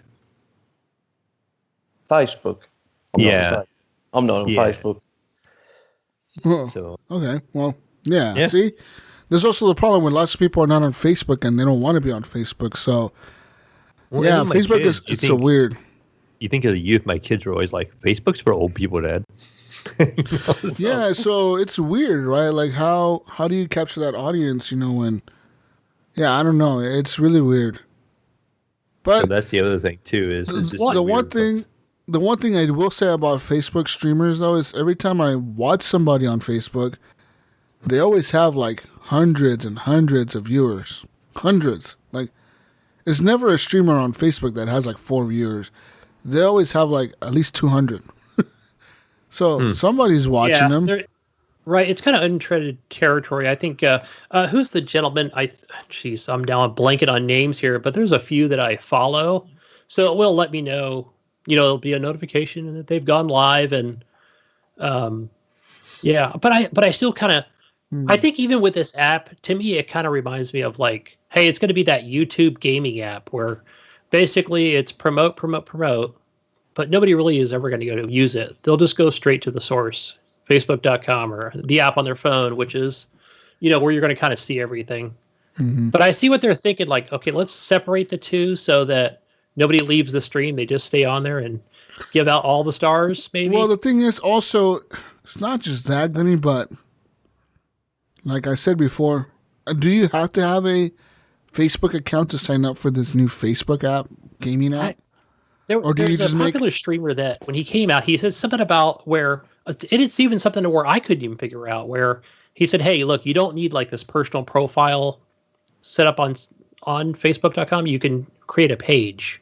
Facebook? I'm not on Facebook. Oh, so. Okay, well, yeah. See? There's also the problem with lots of people are not on Facebook and they don't want to be on Facebook. So, Facebook is so weird. You think of the youth, my kids are always like, Facebook's for old people, Dad. Yeah, so it's weird, right? Like how do you capture that audience, when I don't know. It's really weird. But so that's the other thing too, is the one thing I will say about Facebook streamers though is every time I watch somebody on Facebook, they always have like hundreds and hundreds of viewers. Hundreds. Like it's never a streamer on Facebook that has like 4 viewers. They always have like at least 200. So somebody's watching them. Right. It's kind of untreaded territory. I think, who's the gentleman? I'm now a blanket on names here, but there's a few that I follow. So it will let me know, there'll be a notification that they've gone live and, but I still kind of, I think even with this app, to me, it kind of reminds me of like, hey, it's going to be that YouTube gaming app where basically it's promote, but nobody really is ever going to go to use it. They'll just go straight to the source, facebook.com or the app on their phone, which is, where you're going to kind of see everything. Mm-hmm. But I see what they're thinking, like, okay, let's separate the two so that nobody leaves the stream. They just stay on there and give out all the stars, maybe. Well, the thing is also, it's not just that, Gunny, but like I said before, do you have to have a Facebook account to sign up for this new Facebook app, gaming app? There's a popular streamer that when he came out, he said something about where it's even something to where I couldn't even figure out, where he said, hey, look, you don't need like this personal profile set up on Facebook.com. You can create a page.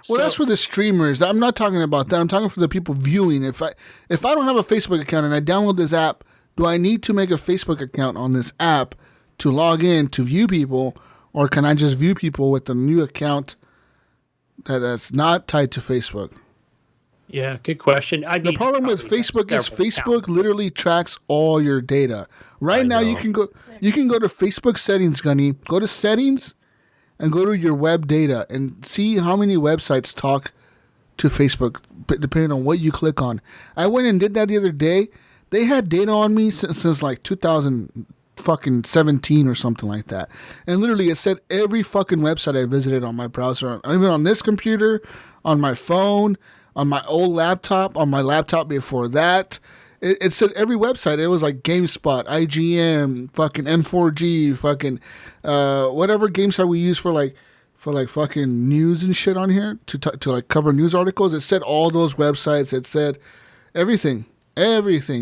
Well, that's for the streamers. I'm not talking about that. I'm talking for the people viewing. If I don't have a Facebook account and I download this app, do I need to make a Facebook account on this app to log in to view people, or can I just view people with a new account that's not tied to Facebook? Yeah, good question. The problem with Facebook is Facebook literally tracks all your data. Right now, you can go to Facebook settings, Gunny. Go to settings, and go to your web data and see how many websites talk to Facebook, depending on what you click on. I went and did that the other day. They had data on me since like 2017 or something like that. And literally it said every fucking website I visited on my browser, even on this computer, on my phone, on my old laptop, on my laptop before that. It said every website. It was like GameSpot, IGN, fucking M4G, fucking whatever GameSpot we use for fucking news and shit on here to like cover news articles. It said all those websites. It said everything,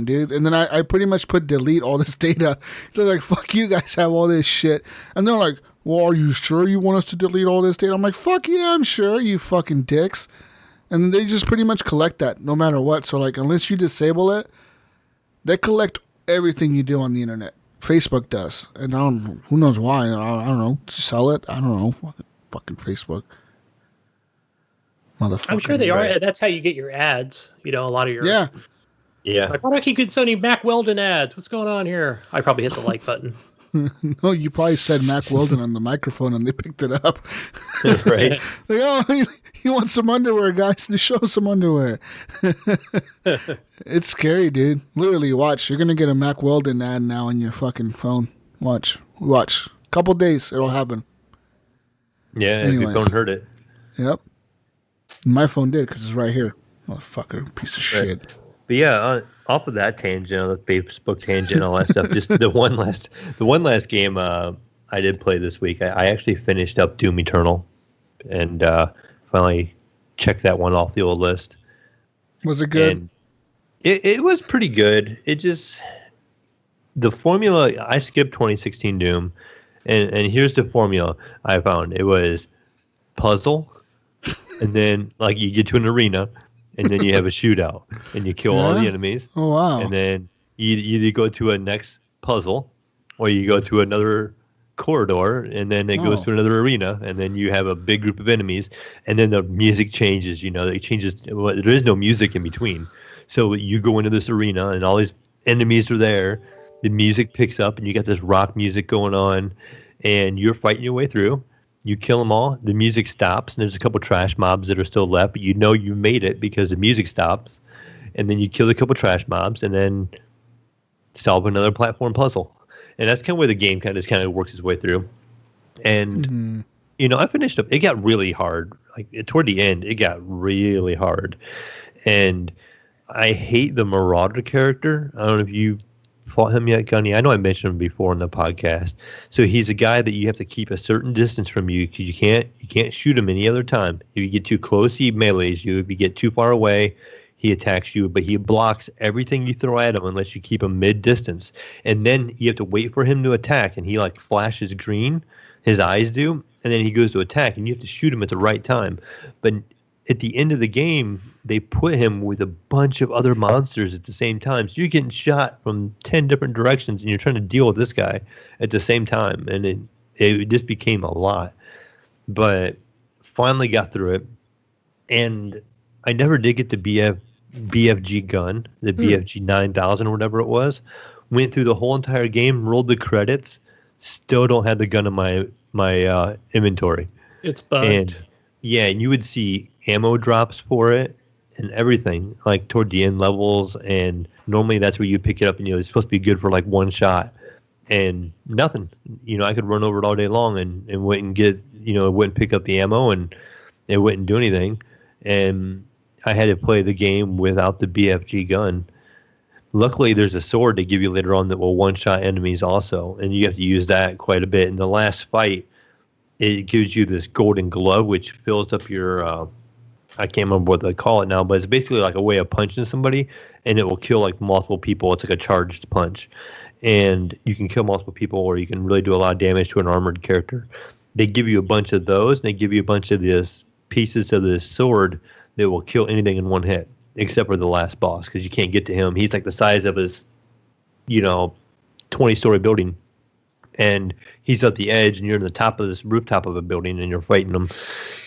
dude. And then I pretty much put delete all this data. So like, fuck you guys have all this shit. And they're like, well, are you sure you want us to delete all this data? I'm like, fuck yeah, I'm sure, you fucking dicks. And they just pretty much collect that no matter what. So like, unless you disable it, they collect everything you do on the internet. Facebook does. And who knows why. I don't know. Sell it? I don't know. Fucking Facebook. Motherfucker. I'm sure they are. That's how you get your ads. You know, a lot of your... Yeah. Like, why do I keep getting so many Mac Weldon ads? What's going on here? I probably hit the like button. No, you probably said Mac Weldon on the microphone and they picked it up. Right. Like, oh, you want some underwear, guys? To show some underwear. It's scary, dude. Literally, watch. You're going to get a Mac Weldon ad now on your fucking phone. Watch. Couple days, it'll happen. Yeah, if your phone heard it. Yep. My phone did because it's right here. Motherfucker, piece of shit. But yeah, off of that tangent, the Facebook tangent, all that stuff. Just the one last game I did play this week. I actually finished up Doom Eternal, and finally checked that one off the old list. Was it good? And it was pretty good. It just the formula. I skipped 2016 Doom, and here's the formula I found. It was puzzle, and then like you get to an arena. And then you have a shootout, and you kill all the enemies. Oh, wow. And then you either go to a next puzzle, or you go to another corridor, and then it goes to another arena, and then you have a big group of enemies, and then the music changes. You know, it changes. Well, there is no music in between. So you go into this arena, and all these enemies are there. The music picks up, and you got this rock music going on, and you're fighting your way through. You kill them all, the music stops, and there's a couple trash mobs that are still left, but you know you made it because the music stops. And then you kill a couple trash mobs, and then solve another platform puzzle. And that's kind of where the game kind of works its way through. And, you know, I finished up. It got really hard. Like toward the end, it got really hard. And I hate the Marauder character. I don't know if you fought him yet, Gunny. I know I mentioned him before in the podcast. So he's a guy that you have to keep a certain distance from you because you can't shoot him any other time. If you get too close, he melees you. If you get too far away, he attacks you. But he blocks everything you throw at him unless you keep him mid-distance. And then you have to wait for him to attack, and he like flashes green. His eyes do, and then he goes to attack, and you have to shoot him at the right time. But at the end of the game, they put him with a bunch of other monsters at the same time. So you're getting shot from 10 different directions, and you're trying to deal with this guy at the same time. And it just became a lot. But finally got through it. And I never did get the BFG gun, the BFG 9000 or whatever it was. Went through the whole entire game, rolled the credits, still don't have the gun in my inventory. It's bugged. And yeah, and you would see ammo drops for it and everything, like toward the end levels, and normally that's where you pick it up, and it's supposed to be good for like one shot, and nothing. I could run over it all day long and wouldn't get, it wouldn't pick up the ammo, and it wouldn't do anything, and I had to play the game without the BFG gun. Luckily, there's a sword they give you later on that will one-shot enemies also, and you have to use that quite a bit. In the last fight, it gives you this golden glove, which fills up your, I can't remember what they call it now, but it's basically like a way of punching somebody, and it will kill like multiple people. It's like a charged punch. And you can kill multiple people, or you can really do a lot of damage to an armored character. They give you a bunch of those, and they give you a bunch of this pieces of this sword that will kill anything in one hit, except for the last boss, because you can't get to him. He's like the size of his, 20-story building. And he's at the edge, and you're in the top of this rooftop of a building, and you're fighting them.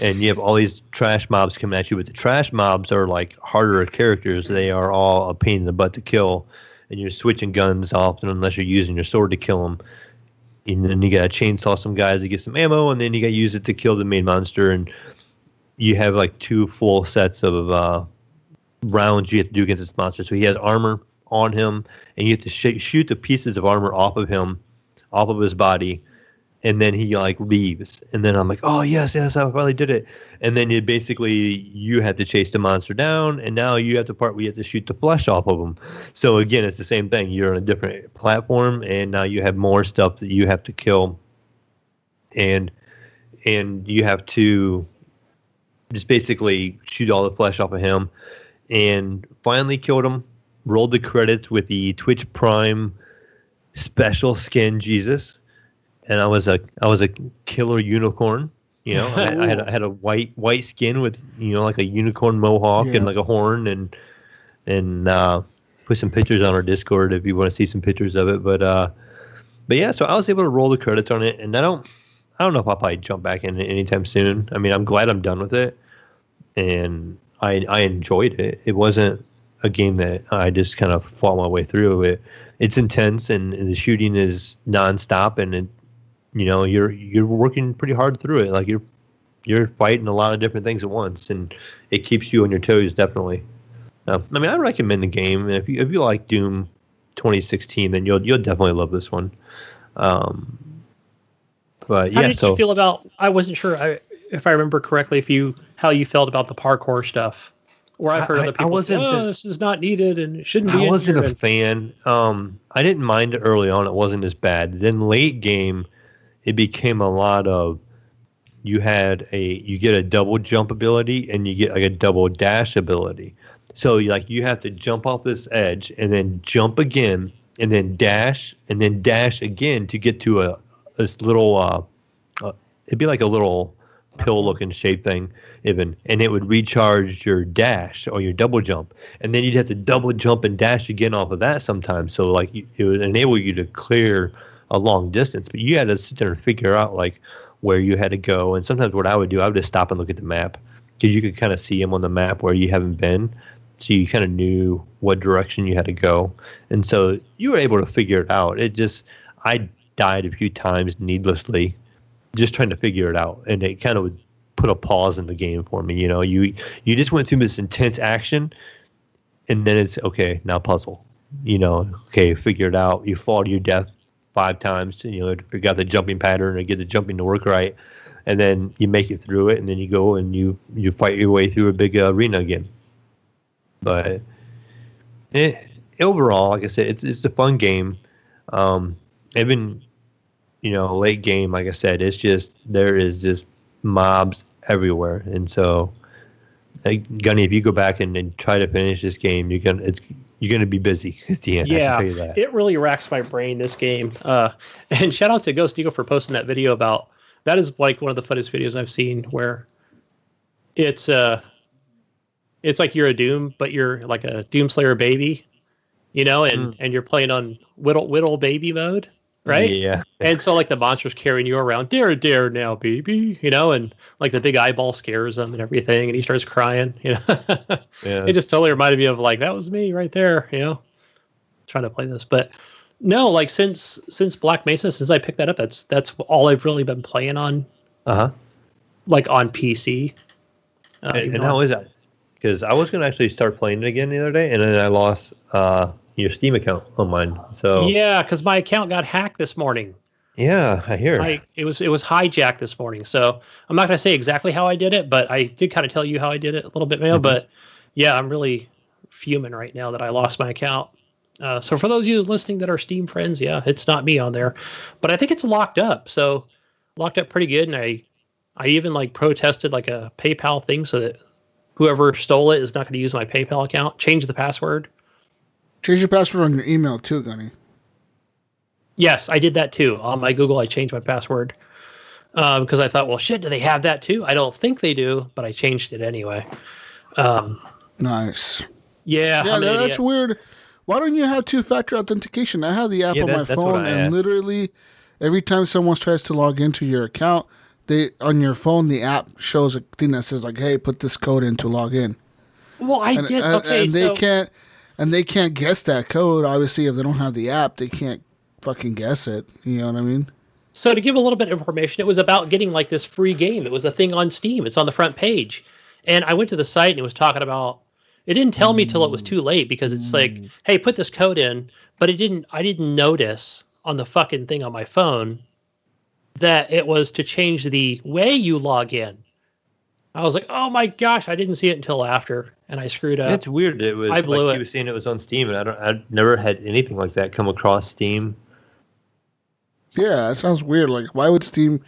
And you have all these trash mobs coming at you, but the trash mobs are like harder characters. They are all a pain in the butt to kill, and you're switching guns often unless you're using your sword to kill them. and then you got to chainsaw some guys to get some ammo, and then you got to use it to kill the main monster. And you have like 2 full sets of rounds you have to do against this monster. So he has armor on him, and you have to shoot the pieces of armor off of him, off of his body, and then he like leaves. And then I'm like, oh yes, I finally did it. And then you have to chase the monster down, and now you have the part where you have to shoot the flesh off of him. So again, it's the same thing. You're on a different platform, and now you have more stuff that you have to kill, and you have to just basically shoot all the flesh off of him. And finally killed him. Rolled the credits with the Twitch Prime special skin Jesus, and I was a killer unicorn. You know, I had a white skin with like a unicorn mohawk and like a horn, and put some pictures on our Discord if you want to see some pictures of it. But yeah, so I was able to roll the credits on it, and I don't know if I'll probably jump back in anytime soon. I mean, I'm glad I'm done with it, and I enjoyed it. It wasn't a game that I just kind of fought my way through. It's intense, and the shooting is nonstop, and you're working pretty hard through it. Like you're fighting a lot of different things at once, and it keeps you on your toes, definitely. I mean, I recommend the game. If you like Doom 2016, then you'll definitely love this one. But how did you feel about? I wasn't sure if I remember correctly. How you felt about the parkour stuff? Or I've heard other people say, this is not needed and it shouldn't be. I wasn't a fan. I didn't mind it early on. It wasn't as bad. Then late game, it became a lot of you get a double jump ability and you get like a double dash ability. So you have to jump off this edge and then jump again and then dash again to get to this little it'd be like a little pill looking shape thing even, and it would recharge your dash or your double jump, and then you'd have to double jump and dash again off of that sometimes. So it would enable you to clear a long distance, but you had to sit there and figure out like where you had to go. And sometimes what I would do, I would just stop and look at the map, because you could kind of see them on the map where you haven't been, so you kind of knew what direction you had to go, and so you were able to figure it out. I died a few times needlessly just trying to figure it out, and it kind of would put a pause in the game for me. You just went through this intense action, and then it's okay, now puzzle. Okay, figure it out. You fall to your death 5 times to figure out the jumping pattern or get the jumping to work right, and then you make it through it, and then you go and you fight your way through a big arena again. But overall, like I said, it's a fun game. Even late game, like I said, it's just there is just mobs everywhere, and so Gunny, if you go back and try to finish this game, you're gonna be busy at the end. Yeah, I can tell you that. It really racks my brain, this game. And shout out to Ghost Eagle for posting that video about that. Is like one of the funnest videos I've seen, where it's like you're a Doom, but you're like a Doomslayer baby, and you're playing on whittle baby mode. Right? Yeah. And so like the monster's carrying you around, dare now, baby, and like the big eyeball scares him and everything, and he starts crying, Yeah. It just totally reminded me of like, that was me right there, trying to play this. But no, like since Black Mesa, since I picked that up, that's all I've really been playing on. Like on PC. And how is that? Because I was gonna actually start playing it again the other day, and then I lost your Steam account on mine. So yeah, because my account got hacked this morning. Yeah, I hear. It was hijacked this morning. So I'm not going to say exactly how I did it, but I did kind of tell you how I did it a little bit, Mayo. But yeah, I'm really fuming right now that I lost my account. So for those of you listening that are Steam friends, yeah, it's not me on there, but I think it's locked up. So locked up pretty good, and I even like protested like a PayPal thing so that whoever stole it is not going to use my PayPal account. Change the password. Change your password on your email too, Gunny. Yes, I did that too. On my Google, I changed my password because I thought, well, shit, do they have that too? I don't think they do, but I changed it anyway. Nice. Yeah, that's weird. Why don't you have 2-factor authentication? I have the app on my phone, and literally every time someone tries to log into your account, on your phone, the app shows a thing that says like, "Hey, put this code in to log in." Well, and they can't guess that code. Obviously, if they don't have the app, they can't fucking guess it. You know what I mean? So to give a little bit of information, it was about getting like this free game. It was a thing on Steam. It's on the front page. And I went to the site and it was talking about, it didn't tell me till it was too late because it's like, hey, put this code in, but I didn't notice on the fucking thing on my phone that it was to change the way you log in. I was like, oh my gosh, I didn't see it until after, and I screwed up. It's weird. It was I blew like it. you were saying it was on Steam, and I've never had anything like that come across Steam. Yeah, that sounds weird. Like, why would Steam?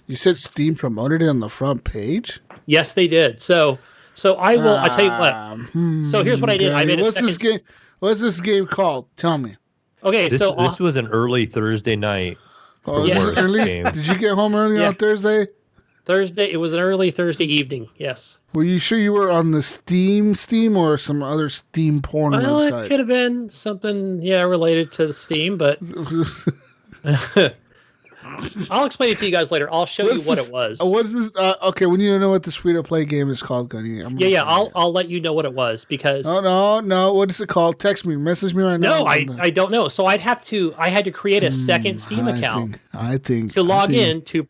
You said Steam promoted it on the front page. Yes, they did. So I will. I tell you what. So here's what I did. I made this game? What's this game called? Tell me. Okay, This was an early Thursday night. Oh, Yeah. is it early? Game. Did you get home early on Thursday? Thursday. It was an early Thursday evening. Yes. Were you sure you were on the Steam or some other Steam porn Well, website? it could have been something, related to the Steam, but I'll explain it to you guys later. I'll show you what it was. What is this? Okay, we need to know what this free-to-play game is called, Gunny. I'll let you know what it was because. Oh no! What is it called? Text me, message me right now. No, I don't know. So I had to create a second Steam account. I think to log in to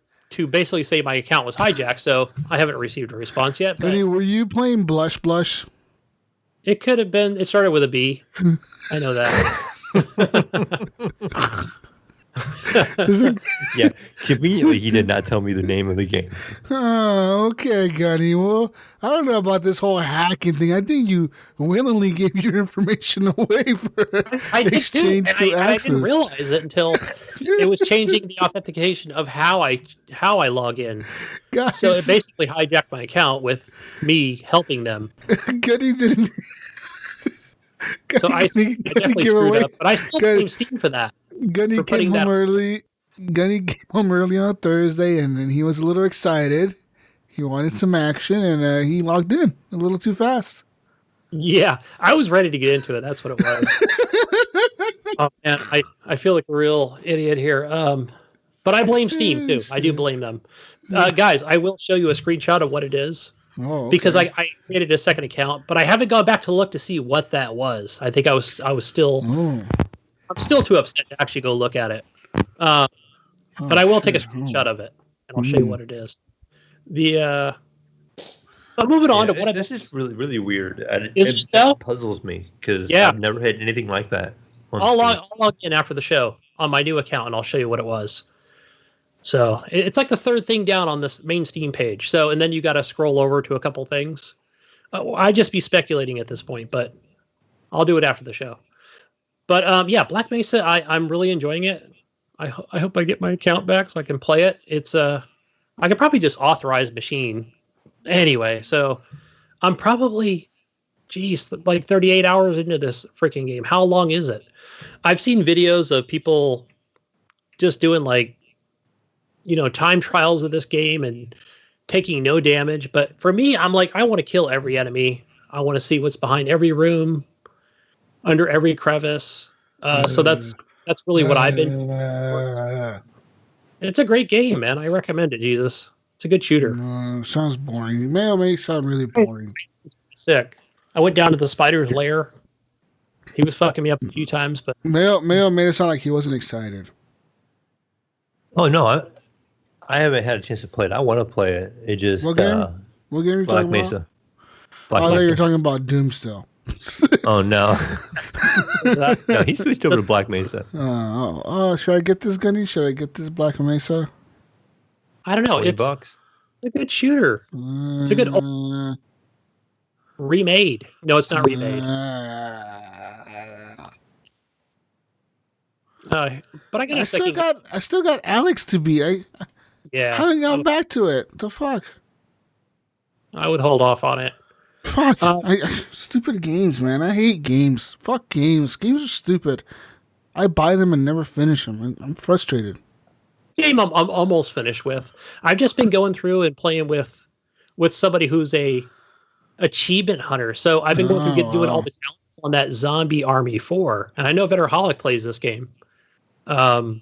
basically say my account was hijacked. So I haven't received a response yet. But Gunny, were you playing Blush? it could have been. It started with a B. I know that. Yeah, conveniently, he did not tell me the name of the game. Oh, okay, Gunny. Well, I don't know about this whole hacking thing. I think you willingly gave your information away for I did exchange too, to and I access. didn't realize it until it was changing the authentication of how I log in. Guys, So it basically hijacked my account with me helping them. Gunny didn't. So I definitely screwed up, but I still blame Steam for that. Gunny for came putting home that- early. Gunny came home early on Thursday, and then he was a little excited. He wanted some action, and he logged in a little too fast. Yeah, I was ready to get into it. That's what it was. Oh, man, I feel like a real idiot here. But I blame Steam too. I do blame them. Guys, I will show you a screenshot of what it is. Oh, okay. Because I created a second account, but I haven't gone back to look to see what that was. I think I was still I'm still too upset to actually go look at it. But I will take a screenshot of it and I'll show you what it is. But moving on to what this is really, really weird. Is it so? Puzzles me because Yeah. I've never had anything like that. I'll log in after the show on my new account and I'll show you what it was. So it's like the third thing down on this main Steam page. So, and then you got to scroll over to a couple things. I'd just be speculating at this point, but I'll do it after the show. But Black Mesa, I'm really enjoying it. I hope I get my account back so I can play it. It's I could probably just authorize machine anyway. So I'm probably, like 38 hours into this freaking game. How long is it? I've seen videos of people just doing like, time trials of this game and taking no damage. But for me, I'm like, I want to kill every enemy. I want to see what's behind every room, under every crevice. So that's really what I've been. It's a great game, man. I recommend it, Jesus. It's a good shooter. Sounds boring. Mayo may sound really boring. Sick. I went down to the spider's lair. He was fucking me up a few times, but Mayo made it sound like he wasn't excited. Oh no, I haven't had a chance to play it. I want to play it. It just What game? What game are you Black talking Mesa. about? Black I thought Mesa. you were talking about Doom still. Oh no, no, he switched over to Black Mesa. Should I get this, Gunny? Should I get this Black Mesa? I don't know. $20. It's a good shooter. It's a good remade. No, it's not remade. But I got a second. I still got Alex to beat. I haven't gone back to it. The fuck? I would hold off on it. Fuck. Stupid games, man. I hate games. Fuck games. Games are stupid. I buy them and never finish them. I'm frustrated. Game I'm almost finished with. I've just been going through and playing with somebody who's a achievement hunter. So I've been going through doing all the challenges on that Zombie Army 4. And I know Vedderholic plays this game. So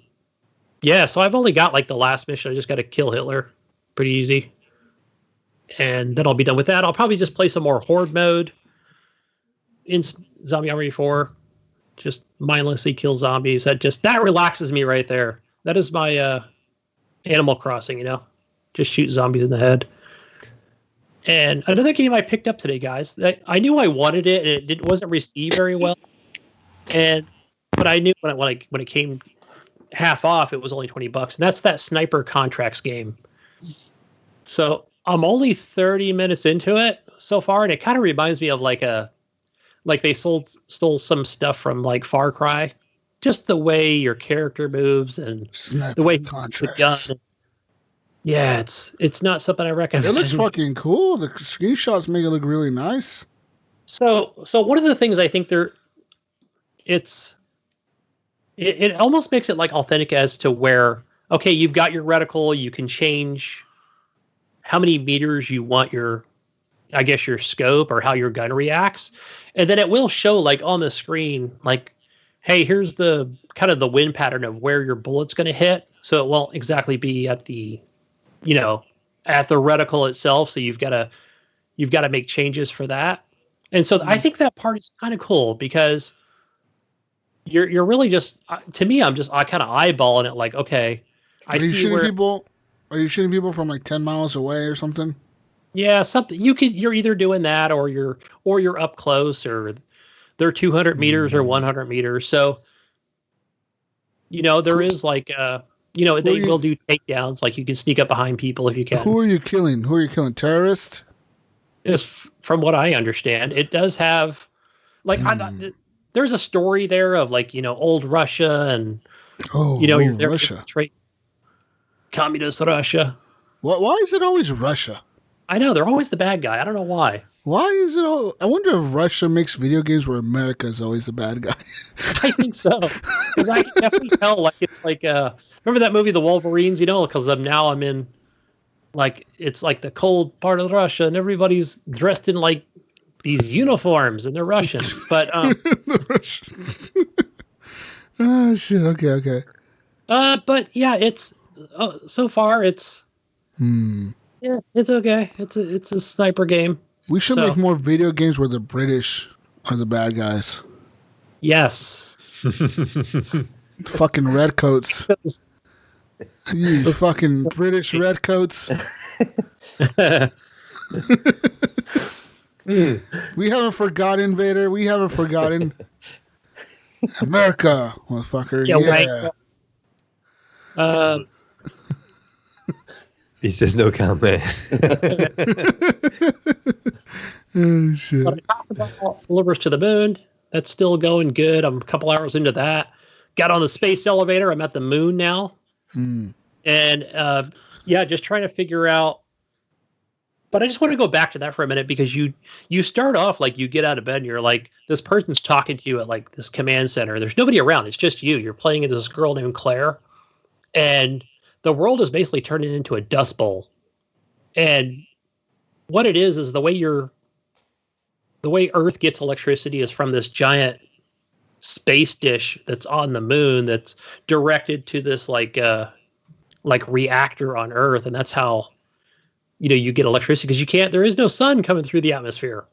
I've only got like the last mission. I just got to kill Hitler. Pretty easy. And then I'll be done with that. I'll probably just play some more Horde mode in Zombie Army 4. Just mindlessly kill zombies. That relaxes me right there. That is my Animal Crossing, just shoot zombies in the head. And another game I picked up today, guys, that I knew I wanted it, and it wasn't received very well. But I knew when it came half off, it was only $20, and that's that Sniper Contracts game. So I'm only 30 minutes into it so far, and it kind of reminds me of like they stole some stuff from like Far Cry, just the way your character moves and Sniper the way Contracts. the gun. Yeah, it's not something I recommend. It looks fucking cool. The screenshots make it look really nice. So one of the things I think it almost makes it like authentic as to where, okay, you've got your reticle, you can change how many meters you want your scope or how your gun reacts. And then it will show like on the screen, like, hey, here's the kind of the wind pattern of where your bullet's going to hit. So it won't exactly be at the reticle itself. So you've got to make changes for that. And so I think that part is kind of cool because you're really just, to me, I kind of eyeballing it like, okay, Are you shooting people from like 10 miles away or something? Yeah, something you're either doing that or you're up close, or they're 200 meters or 100 meters. So, there is like, they will do takedowns. Like you can sneak up behind people if you can. Who are you killing? Terrorists? From what I understand, it does have like, there's a story there of like, old Russia and, Russia. Communist Russia. Why is it always Russia? I know, they're always the bad guy. I don't know why. Why is it all... I wonder if Russia makes video games where America is always the bad guy. I think so. Because I can definitely tell, like, it's like... remember that movie, The Wolverines? Because now I'm in... Like, it's like the cold part of Russia, and everybody's dressed in, like, these uniforms, and they're Russian. But... Oh, shit. Okay. But, yeah, it's... so far, it's... Yeah, it's okay. It's a sniper game. We should make more video games where the British are the bad guys. Yes. Fucking redcoats. You fucking British redcoats. We haven't forgotten, Vader. We haven't forgotten. America, motherfucker. Yeah. Right. He says no comment. Oh, shit. But I talked about Delivers to the Moon. That's still going good. I'm a couple hours into that. Got on the space elevator. I'm at the moon now. And just trying to figure out. But I just want to go back to that for a minute because you start off like you get out of bed and you're like, this person's talking to you at like this command center. There's nobody around. It's just you. You're playing as this girl named Claire. And the world is basically turning into a dust bowl. And what it is the way Earth gets electricity is from this giant space dish that's on the moon that's directed to this like reactor on Earth, and that's how you get electricity because there is no sun coming through the atmosphere,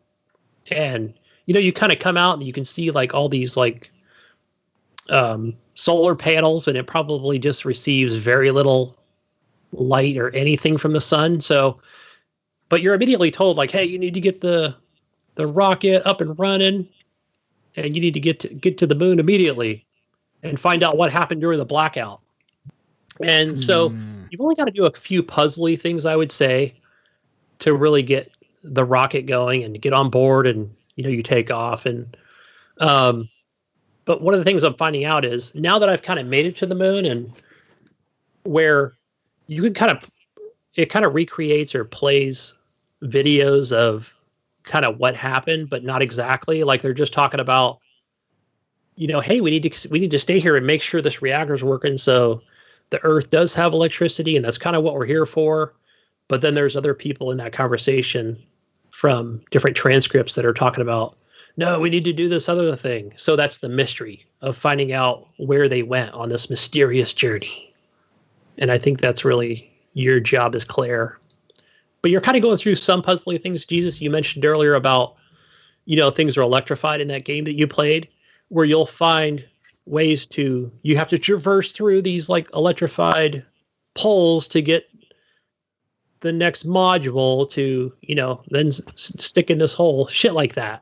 and you kind of come out and you can see like all these like solar panels, and it probably just receives very little light or anything from the sun. So, but you're immediately told like, hey, you need to get the rocket up and running, and you need to get to the moon immediately and find out what happened during the blackout. And so you've only got to do a few puzzly things, I would say, to really get the rocket going and to get on board, and you take off. And but one of the things I'm finding out is now that I've kind of made it to the moon, and where you can it kind of recreates or plays videos of kind of what happened, but not exactly. Like they're just talking about, hey, we need to stay here and make sure this reactor's working so the Earth does have electricity, and that's kind of what we're here for. But then there's other people in that conversation from different transcripts that are talking about, no, we need to do this other thing. So that's the mystery of finding out where they went on this mysterious journey. And I think that's really your job as Claire. But you're kind of going through some puzzly things. Jesus, you mentioned earlier about, things are electrified in that game that you played, where you'll find ways you have to traverse through these like electrified pulls to get the next module to, then stick in this hole, shit like that.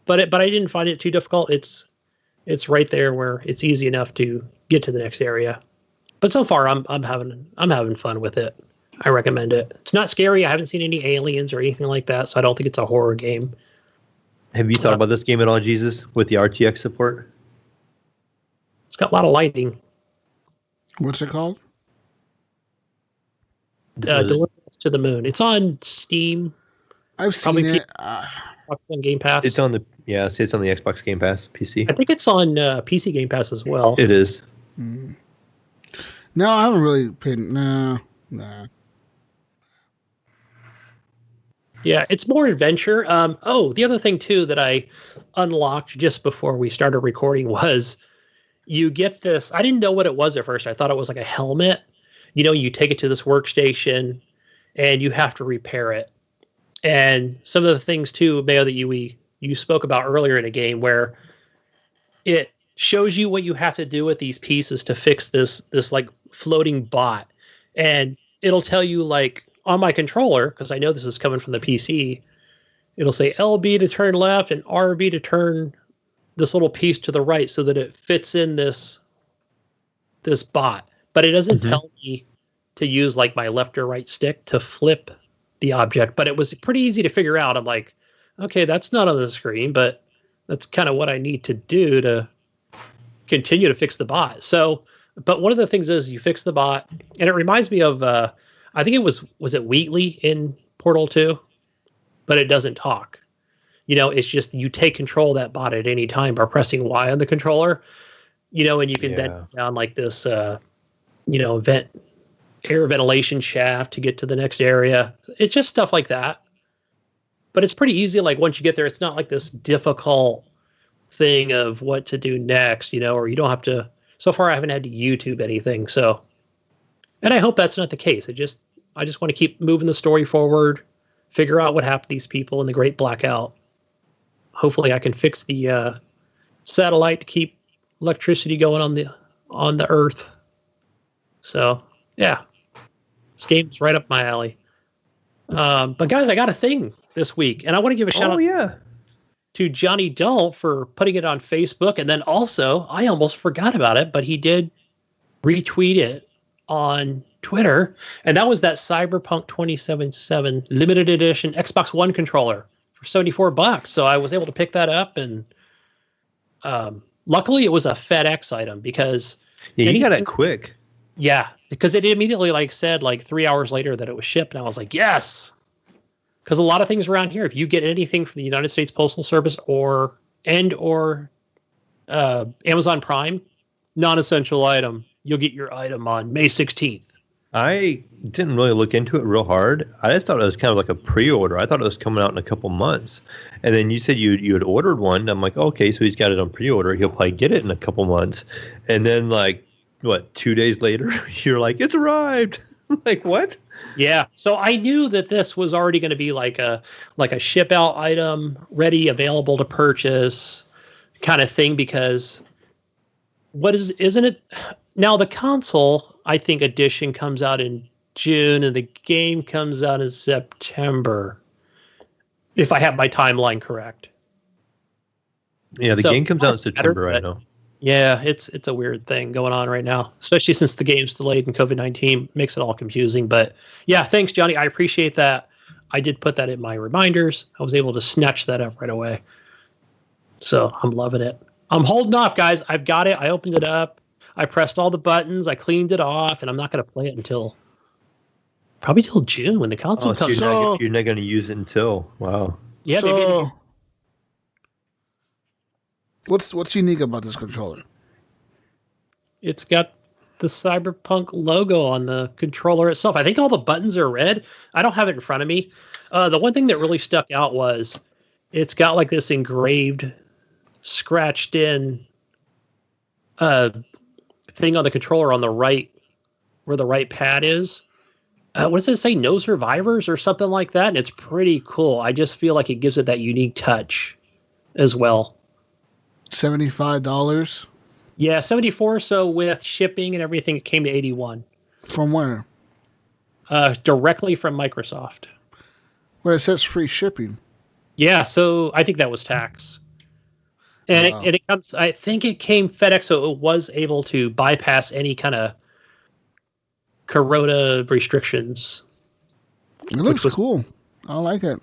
But I didn't find it too difficult. It's right there where it's easy enough to get to the next area. But so far, I'm having fun with it. I recommend it. It's not scary. I haven't seen any aliens or anything like that, so I don't think it's a horror game. Have you thought about this game at all, Jesus, with the RTX support? It's got a lot of lighting. What's it called? Deliverance to the Moon. It's on Steam. I've seen it. Xbox One Game Pass. It's on the Xbox Game Pass PC. I think it's on PC Game Pass as well. It is. No, I haven't really paid. Nah. Yeah, it's more adventure. The other thing too that I unlocked just before we started recording was you get this. I didn't know what it was at first. I thought it was like a helmet. You take it to this workstation and you have to repair it. And some of the things too, Mayo, that you spoke about earlier in a game where it shows you what you have to do with these pieces to fix this like floating bot. And it'll tell you like on my controller, because I know this is coming from the PC, it'll say LB to turn left and RB to turn this little piece to the right so that it fits in this bot. But it doesn't tell me to use like my left or right stick to flip the object. But it was pretty easy to figure out. I'm like, okay, that's not on the screen, but that's kind of what I need to do to continue to fix the bot. So, but one of the things is you fix the bot, and it reminds me of, I think it was it Wheatley in Portal 2? But it doesn't talk. It's just you take control of that bot at any time by pressing Y on the controller, and you can then down like this, air ventilation shaft to get to the next area. It's just stuff like that. But it's pretty easy. Like once you get there, it's not like this difficult thing of what to do next, or you don't have to. So far, I haven't had to YouTube anything. So, and I hope that's not the case. I just want to keep moving the story forward, figure out what happened to these people in the Great Blackout. Hopefully, I can fix the satellite to keep electricity going on the Earth. So, yeah, this game's right up my alley. But guys, I got a thing this week, and I want to give a shout out to Johnny Dull for putting it on Facebook, and then also I almost forgot about it, but he did retweet it on Twitter, and that was that Cyberpunk 2077 limited edition Xbox One controller for $74. So I was able to pick that up, and luckily it was a FedEx item because you got it quick. Yeah, because it immediately said 3 hours later that it was shipped, and I was like, yes. Because a lot of things around here, if you get anything from the United States Postal Service or Amazon Prime, non-essential item, you'll get your item on May 16th. I didn't really look into it real hard. I just thought it was kind of like a pre-order. I thought it was coming out in a couple months. And then you said you had ordered one. I'm like, okay, so he's got it on pre-order. He'll probably get it in a couple months. And then 2 days later, you're like, it's arrived. I'm like, what? Yeah. So I knew that this was already going to be like a ship out item, ready, available to purchase kind of thing, because isn't it now the console, I think edition comes out in June and the game comes out in September, if I have my timeline correct. Yeah, the game comes out in September, I know. Yeah, it's a weird thing going on right now, especially since the game's delayed and COVID-19 makes it all confusing. But yeah, thanks, Johnny. I appreciate that. I did put that in my reminders. I was able to snatch that up right away. So I'm loving it. I'm holding off, guys. I've got it. I opened it up. I pressed all the buttons. I cleaned it off, and I'm not going to play it until probably till June when the console comes out. You're not going to use it until, wow. Yeah, so, what's unique about this controller? It's got the Cyberpunk logo on the controller itself. I think all the buttons are red. I don't have it in front of me. The one thing that really stuck out was it's got this engraved, scratched in thing on the controller on the right, where the right pad is. What does it say? No survivors or something like that? And it's pretty cool. I just feel like it gives it that unique touch as well. $75. Yeah, 74. So with shipping and everything, it came to 81. From where? Directly from Microsoft. Well, it says free shipping. Yeah, so I think that was tax. And Wow. it comes, I think it came FedEx, so it was able to bypass any kind of Corona restrictions. It looks cool. I like it.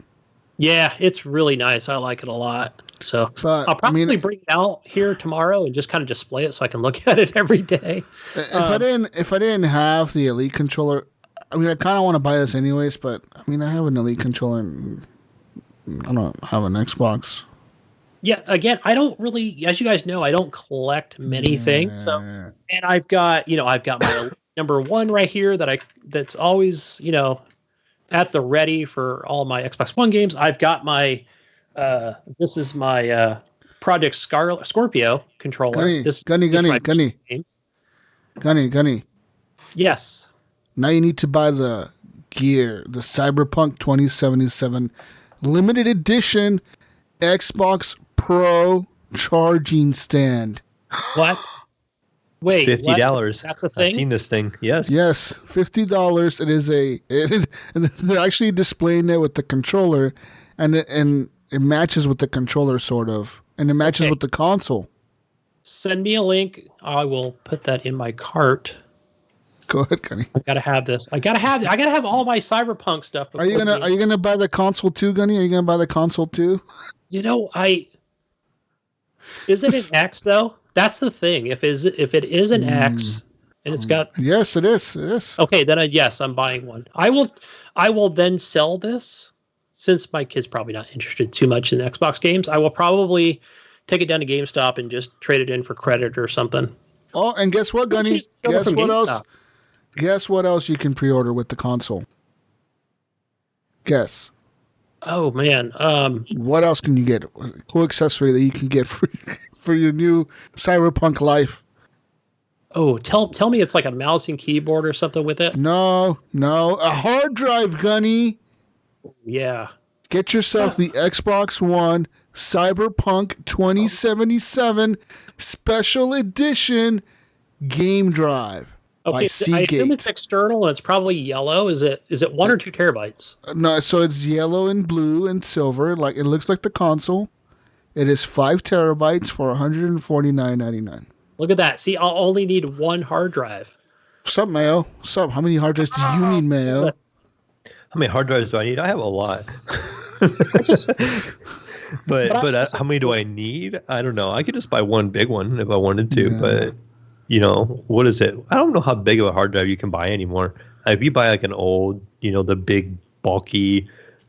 Yeah, it's really nice. I like it a lot. So But, I'll probably bring it out here tomorrow and just kind of display it so I can look at it every day. If I didn't have the Elite controller, I mean, I kind of want to buy this anyways. But I mean, I have an Elite controller, and I don't have an Xbox. Yeah, again, I don't really, as you guys know, I don't collect many things. So, and I've got my number one right here that's always, at the ready for all my Xbox One games. I've got my, this is my Project Scorpio controller. Gunny. Yes. Now you need to buy the gear, the Cyberpunk 2077 limited edition Xbox Pro charging stand. What? Wait, $50. That's a thing? I've seen this thing. Yes. Yes, $50. They're actually displaying it with the controller, and it matches with the controller sort of, and it matches with the console. Send me a link. I will put that in my cart. Go ahead, Gunny. I gotta have this. I gotta have all my Cyberpunk stuff. Are you gonna buy the console too, Gunny? Are you gonna buy the console too? Is it an X though? That's the thing. If it is an X and it's got yes, it is. It is. Okay, then I'm buying one. I will then sell this since my kid's probably not interested too much in Xbox games. I will probably take it down to GameStop and just trade it in for credit or something. Oh, and guess what, Gunny? Guess what else? Guess what else you can pre-order with the console? Guess. Oh man. What else can you get? Cool accessory that you can get for your new Cyberpunk life. Oh, tell me it's like a mouse and keyboard or something with it. No, a hard drive, Gunny. Yeah. Get yourself the Xbox One Cyberpunk 2077 Special Edition game drive. Okay, I assume it's external and it's probably yellow. Is it 1 or 2 terabytes? No, so it's yellow and blue and silver. Like it looks like the console. It is 5 terabytes for $149.99. Look at that. See, I'll only need 1 hard drive. Sup, Mayo? Sup? How many hard drives do you need, Mayo? How many hard drives do I need? I have a lot. But how many do I need? I don't know. I could just buy one big one if I wanted to, but what is it? I don't know how big of a hard drive you can buy anymore. If you buy like an old, the big bulky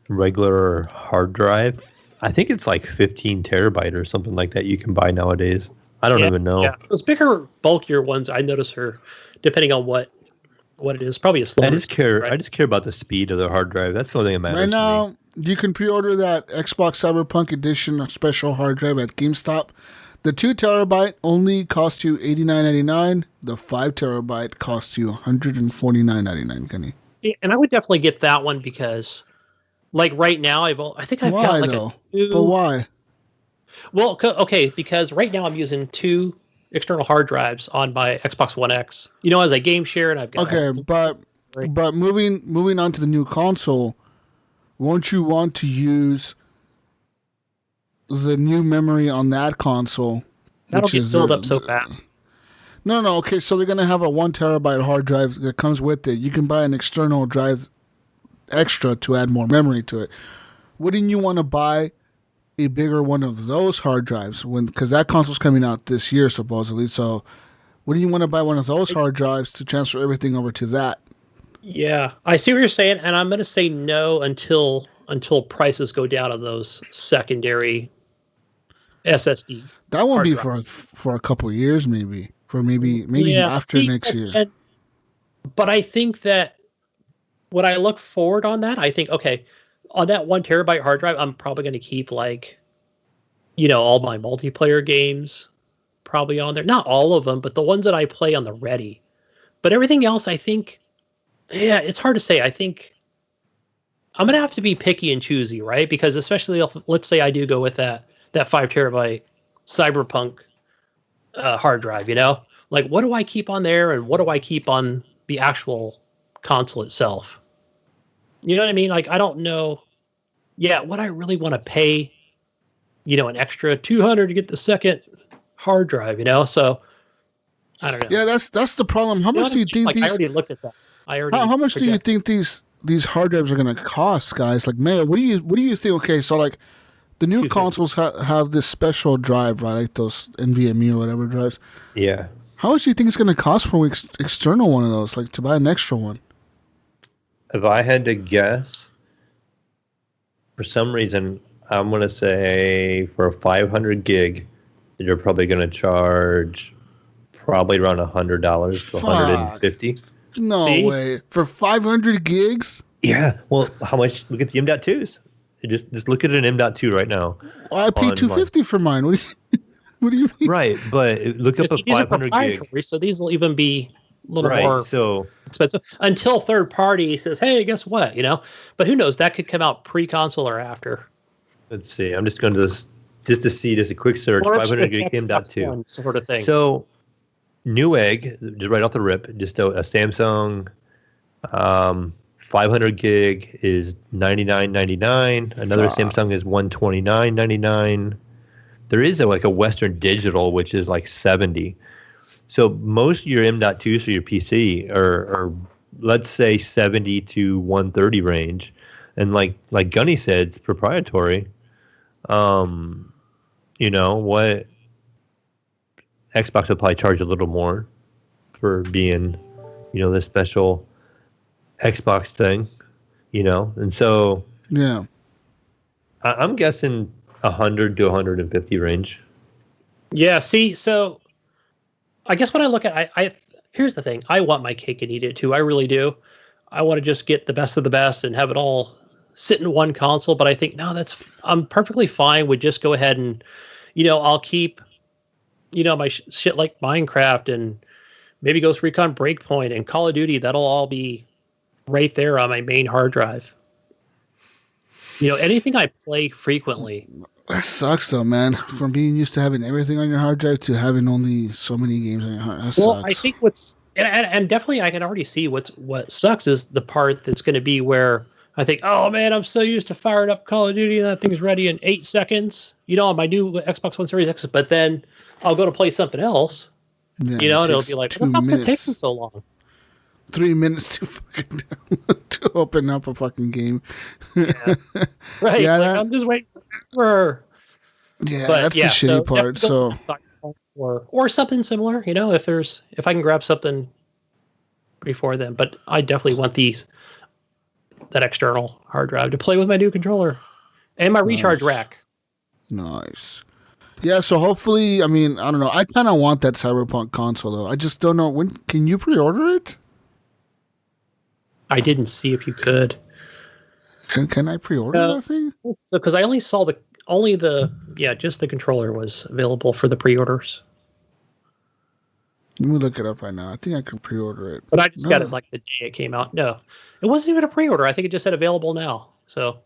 regular hard drive, I think it's like 15 terabyte or something like that you can buy nowadays. I don't even know. Yeah, those bigger, bulkier ones, I notice are, depending on what it is, probably a slower. I just care about the speed of the hard drive. That's the only thing that matters. Right now, you can pre-order that Xbox Cyberpunk Edition special hard drive at GameStop. The 2 terabyte only costs you $89.99. The 5 terabyte costs you $149.99, Kenny. Yeah, and I would definitely get that one because, like right now, I think I've got like though? a 2. But why? Well, okay, because right now I'm using 2 external hard drives on my Xbox One X. As a game share, and I've got. Okay, but moving on to the new console, won't you want to use the new memory on that console? That'll get filled up so fast. No. Okay, so they're gonna have a 1 terabyte hard drive that comes with it. You can buy an external drive extra to add more memory to it. Wouldn't you want to buy a bigger one of those hard drives because that console's coming out this year supposedly? So, wouldn't you want to buy one of those hard drives to transfer everything over to that? Yeah, I see what you're saying, and I'm going to say no until prices go down on those secondary SSD. That won't be for a couple of years, maybe after next year. But I think that when I look forward on that, I think on that 1 terabyte hard drive, I'm probably going to keep all my multiplayer games probably on there. Not all of them, but the ones that I play on the ready. But everything else, I think, it's hard to say. I think I'm going to have to be picky and choosy, right? Because especially if, let's say I do go with that 5 terabyte Cyberpunk hard drive, like what do I keep on there and what do I keep on the actual console itself. You know what I mean? Like, I don't know. Yeah, would I really want to pay, an extra $200 to get the second hard drive? So I don't know. Yeah, that's the problem. How much do you think I these? already looked at that. How much do you think these hard drives are going to cost, guys? Like, Mayo, what do you think? Okay, so like the new consoles have this special drive, right? Like those NVMe or whatever drives. Yeah. How much do you think it's going to cost for an external one of those? Like to buy an extra one? If I had to guess, for some reason, I'm going to say for a 500 gig, you're probably going to charge probably around $100 to $150. No way. For 500 gigs? Yeah. Well, how much? Look at the M.2s. Just look at an M.2 right now. Well, I paid $250 for mine. What do you mean? Right, but look up a 500 gig. So these will even be a little more expensive until third party says, "Hey, guess what?" But who knows? That could come out pre-console or after. Let's see. I'm just going to just to see a quick search. 500 gig M.2 sort of thing. So Newegg, just right off the rip, just a Samsung 500 gig is $99.99. Another Samsung is $129.99. There is a Western Digital, which is like $70. So most of your M.2s for your PC are let's say 70 to 130 range, and like Gunny said, it's proprietary. What Xbox will probably charge a little more for being, this special Xbox thing, and so yeah, I'm guessing 100 to 150 range. Yeah. See, so I guess when I look at, I here's the thing: I want my cake and eat it too. I really do. I want to just get the best of the best and have it all sit in one console. But I think I'm perfectly fine with just go ahead and, I'll keep, my shit like Minecraft and maybe Ghost Recon Breakpoint and Call of Duty. That'll all be right there on my main hard drive. Anything I play frequently. That sucks though, man. From being used to having everything on your hard drive to having only so many games on your hard drive. Well, I think and definitely I can already see what sucks is the part that's going to be where I think, oh man, I'm so used to firing up Call of Duty and that thing's ready in 8 seconds, on my new Xbox One Series X, but then I'll go to play something else, and it'll be like, what the fuck's it taking so long? 3 minutes to fucking to open up a fucking game. Yeah. Right. Yeah, I'm just waiting for. Yeah, but that's the shitty part. So or something similar, if I can grab something before then. But I definitely want that external hard drive to play with my new controller and my recharge rack. Nice. Yeah, so hopefully, I don't know. I kind of want that Cyberpunk console though. I just don't know when. Can you pre-order it? I didn't see if you could. Can I pre-order that thing? So because I only saw just the controller was available for the pre-orders. Let me look it up right now. I think I can pre-order it. But I just got it like the day it came out. No, it wasn't even a pre-order. I think it just said available now. So,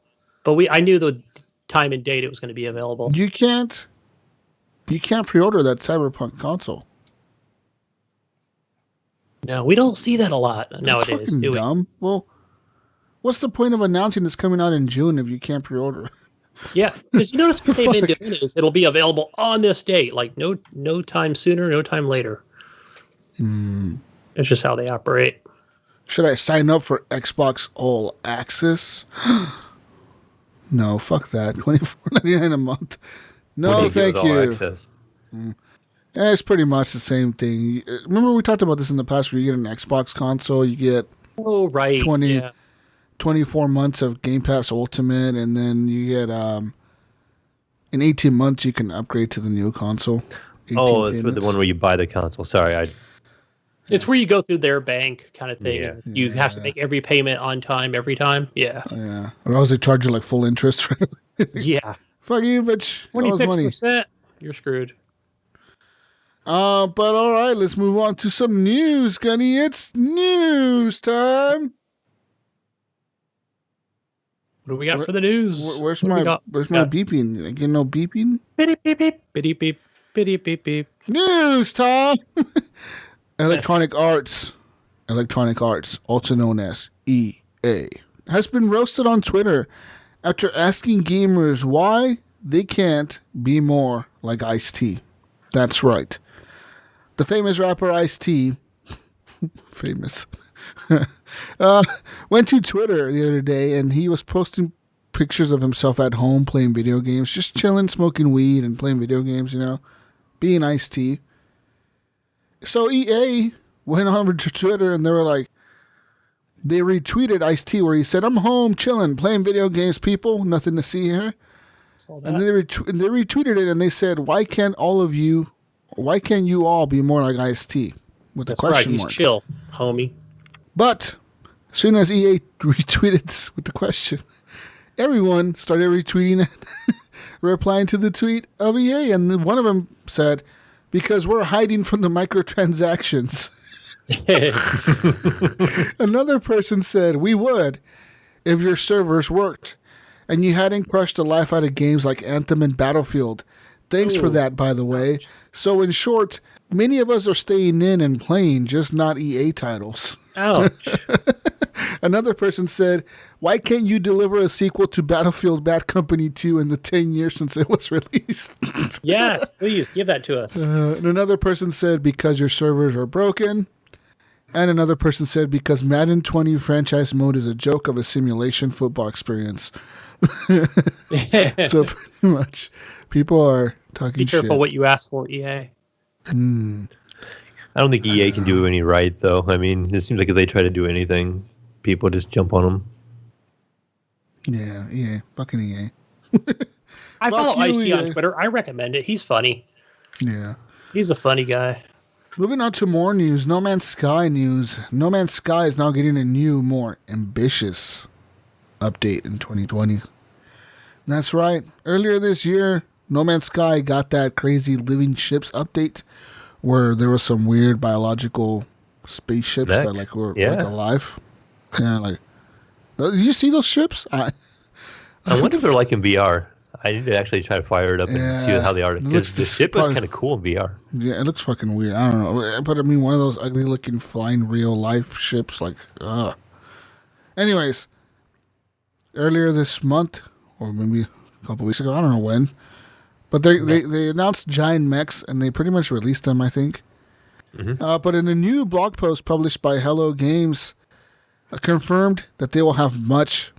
but I knew the time and date it was going to be available. You can't pre-order that Cyberpunk console. No, we don't see that a lot nowadays. That's fucking dumb. Well, what's the point of announcing it's coming out in June if you can't pre-order? Yeah, because you notice what they've been doing is it'll be available on this date, like no time sooner, no time later. It's just how they operate. Should I sign up for Xbox All Access? No, fuck that. $24.99 a month. No, thank you. Yeah, it's pretty much the same thing. Remember we talked about this in the past where you get an Xbox console, you get 24 months of Game Pass Ultimate, and then you get in 18 months you can upgrade to the new console. It's for the one where you buy the console. Sorry, it's where you go through their bank kind of thing. Yeah. You have to make every payment on time every time. Yeah. Yeah. Or else they charge you like full interest. Yeah. Fuck you, bitch. 26%. You're screwed. But all right, let's move on to some news, Gunny. It's news time. What do we got for the news? Where's my beeping? I get no beeping? Beep, beep, beep, beep, beep, beep, beep, beep. News time. Electronic Arts Electronic Arts, also known as EA, has been roasted on Twitter after asking gamers why they can't be more like Ice-T. That's right. The famous rapper Ice-T, famous, went to Twitter the other day and he was posting pictures of himself at home playing video games, just chilling, smoking weed and playing video games, being Ice-T. So EA went over to Twitter and they were like, they retweeted Ice-T where he said, "I'm home chilling, playing video games, people. Nothing to see here." And they retweeted it and they said, why can't you all be more like Ice-T? With a question mark. He's chill, homie. But as soon as EA retweeted with the question, everyone started retweeting it, replying to the tweet of EA. And one of them said, because we're hiding from the microtransactions. Another person said, we would if your servers worked and you hadn't crushed the life out of games like Anthem and Battlefield. Thanks for that, by the way. So in short, many of us are staying in and playing, just not EA titles. Ouch. Another person said, why can't you deliver a sequel to Battlefield Bad Company 2 in the 10 years since it was released? Yes, please, give that to us. And another person said, because your servers are broken. And another person said, because Madden 20 franchise mode is a joke of a simulation football experience. So pretty much, people are talking shit. Be careful what you ask for, EA. I don't think EA can do any right, though. I mean, it seems like if they try to do anything, people just jump on them. Yeah, EA. Fucking EA. I follow Ice-T on Twitter. I recommend it. He's funny. Yeah. He's a funny guy. Moving on to more news. No Man's Sky news. No Man's Sky is now getting a new, more ambitious update in 2020. That's right. Earlier this year, No Man's Sky got that crazy living ships update where there was some weird biological spaceships that were like alive. Yeah, like, did you see those ships? I wonder if they're like in VR. I need to actually try to fire it up and see how they are. Because the ship was kind of cool in VR. Yeah, it looks fucking weird. I don't know. But I mean, one of those ugly looking flying real life ships, like, ugh. Anyways, earlier this month, or maybe a couple weeks ago, I don't know when, but they announced giant mechs and they pretty much released them, I think. Mm-hmm. But in a new blog post published by Hello Games, confirmed that they will have much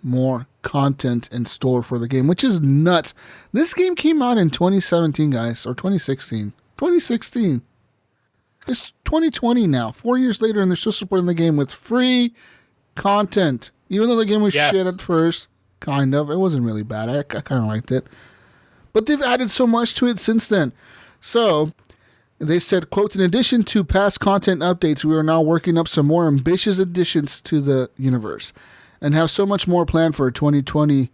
more content in store for the game, which is nuts. This game came out in 2017, guys, or 2016. 2016. It's 2020 now, 4 years later, and they're still supporting the game with free content. Even though the game was shit at first, kind of. It wasn't really bad. I kind of liked it. But they've added so much to it since then. So, they said, quote, in addition to past content updates, we are now working up some more ambitious additions to the universe and have so much more planned for 2020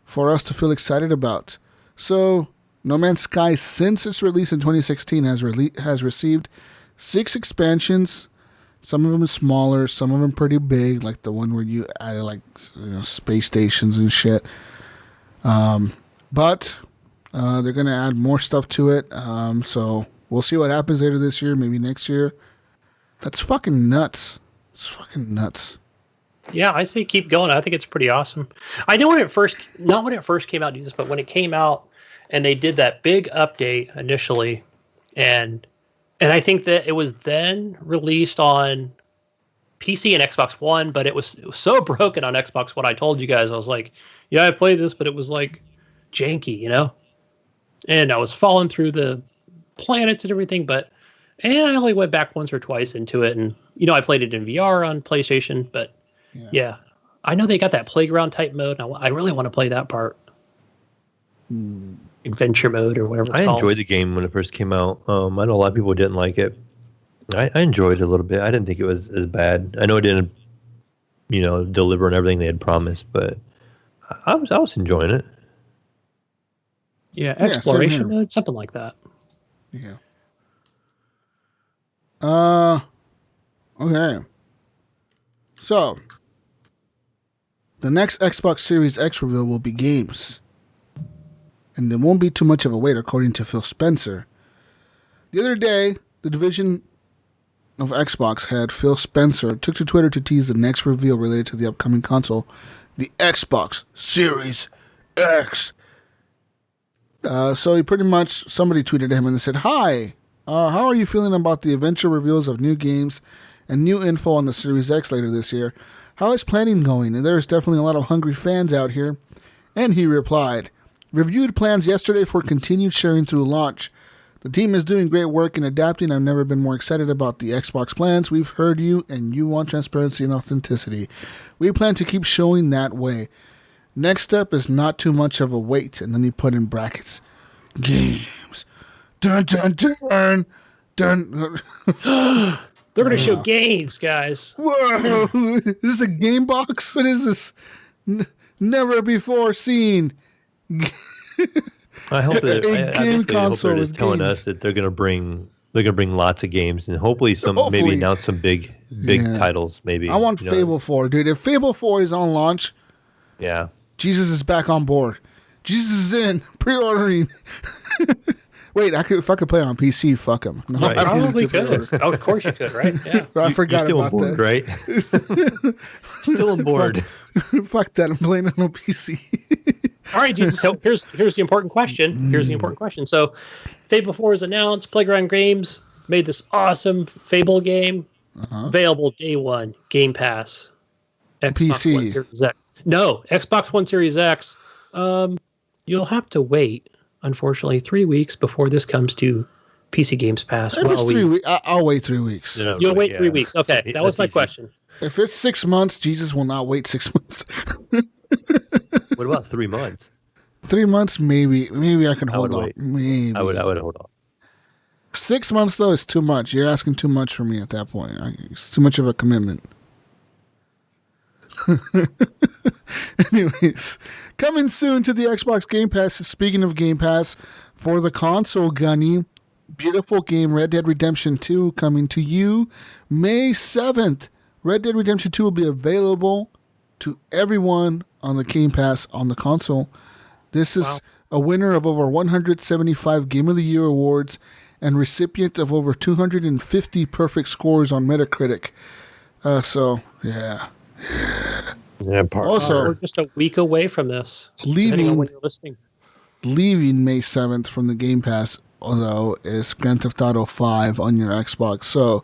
for us to feel excited about. So, No Man's Sky, since its release in 2016, has received 6 expansions. Some of them smaller, some of them pretty big, like the one where you added like space stations and shit. But they're gonna add more stuff to it. So we'll see what happens later this year, maybe next year. That's fucking nuts. It's fucking nuts. Yeah, I say keep going. I think it's pretty awesome. I know when it first, not when it first came out, Jesus, but when it came out and they did that big update initially, and I think that it was then released on PC and Xbox One, but it was so broken on Xbox One. I told you guys, I was like, yeah, I played this, but it was like janky, and I was falling through the planets and everything, and I only went back once or twice into it, and I played it in VR on PlayStation, but yeah, I know they got that playground type mode, and I really want to play that part. Adventure mode or whatever it's called. I enjoyed the game when it first came out. I know a lot of people didn't like it. I enjoyed it a little bit. I didn't think it was as bad. I know it didn't, deliver on everything they had promised, but I was enjoying it. Yeah, exploration mode, something like that. Yeah. Okay. So, the next Xbox Series X reveal will be games. And there won't be too much of a wait, according to Phil Spencer. The other day, the Division of Xbox head Phil Spencer took to Twitter to tease the next reveal related to the upcoming console, the Xbox Series X. So he pretty much, somebody tweeted him and they said, "Hi, how are you feeling about the eventual reveals of new games and new info on the Series X later this year? How is planning going? And there's definitely a lot of hungry fans out here." And he replied, "Reviewed plans yesterday for continued sharing through launch. The team is doing great work in adapting. I've never been more excited about the Xbox plans. We've heard you, and you want transparency and authenticity. We plan to keep showing that way. Next step is not too much of a wait." And then he put in brackets, "games. Dun, dun, dun, dun." They're going to show games, guys. Whoa. Is this a game box? What is this? Never before seen. I hope that A game console they're with just telling games. us that they're gonna bring lots of games and hopefully Hopefully. maybe announce some big Yeah. titles. Maybe I want Fable 4, dude. If Fable 4 is on launch, Yeah, Jesus is back on board. Jesus is in. Pre-ordering. Wait, if I could play it on PC, fuck him. No, Right. I don't need Probably to pre-order. could. Oh, of course you could, right? Yeah. I forgot You're still about on board, that. right? Still on board. Fuck that. I'm playing it on PC. All right, Jesus. So here's the important question. Here's the important question. So, Fable 4 is announced. Playground Games made this awesome Fable game, available day one, Game Pass, Xbox PC. One Series X. No, Xbox One Series X. You'll have to wait, unfortunately, 3 weeks before this comes to PC Games Pass. If it's 3 weeks, I'll wait 3 weeks. No, You'll but wait yeah. 3 weeks. Okay, that was That's my easy. question. If it's 6 months, Jesus will not wait 6 months. What about 3 months? 3 months, maybe I can hold would off. wait. Maybe. I would hold off. 6 months though is too much. You're asking too much for me at that point. It's too much of a commitment. Anyways, coming soon to the Xbox Game Pass. Speaking of Game Pass, for the console, Gunny, beautiful game Red Dead Redemption 2 coming to you May 7th. Red Dead Redemption 2 will be available to everyone on the Game Pass on the console. This is a winner of over 175 Game of the Year awards and recipient of over 250 perfect scores on Metacritic. So, yeah. Yeah, Also, We're just a week away from this, depending on when you're listening. leaving May 7th from the Game Pass, although, is Grand Theft Auto 5 on your Xbox. So,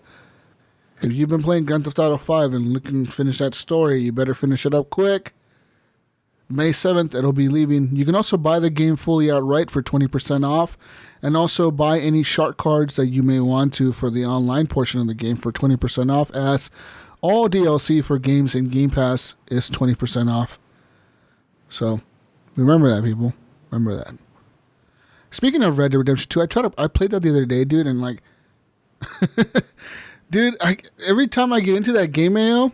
if you've been playing Grand Theft Auto 5 and looking to finish that story, you better finish it up quick. May 7th, it'll be leaving. You can also buy the game fully outright for 20% off, and also buy any shark cards that you may want to for the online portion of the game for 20% off, as all DLC for games in Game Pass is 20% off. So, remember that, people. Remember that. Speaking of Red Dead Redemption 2, I played that the other day, dude, and like, dude, every time I get into that game, Mayo,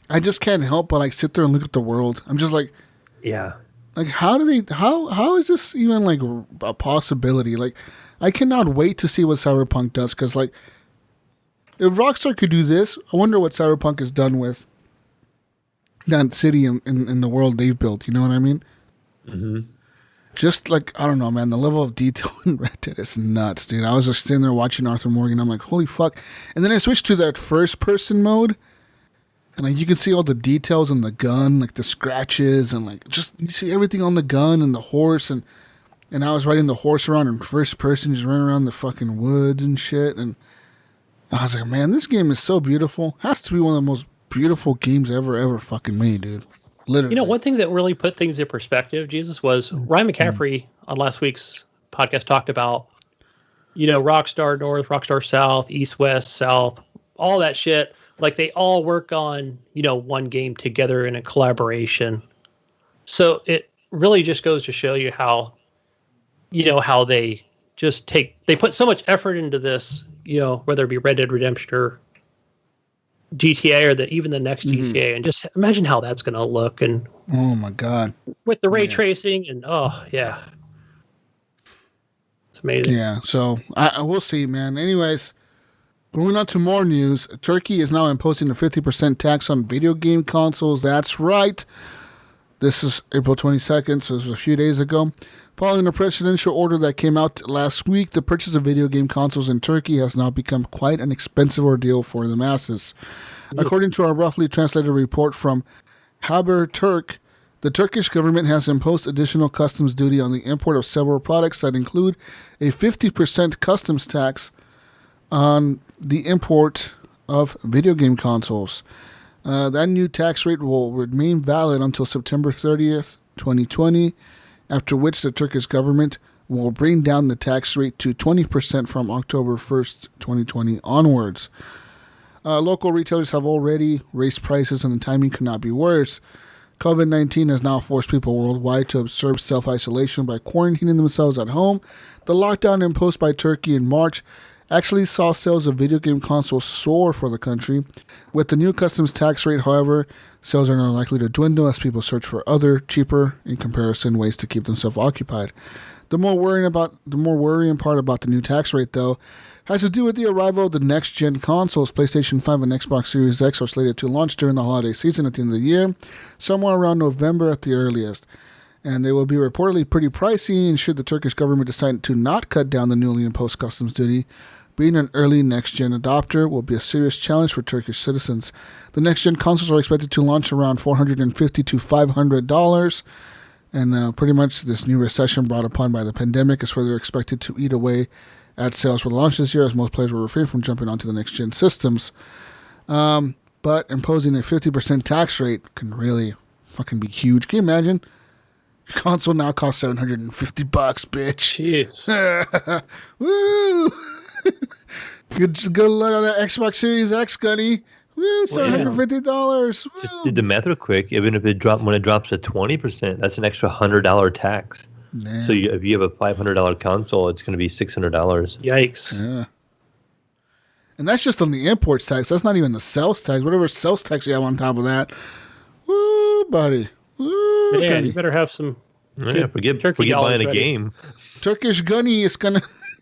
I just can't help but like sit there and look at the world. I'm just like, yeah. like how is this even like a possibility? Like, I cannot wait to see what Cyberpunk does, because like, if Rockstar could do this, I wonder what Cyberpunk has done with that city in the world they've built. You know what I mean? Mm-hmm. Just like, I don't know, man, the level of detail in Red Dead is nuts, dude. I was just sitting there watching Arthur Morgan. I'm like, holy fuck. And then I switched to that first person mode, and like you can see all the details on the gun, like the scratches, and like just you see everything on the gun and the horse, and I was riding the horse around in first person, just running around the fucking woods and shit. And I was like, man, this game is so beautiful. Has to be one of the most beautiful games ever fucking made, dude. Literally. You know, one thing that really put things in perspective, Jesus, was Ryan McCaffrey on last week's podcast talked about, you know, Rockstar North, Rockstar South, East, West, South, all that shit. Like, they all work on, you know, one game together in a collaboration. So it really just goes to show you how, you know, how they just they put so much effort into this, you know, whether it be Red Dead Redemption or GTA or even the next GTA, and just imagine how that's going to look, and oh my god, with the ray tracing, and oh yeah, it's amazing. Yeah, so I will see, man. Anyways, going on to more news. Turkey is now imposing a 50% tax on video game consoles. That's right. This is April 22nd, so this was a few days ago. Following a presidential order that came out last week, the purchase of video game consoles in Turkey has now become quite an expensive ordeal for the masses. According to a roughly translated report from Haberturk, the Turkish government has imposed additional customs duty on the import of several products that include a 50% customs tax on the import of video game consoles. That new tax rate will remain valid until September 30th, 2020, after which the Turkish government will bring down the tax rate to 20% from October 1st, 2020 onwards. Local retailers have already raised prices and the timing could not be worse. COVID-19 has now forced people worldwide to observe self-isolation by quarantining themselves at home. The lockdown imposed by Turkey in March actually saw sales of video game consoles soar for the country. With the new customs tax rate, however, sales are now likely to dwindle as people search for other, cheaper, in comparison, ways to keep themselves occupied. The more worrying part about the new tax rate, though, has to do with the arrival of the next-gen consoles. PlayStation 5 and Xbox Series X are slated to launch during the holiday season at the end of the year, somewhere around November at the earliest. And they will be reportedly pretty pricey, and should the Turkish government decide to not cut down the newly imposed customs duty, being an early next-gen adopter will be a serious challenge for Turkish citizens. The next-gen consoles are expected to launch around $450 to $500, and pretty much this new recession brought upon by the pandemic is further expected to eat away at sales for the launch this year, as most players will refrain from jumping onto the next-gen systems. But imposing a 50% tax rate can really fucking be huge. Can you imagine? Your console now costs $750, bitch. Jeez. Woo! Good luck on that Xbox Series X, Gunny. Woo, $750. Woo. Just did the math real quick. Even if when it drops to 20%, that's an extra $100 tax. Man. So if you have a $500 console, it's going to be $600. Yikes. Yeah. And that's just on the imports tax. That's not even the sales tax. Whatever sales tax you have on top of that. Woo, buddy. Woo, Man, Gunny. you better have some. Yeah, forget turkey buying a ready. game. Turkish Gunny is going to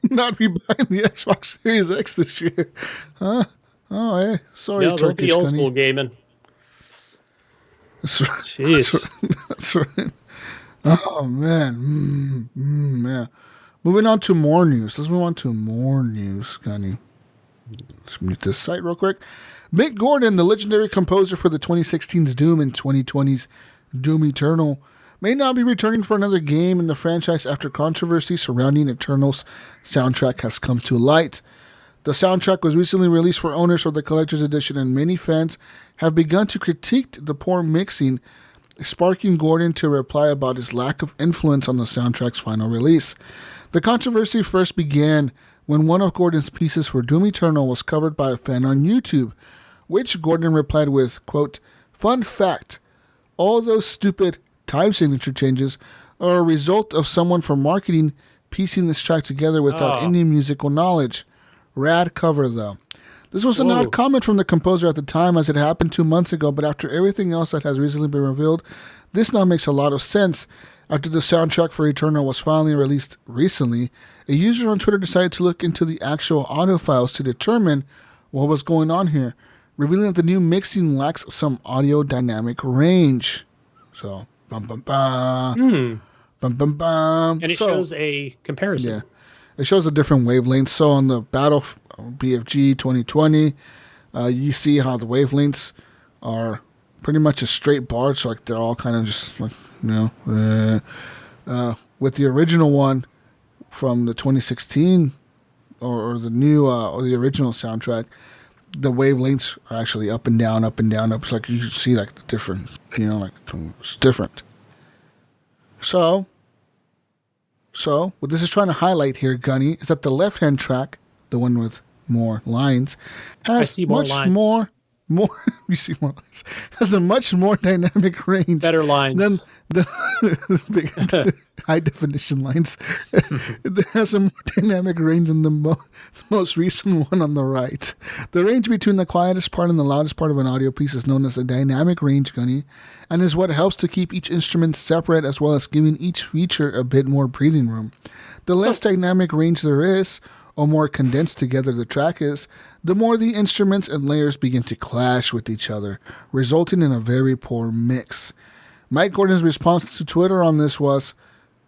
not be buying the Xbox Series X this year. Huh? Oh, hey. Sorry, No, they'll Turkish be old Gunny. school gaming. That's right. Jeez. That's right. Oh, man. Yeah. Moving on to more news. Let's move on to more news, Gunny. Let's mute this site real quick. Mick Gordon, the legendary composer for the 2016's Doom and 2020's Doom Eternal, may not be returning for another game in the franchise after controversy surrounding Eternal's soundtrack has come to light. The soundtrack was recently released for owners of the Collector's Edition, and many fans have begun to critique the poor mixing, sparking Gordon to reply about his lack of influence on the soundtrack's final release. The controversy first began when one of Gordon's pieces for Doom Eternal was covered by a fan on YouTube, which Gordon replied with, quote, "Fun fact, all those stupid time signature changes are a result of someone from marketing piecing this track together without any musical knowledge. Rad cover, though." This was an odd comment from the composer at the time, as it happened 2 months ago, but after everything else that has recently been revealed, this now makes a lot of sense. After the soundtrack for Eternal was finally released recently, a user on Twitter decided to look into the actual audio files to determine what was going on here, revealing that the new mixing lacks some audio dynamic range. So, bum bum bum. Bum bum bum. And it shows a comparison. Yeah. It shows the different wavelengths. So on the Battle BFG 2020, you see how the wavelengths are pretty much a straight bar. So like they're all kind of just like, you know. With the original one from the 2016 or the new or the original soundtrack, the wavelengths are actually up and down, up and down, up. It's like you see like the different, you know, like it's different. So what this is trying to highlight here, Gunny, is that the left-hand track, the one with more lines, has you see more lines, has a much more dynamic range. Better lines. Than the big high-definition lines. It has a more dynamic range than the most recent one on the right. The range between the quietest part and the loudest part of an audio piece is known as a dynamic range, Gunny, and is what helps to keep each instrument separate as well as giving each feature a bit more breathing room. The less dynamic range there is, or more condensed together the track is, the more the instruments and layers begin to clash with each other, resulting in a very poor mix. Mike Gordon's response to Twitter on this was,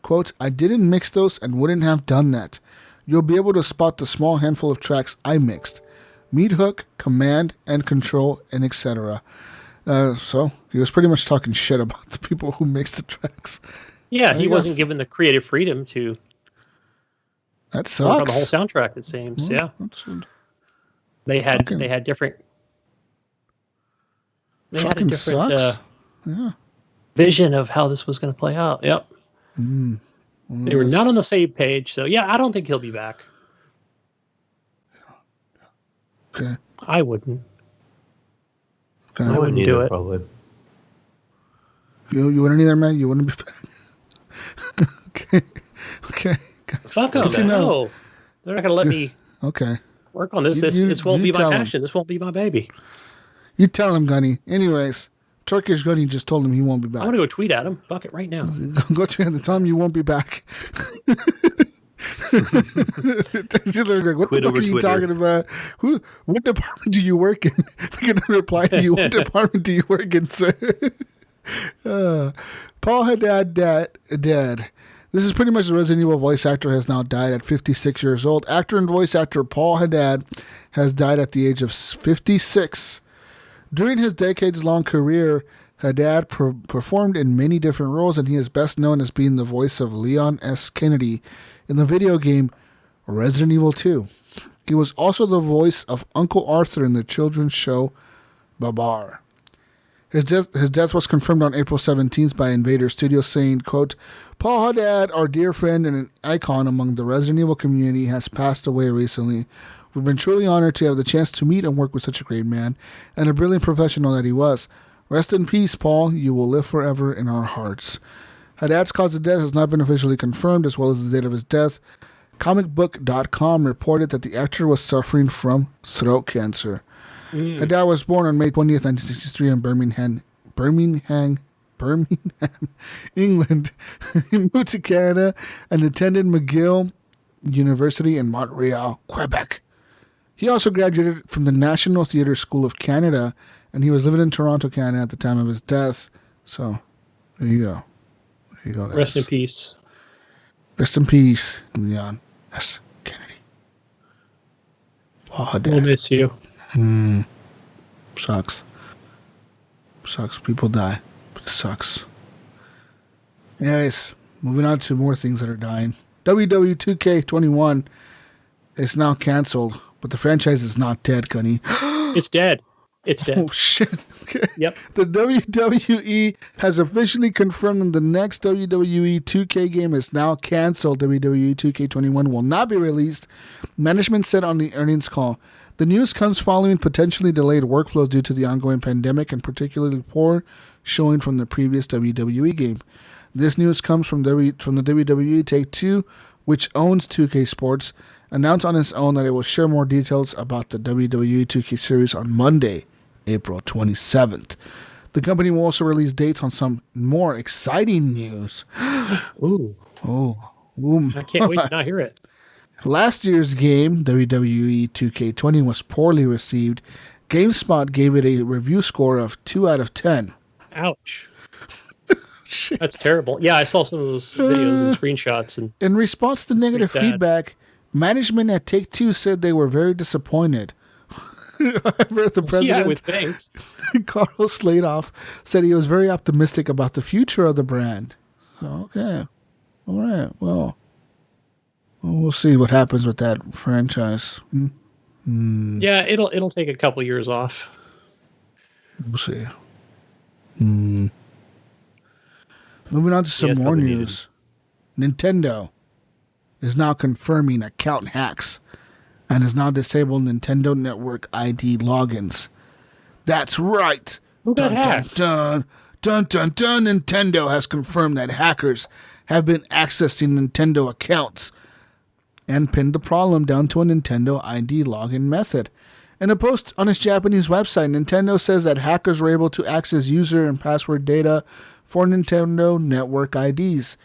quote, "I didn't mix those and wouldn't have done that. You'll be able to spot the small handful of tracks I mixed. Meat hook, command, and control, and etc." So he was pretty much talking shit about the people who mixed the tracks. Yeah, he wasn't given the creative freedom to that work sucks. on the whole soundtrack, it seems. Well, Yeah. They had different fucking sucks. vision of how this was going to play out. Yep. They were not on the same page. So, yeah, I don't think he'll be back. Okay. I wouldn't. Okay. I wouldn't do it. Probably. You wouldn't either, man? You wouldn't be back? Okay. Fuck them, no. They're not going to let me work on this. This won't be my passion. This won't be my baby. You tell him, Gunny. Anyways, Turkish Gunny just told him he won't be back. I'm going to go tweet at him. Fuck it right now. Go to him and tell him you won't be back. What the fuck are you talking about? What department do you work in? They're going to reply to you. What department do you work in, sir? Paul Haddad dead. This is pretty much the Resident Evil voice actor has now died at 56 years old. Actor and voice actor Paul Haddad has died at the age of 56. During his decades-long career, Haddad performed in many different roles, and he is best known as being the voice of Leon S. Kennedy in the video game Resident Evil 2. He was also the voice of Uncle Arthur in the children's show Babar. His death was confirmed on April 17th by Invader Studios, saying, quote, "Paul Haddad, our dear friend and an icon among the Resident Evil community, has passed away recently. We've been truly honored to have the chance to meet and work with such a great man and a brilliant professional that he was. Rest in peace, Paul. You will live forever in our hearts." Haddad's cause of death has not been officially confirmed, as well as the date of his death. Comicbook.com reported that the actor was suffering from throat cancer. Haddad was born on May 20th, 1963 in Birmingham, England. He moved to Canada and attended McGill University in Montreal, Quebec. He also graduated from the National Theatre School of Canada, and he was living in Toronto, Canada at the time of his death. So, there you go. Guys. Rest in peace. Rest in peace, Leon S. Kennedy. Oh, We'll miss you. Sucks. People die. But it sucks. Anyways, moving on to more things that are dying. WWE 2K21 is now canceled, but the franchise is not dead, Gunny. It's dead. It's dead. Oh, shit. Okay. Yep. The WWE has officially confirmed that the next WWE 2K game is now canceled. WWE 2K21 will not be released, management said on the earnings call. The news comes following potentially delayed workflows due to the ongoing pandemic and particularly poor showing from the previous WWE game. This news comes from the WWE Take-Two, which owns 2K Sports, announced on its own that it will share more details about the WWE 2K series on Monday, April 27th. The company will also release dates on some more exciting news. Ooh. I can't wait to not hear it. Last year's game, WWE 2K20, was poorly received. GameSpot gave it a review score of 2 out of 10. Ouch. That's terrible. Yeah, I saw some of those videos and screenshots. And in response to negative feedback, management at Take-Two said they were very disappointed. However, the president, I would think. Carlos Sladoff, said he was very optimistic about the future of the brand. Okay. All right. Well, we'll see what happens with that franchise. Yeah, it'll take a couple years off. We'll see. Moving on to some more news. Nintendo is now confirming account hacks and has now disabled Nintendo Network ID logins. That's right. Who got hacked? Dun, dun, dun, dun. Nintendo has confirmed that hackers have been accessing Nintendo accounts and pinned the problem down to a Nintendo ID login method. In a post on its Japanese website, Nintendo says that hackers were able to access user and password data for Nintendo Network IDs.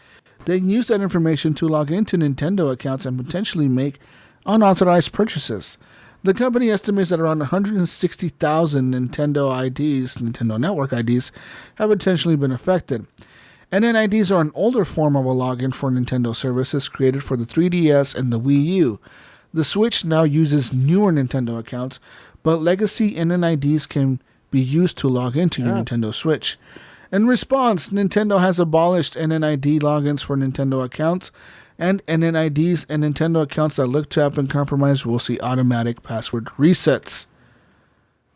They can use that information to log into Nintendo accounts and potentially make unauthorized purchases. The company estimates that around 160,000 Nintendo Network IDs have potentially been affected. NNIDs are an older form of a login for Nintendo services created for the 3DS and the Wii U. The Switch now uses newer Nintendo accounts, but legacy NNIDs can be used to log into your Nintendo Switch. In response, Nintendo has abolished NNID logins for Nintendo accounts, and NNIDs and Nintendo accounts that look to have been compromised will see automatic password resets.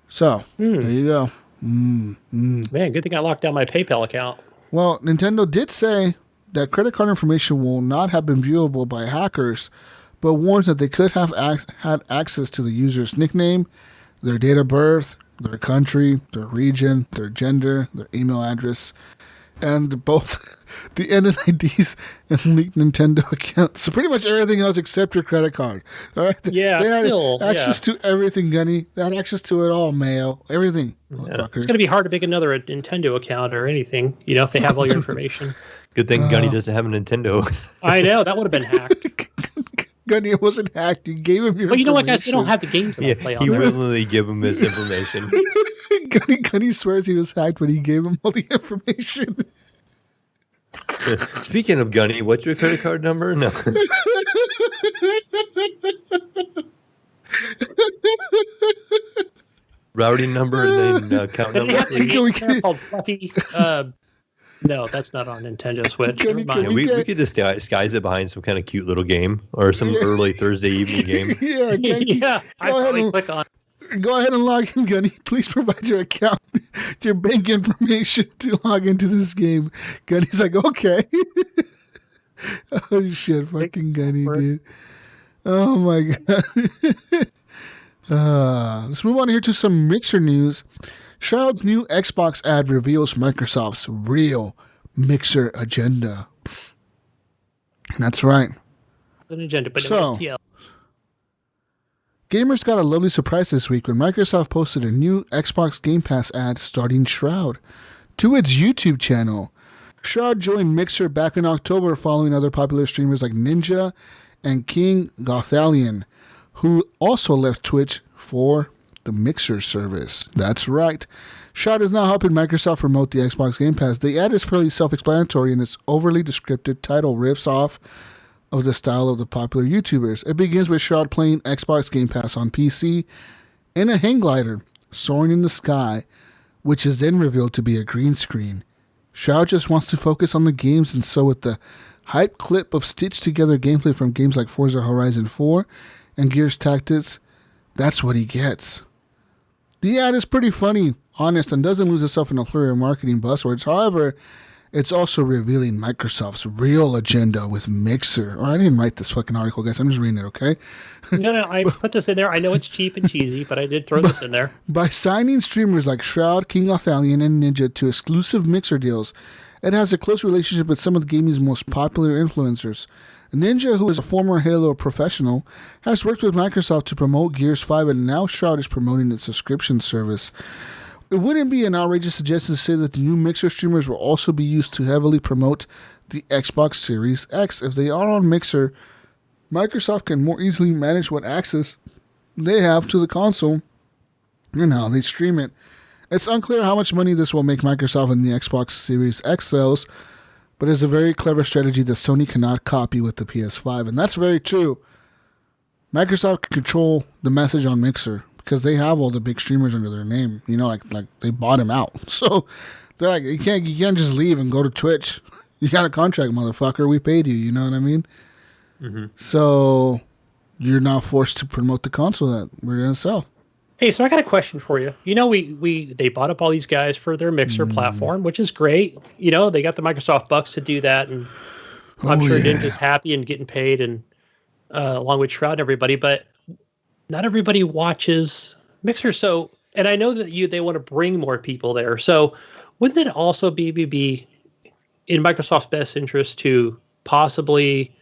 So, there you go. Man, good thing I locked down my PayPal account. Well, Nintendo did say that credit card information will not have been viewable by hackers, but warns that they could have had access to the user's nickname, their date of birth, their country, their region, their gender, their email address, and both the NNIDs and leaked Nintendo accounts. So pretty much everything else except your credit card. All right? Yeah, they had still, access to everything, Gunny. They had access to it all, Mayo. Everything. Yeah. It's going to be hard to make another Nintendo account or anything, if they have all your information. Good thing Gunny doesn't have a Nintendo. I know, that would have been hacked. Gunny, it wasn't hacked. You gave him your information. You know what, guys? They don't have the games that I play on he there. willingly give him his information. Gunny swears he was hacked, but he gave him all the information. Speaking of Gunny, what's your credit card number? No. Routing number and then account They number, have a please. game called Fluffy. No, that's not on Nintendo Switch. Can Never mind. We could disguise it behind some kind of cute little game or some early Thursday evening game. Yeah, Yeah, I probably click on. Go ahead and log in, Gunny. Please provide your account, your bank information to log into this game. Gunny's like, okay. Oh, shit. Fucking Gunny, dude. Oh, my God. Let's move on here to some Mixer news. Shroud's new Xbox ad reveals Microsoft's real Mixer agenda. That's right. An agenda, but So, no FTL. Gamers got a lovely surprise this week when Microsoft posted a new Xbox Game Pass ad starting Shroud to its YouTube channel. Shroud joined Mixer back in October following other popular streamers like Ninja and King Gothalion, who also left Twitch for the Mixer service. That's right. Shroud is now helping Microsoft promote the Xbox Game Pass. The ad is fairly self-explanatory, and its overly descriptive title riffs off of the style of the popular YouTubers. It begins with Shroud playing Xbox Game Pass on PC in a hang glider soaring in the sky, which is then revealed to be a green screen. Shroud just wants to focus on the games, and so with the hype clip of stitched together gameplay from games like Forza Horizon 4 and Gears Tactics, that's what he gets. The ad is pretty funny, honest, and doesn't lose itself in a flurry of marketing buzzwords. However, it's also revealing Microsoft's real agenda with Mixer. I didn't write this fucking article, guys. I'm just reading it, okay? No, I put this in there. I know it's cheap and cheesy, but I did throw this in there. By signing streamers like Shroud, King Gothalion, and Ninja to exclusive Mixer deals, it has a close relationship with some of the gaming's most popular influencers. Ninja, who is a former Halo professional, has worked with Microsoft to promote Gears 5, and now Shroud is promoting its subscription service. It wouldn't be an outrageous suggestion to say that the new Mixer streamers will also be used to heavily promote the Xbox Series X. If they are on Mixer, Microsoft can more easily manage what access they have to the console and how they stream it. It's unclear how much money this will make Microsoft and the Xbox Series X sales, but it's a very clever strategy that Sony cannot copy with the PS5, and that's very true. Microsoft can control the message on Mixer because they have all the big streamers under their name. Like they bought them out. So they're like, you can't just leave and go to Twitch. You got a contract, motherfucker. We paid you. You know what I mean? Mm-hmm. So you're now forced to promote the console that we're gonna sell. Hey, so I got a question for you. They bought up all these guys for their Mixer platform, which is great. They got the Microsoft bucks to do that, and I'm sure Ninja's happy and getting paid, and along with Shroud and everybody. But not everybody watches Mixer, and I know that they want to bring more people there. So wouldn't it also be in Microsoft's best interest to possibly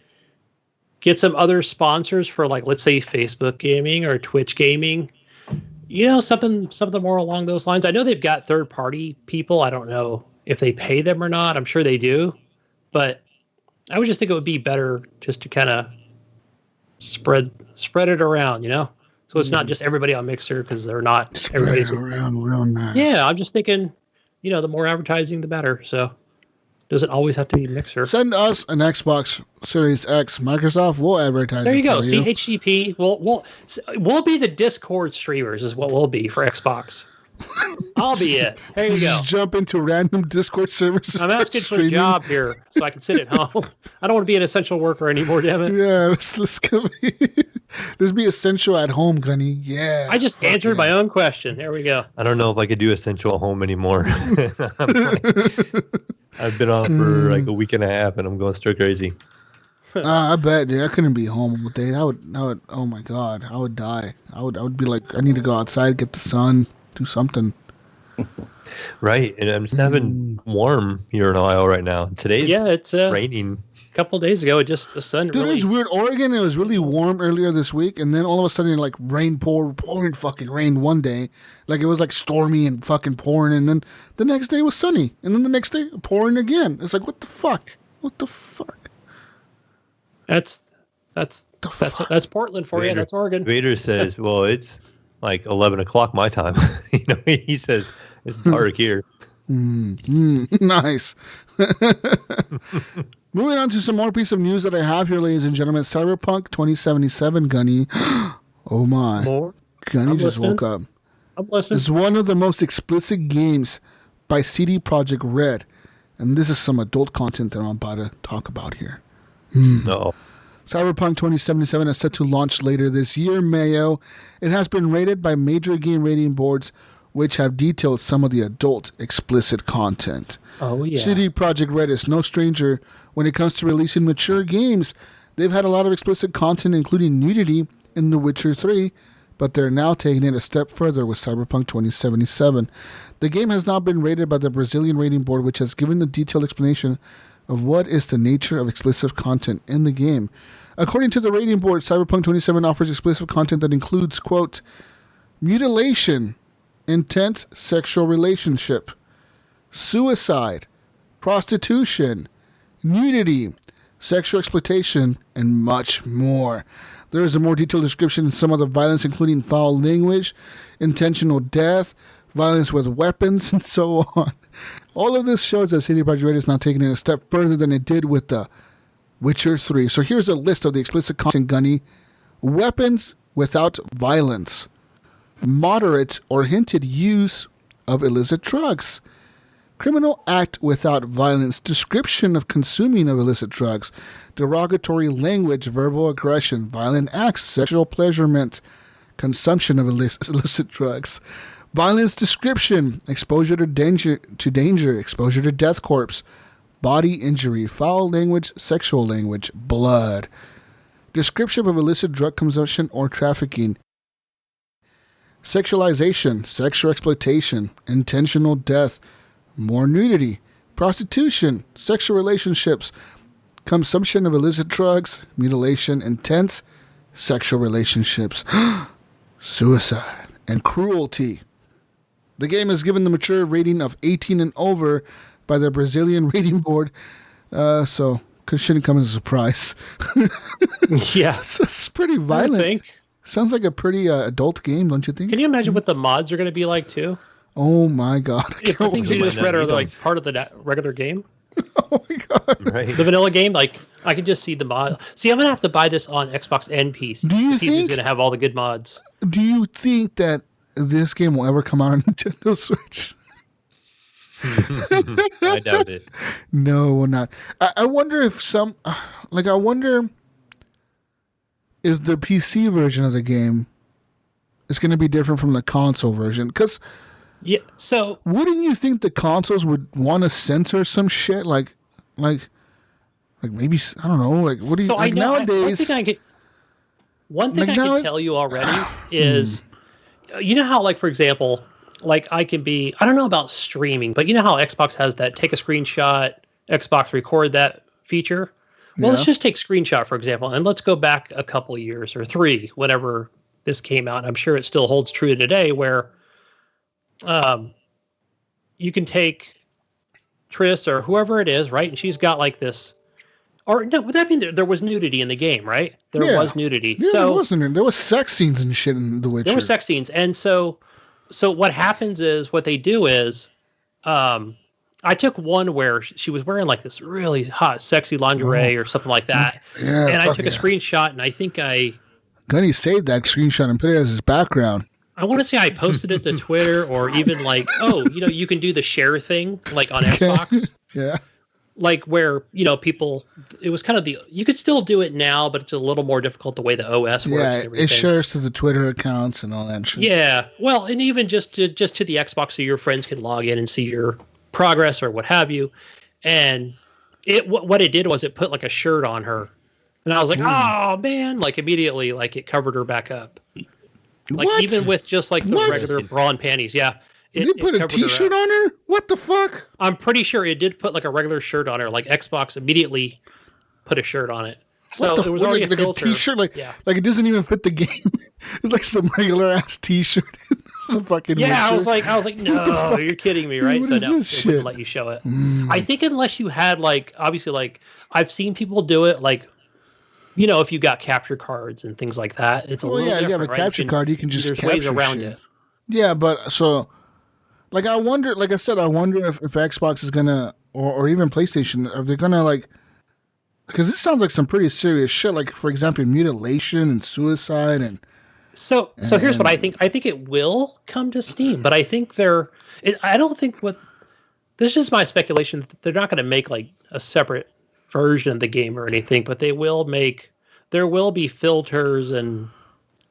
get some other sponsors for, like, let's say Facebook gaming or Twitch gaming? Something more along those lines. I know they've got third-party people. I don't know if they pay them or not. I'm sure they do. But I would just think it would be better just to kind of spread it around, So it's not just everybody on Mixer because they're not Spread everybody's it around real nice. Yeah, I'm just thinking, the more advertising, the better. So doesn't always have to be Mixer. Send us an Xbox Series X. Microsoft will advertise. There you it go. for See, HGP. We'll be the Discord streamers. Is what we'll be for Xbox. I'll be it. There you go. Just jump into random Discord servers. I'm asking for a job here so I can sit at home. I don't want to be an essential worker anymore, damn it. Yeah, let's go. Let's be essential at home, Gunny. Yeah. I just answered my own question. There we go. I don't know if I could do essential at home anymore. I've been on for like a week and a half, and I'm going stir crazy. I bet, dude. I couldn't be home all day. I would. Oh my god, I would die. I would be like, I need to go outside, get the sun, do something. Right, and I'm just having warm here in Ohio right now. Today, it's raining. A couple of days ago, the sun. Dude, really... it's weird. Oregon, it was really warm earlier this week, and then all of a sudden, like pouring fucking rain one day, like it was like stormy and fucking pouring, and then the next day was sunny, and then the next day pouring again. It's like, what the fuck? What the fuck? That's Portland for you. That's Oregon. Vader says, "Well, it's like 11 o'clock my time." He says it's dark here. Nice. Moving on to some more piece of news that I have here, ladies and gentlemen. Cyberpunk 2077, Gunny. Oh my. More? Gunny just woke up. I'm listening. It's one of the most explicit games by CD Projekt Red. And this is some adult content that I'm about to talk about here. No. Cyberpunk 2077 is set to launch later this year, Mayo. It has been rated by major game rating boards, which have detailed some of the adult explicit content. Oh, yeah. CD Projekt Red is no stranger when it comes to releasing mature games. They've had a lot of explicit content, including nudity in The Witcher 3, but they're now taking it a step further with Cyberpunk 2077. The game has now been rated by the Brazilian rating board, which has given a detailed explanation of what is the nature of explicit content in the game. According to the rating board, Cyberpunk 2077 offers explicit content that includes, quote, mutilation, intense sexual relationship, suicide, prostitution, nudity, sexual exploitation, and much more. There is a more detailed description of some of the violence, including foul language, intentional death, violence with weapons, and so on. All of this shows that CD Projekt Red is now taking it a step further than it did with The Witcher 3. So here's a list of the explicit content, Gunny. Weapons without violence. Moderate or hinted use of illicit drugs. Criminal act without violence. Description of consuming of illicit drugs. Derogatory language, verbal aggression, violent acts, sexual pleasurement, consumption of illicit drugs. Violence description, exposure to danger, exposure to death corpse, body injury, foul language, sexual language, blood. Description of illicit drug consumption or trafficking. Sexualization, sexual exploitation, intentional death, more nudity, prostitution, sexual relationships, consumption of illicit drugs, mutilation, intense sexual relationships, suicide, and cruelty. The game is given the mature rating of 18 and over by the Brazilian rating board, so shouldn't come as a surprise. Yeah. It's pretty violent. I think. Sounds like a pretty adult game, don't you think? Can you imagine what the mods are going to be like, too? Oh, my God. If the things you just read are like part of the regular game. Oh, my God. Right. The vanilla game, like, I can just see the mod. See, I'm going to have to buy this on Xbox and PC. Do you PC is think... going to have all the good mods. Do you think that this game will ever come out on Nintendo Switch? I doubt it. No, it will not. I wonder if I wonder if the PC version of the game is going to be different from the console version. Because wouldn't you think the consoles would want to censor some shit? Like maybe, I don't know. Like, what do you, like nowadays? One thing I can tell you already is, you know how, like, for example, like I don't know about streaming, but you know how Xbox has that take a screenshot, Xbox record that feature? Well, let's just take screenshot, for example, and let's go back a couple of years or 3, whenever this came out. I'm sure it still holds true today, where you can take Triss or whoever it is, right? And she's got like this Or no, would that mean there was nudity in the game, right? There was nudity. Yeah, so there was sex scenes and shit in The Witcher. There were sex scenes, and so what happens is what they do is, I took one where she was wearing like this really hot, sexy lingerie or something like that, Yeah, and I took a screenshot, and I think Gunny saved that screenshot and put it as his background. I want to say I posted it to Twitter or even like, you can do the share thing like on Xbox. Yeah. Like where, people, it was kind of you could still do it now, but it's a little more difficult the way the OS works. Yeah, and everything. it shares to the Twitter accounts and all that shit. Yeah. Well, and even just to the Xbox so your friends can log in and see your progress or what have you. And what it did was it put like a shirt on her. And I was like, oh man, like immediately, like it covered her back up. Like what? even with just like the regular bra and panties. Yeah. It put a t-shirt on her? What the fuck? I'm pretty sure it did put like a regular shirt on her. Like Xbox immediately put a shirt on it. So it was already like a t-shirt, like it doesn't even fit the game. It's like some regular ass t-shirt. The fucking Witcher. I was like, no, you're kidding me, right? What so no, it wouldn't let you show it. I think unless you had like, obviously, like I've seen people do it, like if you got capture cards and things like that, it's a little different. You have a capture card, you can just there's capture ways around shit. it. Yeah, but so. Like I wonder, like I said, I wonder if Xbox is gonna, or even PlayStation, if they're gonna like, because this sounds like some pretty serious shit. Like for example, mutilation and suicide and. So here's what I think. I think it will come to Steam, but I think I don't think this is my speculation. They're not going to make like a separate version of the game or anything, but there will be filters and.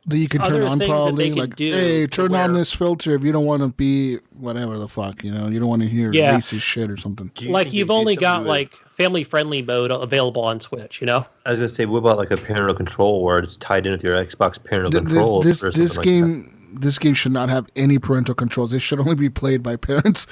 That you can turn on probably like, hey, turn on this filter if you don't want to be whatever the fuck, you don't want to hear racist shit or something. Like you've only got like family friendly mode available on Switch, I was gonna say, what about like a parental control where it's tied in with your Xbox parental controls? This game should not have any parental controls. It should only be played by parents.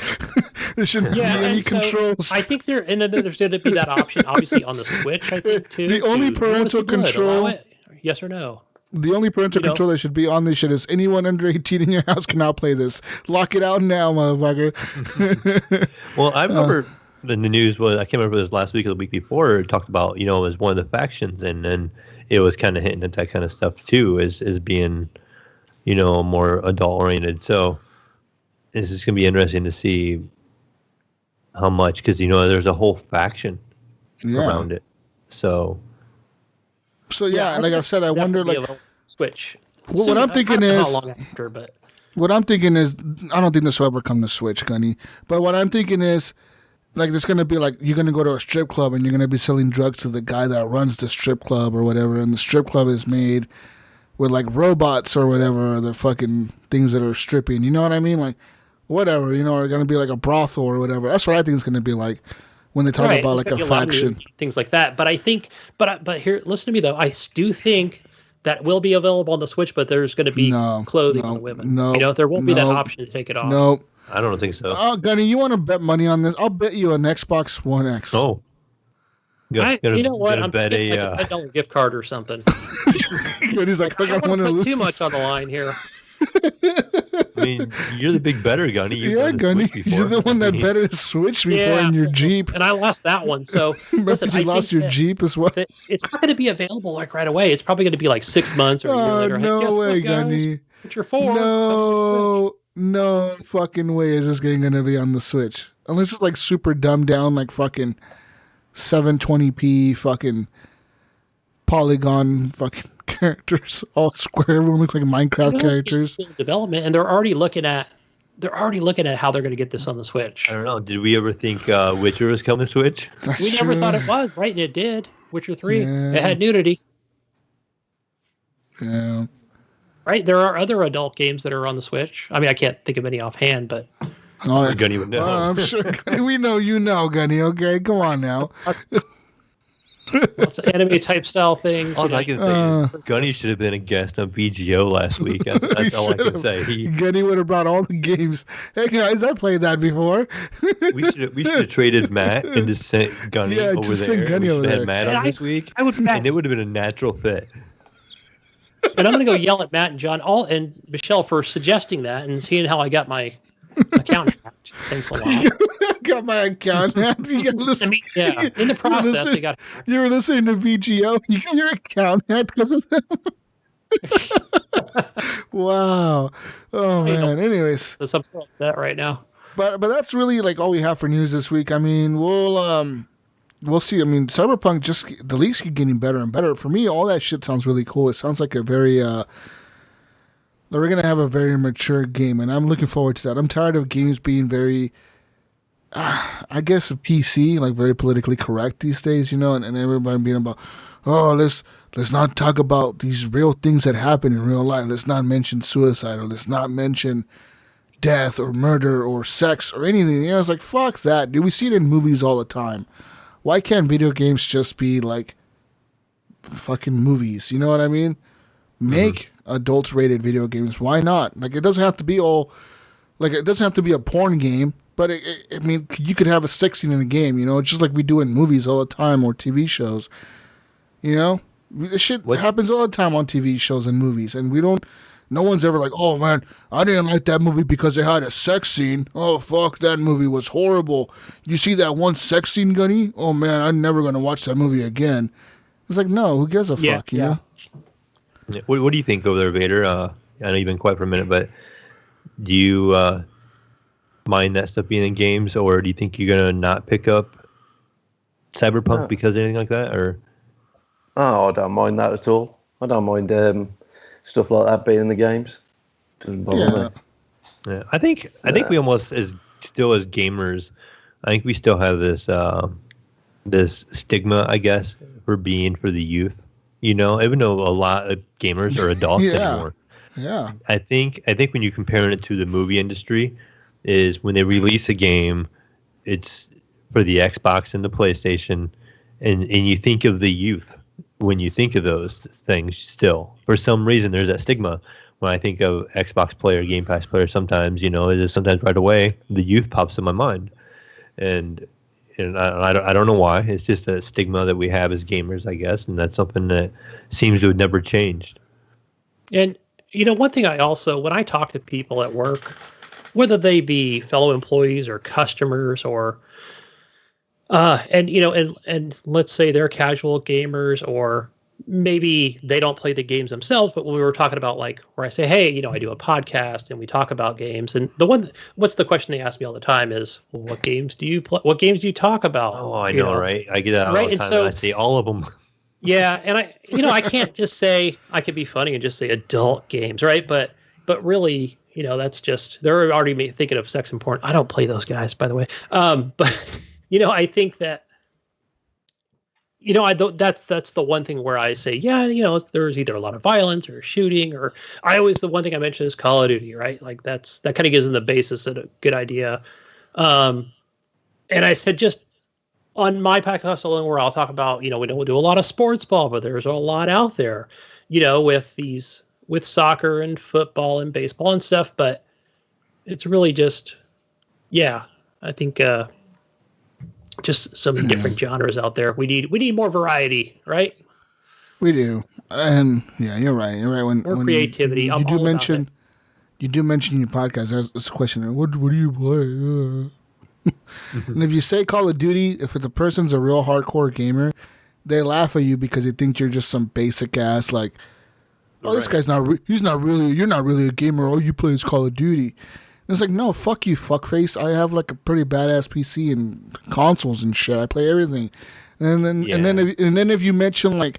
There shouldn't be any controls. I think there's going to be that option, obviously on the Switch. I think too. The only parental control. Yes or no? The only parental control that should be on this shit is anyone under 18 in your house cannot play this. Lock it out now, motherfucker. Well, I remember in the news, I can't remember if it was last week or the week before, it talked about, it was one of the factions, and then it was kind of hinting at that kind of stuff too, as being, more adult oriented. So this is going to be interesting to see how much, because, there's a whole faction around it. So yeah, like I said, I wonder like Switch. What I'm thinking is how long after, but what I'm thinking is I don't think this will ever come to Switch, Gunny. But what I'm thinking is like there's gonna be like you're gonna go to a strip club and you're gonna be selling drugs to the guy that runs the strip club or whatever, and the strip club is made with like robots or whatever, or the fucking things that are stripping. You know what I mean? Like whatever, or gonna be like a brothel or whatever. That's what I think it's gonna be like. When they talk about like a faction, things like that, but I think, but here, listen to me though. I do think that will be available on the Switch, but there's going to be clothing on the women. There won't be that option to take it off. Nope. I don't think so. Oh, Gunny, you want to bet money on this? I'll bet you an Xbox One X. Oh. You know what? I'm betting like a $10 gift card or something. He's like, I don't want to put too much on the line here. I mean, you're the big better, Gunny. Gunny. You're the one that betted Switch before in your Jeep. And I lost that one. So, listen, you lost your Jeep as well. It's not going to be available like right away. It's probably going to be like 6 months or a year later. No way, Gunny. What you're for? No fucking way is this game going to be on the Switch. Unless it's like super dumbed down, like fucking 720p fucking polygon fucking characters, all square. Everyone looks like Minecraft characters. Development, and they're already looking at how they're going to get this on the Switch. I don't know. Did we ever think Witcher was coming to Switch? We never thought it was, right? And it did. Witcher 3. Yeah. It had nudity. Yeah. Right? There are other adult games that are on the Switch. I mean, I can't think of any offhand, but. Gunny would know. I'm sure. We know you know, Gunny. Okay, come on now. Lots of anime type style things. All I can say is Gunny should have been a guest on BGO last week. That's all I can say. Gunny would have brought all the games. Hey guys, I played that before. we should have traded Matt and just sent Gunny over there. Send Gunny over there. Had Matt on this week, and it would have been a natural fit. And I'm going to go yell at Matt and John and Michelle for suggesting that and seeing how I got my account hacked. Thanks a lot. Got my account hacked. You gotta listen. Yeah, in the process, you got. You were listening to VGO. You got your account hacked because of that. Wow. Oh man. Anyways, So I'm still upset right now. but that's really like all we have for news this week. I mean, we'll see. I mean, Cyberpunk the leaks keep getting better and better. For me, all that shit sounds really cool. It sounds like a very we're gonna have a very mature game, and I'm looking forward to that. I'm tired of games being very, I guess, PC, like very politically correct these days, you know, and everybody being about, oh, let's not talk about these real things that happen in real life. Let's not mention suicide, or let's not mention death or murder or sex or anything. You know, it's like, fuck that, dude. We see it in movies all the time. Why can't video games just be like fucking movies? You know what I mean? Make adult rated video games. Why not? Like, it doesn't have to be all, like, it doesn't have to be a porn game, but I mean, you could have a sex scene in a game, you know, just like we do in movies all the time or TV shows. You know, this shit happens all the time on TV shows and movies, and no one's ever like, oh man, I didn't like that movie because it had a sex scene. Oh fuck, that movie was horrible. You see that one sex scene, Gunny? Oh man, I'm never gonna watch that movie again. It's like, no, who gives a fuck, you know? Yeah. What do you think over there, Vader? I know you've been quiet for a minute, but do you mind that stuff being in games, or do you think you're gonna not pick up Cyberpunk because of anything like that, or? Oh, I don't mind that at all. I don't mind stuff like that being in the games. Doesn't bother me. Yeah, I think we almost still as gamers, I think we still have this this stigma, I guess, for being for the youth. You know, even though a lot of gamers are adults anymore. Yeah. I think when you compare it to the movie industry, is when they release a game, it's for the Xbox and the PlayStation, and you think of the youth when you think of those things. Still, for some reason, there's that stigma. When I think of Xbox player, Game Pass player, sometimes, you know, it is sometimes right away the youth pops in my mind, and I don't know why. It's just a stigma that we have as gamers, I guess, and that's something that seems to have never changed. And you know, one thing I also, when I talk to people at work, whether they be fellow employees or customers or and you know, and let's say they're casual gamers, or maybe they don't play the games themselves, but when we were talking about, like, where I say, hey, you know, I do a podcast and we talk about games, and what's the question they ask me all the time is, well, what games do you play? What games do you talk about? Oh, I know, right? I get that all the time, and I say all of them. Yeah, and I can't just say, I could be funny and just say adult games, right? But really, you know, that's just, they're already thinking of sex and porn. I don't play those guys, by the way. But you know, I think that, you know, that's the one thing where I say, yeah, you know, there's either a lot of violence or shooting, or the one thing I mentioned is Call of Duty, right? Like that kind of gives them the basis of a good idea. And I said, just on my podcast alone, where I'll talk about, you know, we don't do a lot of sports ball, but there's a lot out there, you know, with soccer and football and baseball and stuff. But it's really just, yeah, I think, just some different genres out there. We need more variety, right? We do, and yeah, you're right. You're right. When creativity. You do mention in your podcast. There's a question. What do you play? And if you say Call of Duty, if the person's a real hardcore gamer, they laugh at you because they think you're just some basic ass, like, oh, this guy's not. He's not really. You're not really a gamer. All you play is Call of Duty. And it's like, no, fuck you, fuckface. I have like a pretty badass PC and consoles and shit. I play everything. And then if you mention like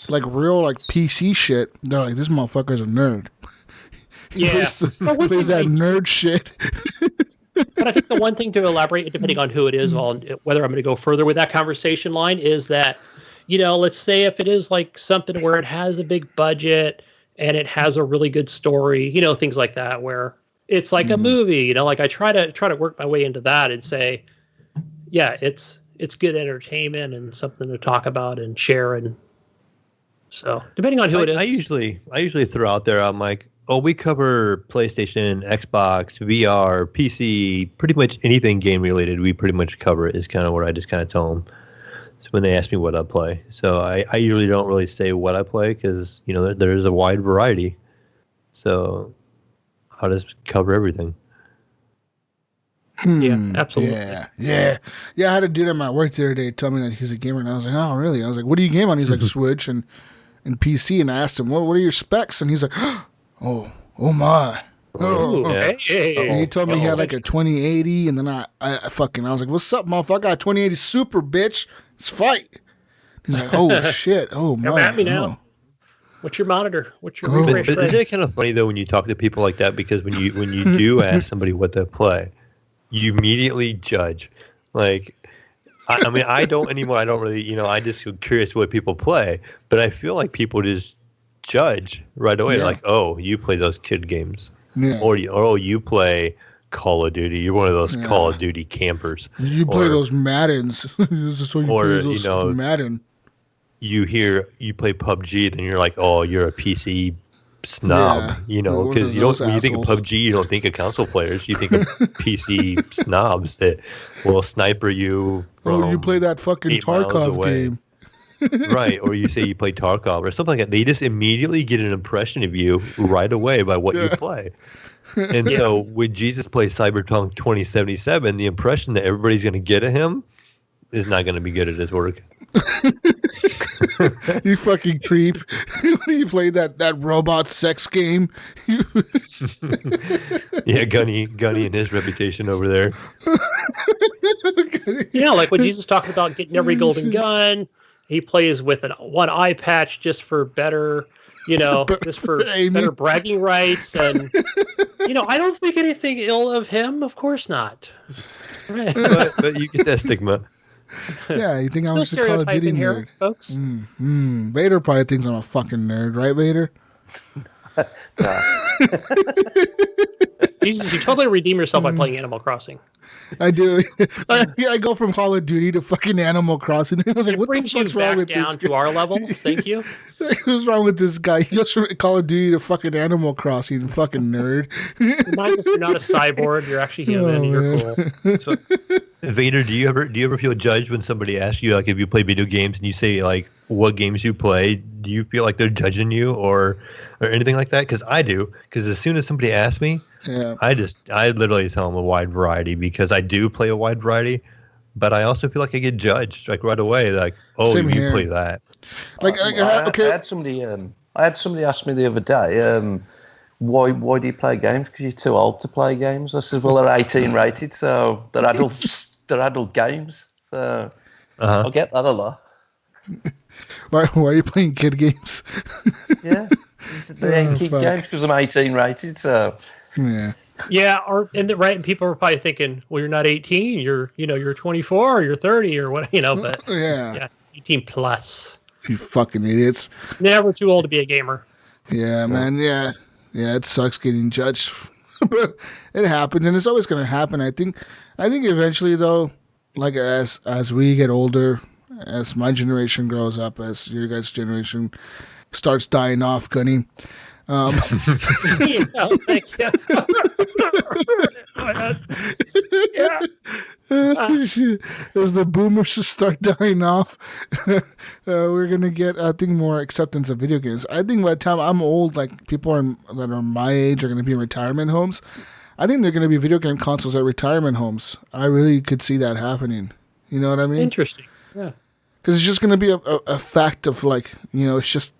real like PC shit, they're like, this motherfucker's a nerd. He plays that nerd shit. But I think the one thing to elaborate, depending on who it is, whether I'm going to go further with that conversation line, is that, you know, let's say if it is like something where it has a big budget and it has a really good story, you know, things like that, where it's like a movie, you know, like I try to work my way into that and say, yeah, it's good entertainment and something to talk about and share. And so depending on who it is, I usually throw out there, I'm like, oh, we cover PlayStation, Xbox, VR, PC, pretty much anything game related. We pretty much cover it, is kind of what I just kind of tell them. So when they ask me what I play. So I usually don't really say what I play, because, you know, there's a wide variety. So I'll just cover everything. Yeah, absolutely. Yeah. I had a dude at my work the other day tell me that he's a gamer, and I was like, oh, really? I was like, what do you game on? He's like, Switch and PC, and I asked him, what are your specs? And he's like, oh my. Ooh, Yeah. hey. He told me he had like a 2080, and then I was like, what's up, motherfucker? I got a 2080 Super, bitch. Let's fight. He's like, oh shit, oh my. Come at me now. Oh. What's your monitor? What's your Oh. refresh But rate? isn't it kind of funny though when you talk to people like that, because when you do ask somebody what they play, you immediately judge. Like, I mean, I don't anymore. I don't really, I just feel curious what people play, but I feel like people just judge right away. Yeah. Like, oh, you play those kid games, Yeah. or you play Call of Duty. You're one of those Call of Duty campers. You play Or- those Maddens. So you Or, play those Madden. You play PUBG, then you're like, oh, you're a PC snob, Yeah. because One of when you think of those PUBG, you don't think of console players. You think of PC snobs that will sniper you. Oh, you from play that fucking 8 miles Tarkov away. game. Right? Or you say you play Tarkov or something like that. They just immediately get an impression of you right away by what you play. And so when Jesus plays Cyberpunk 2077, the impression that everybody's going to get of him is not going to be good at his work. You fucking creep. You played that robot sex game. Yeah, Gunny and his reputation over there. Yeah, like when Jesus talked about getting every golden gun, he plays with one eye patch just for better, just for aiming. better bragging rights. And, I don't think anything ill of him. Of course not. But you get that stigma. Yeah, you think I'm Still just a Call of Duty stereotyping here, nerd. folks. Vader probably thinks I'm a fucking nerd, right, Vader? Jesus, you totally redeem yourself by playing Animal Crossing. I do. I go from Call of Duty to fucking Animal Crossing. I was like, It what the brings you fuck's wrong back with down this to guy? our level. Thank you. What's wrong with this guy? He goes from Call of Duty to fucking Animal Crossing, fucking nerd. Reminds us you're not a cyborg. You're actually human. And you're cool. So, Vader, do you ever feel judged when somebody asks you, like, if you play video games and you say, like, what games you play? Do you feel like they're judging you or anything like that? Because I do. Because as soon as somebody asks me, Yeah. I literally tell them a wide variety, because I do play a wide variety, but I also feel like I get judged like right away. Like, oh, Same you here. play that. I Okay. had somebody ask me the other day, why do you play games? Because you're too old to play games. I said, well, they're 18 rated, so they're adult games. So I get that a lot. Why are you playing kid games? Yeah, they ain't kid fuck. games because I'm 18 rated. So Yeah. Yeah, and people are probably thinking, well, you're not 18, you're 24 or you're 30 or what, but Yeah. 18 plus. You fucking idiots. Never too old to be a gamer. Yeah, man. Yeah. Yeah, it sucks getting judged. But it happens, and it's always going to happen. I think eventually, though, like as we get older, as my generation grows up, as your guys' generation starts dying off, Gunny. Yeah, thank you. Yeah. As the boomers start dying off, we're gonna get, I think, more acceptance of video games. I think by the time I'm old, like people that are my age are gonna be in retirement homes. I think they're gonna be video game consoles at retirement homes. I really could see that happening. You know what I mean? Interesting. Yeah. Because it's just gonna be a fact of, like, it's just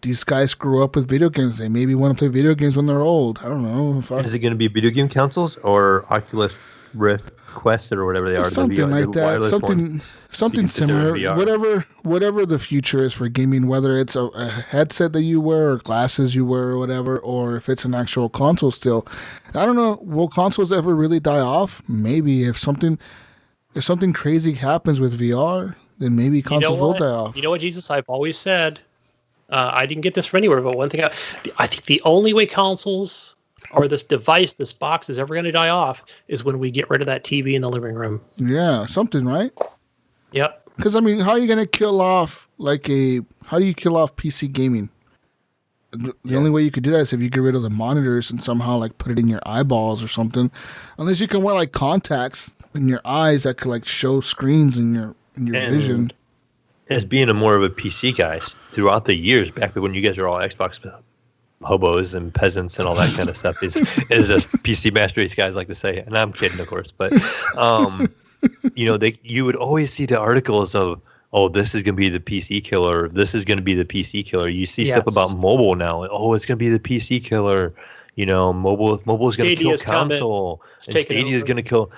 these guys grew up with video games. They maybe want to play video games when they're old. I don't know. Is it going to be video game consoles or Oculus Rift Quest or whatever they are? Something like that. wireless one? Something You can sit there in similar. VR. Whatever the future is for gaming, whether it's a headset that you wear or glasses you wear or whatever, or if it's an actual console still. I don't know. Will consoles ever really die off? Maybe. If something crazy happens with VR, then maybe consoles will die off. You know what, Jesus? I've always said, I didn't get this from anywhere, but one thing I think the only way consoles or this device, this box, is ever going to die off is when we get rid of that TV in the living room. Yeah, something, right? Yep. Because, I mean, how are you going to kill off, how do you kill off PC gaming? The only way you could do that is if you get rid of the monitors and somehow, like, put it in your eyeballs or something. Unless you can wear, like, contacts in your eyes that could, like, show screens in your vision. As being more of a PC guy throughout the years, back when you guys are all Xbox hobos and peasants and all that kind of stuff is as PC Master Race guys like to say. And I'm kidding, of course, but you would always see the articles of, oh, this is going to be the PC killer. This is going to be the PC killer. You see stuff about mobile now. Oh, it's going to be the PC killer. Mobile is going to kill console. And Stadia is going to kill.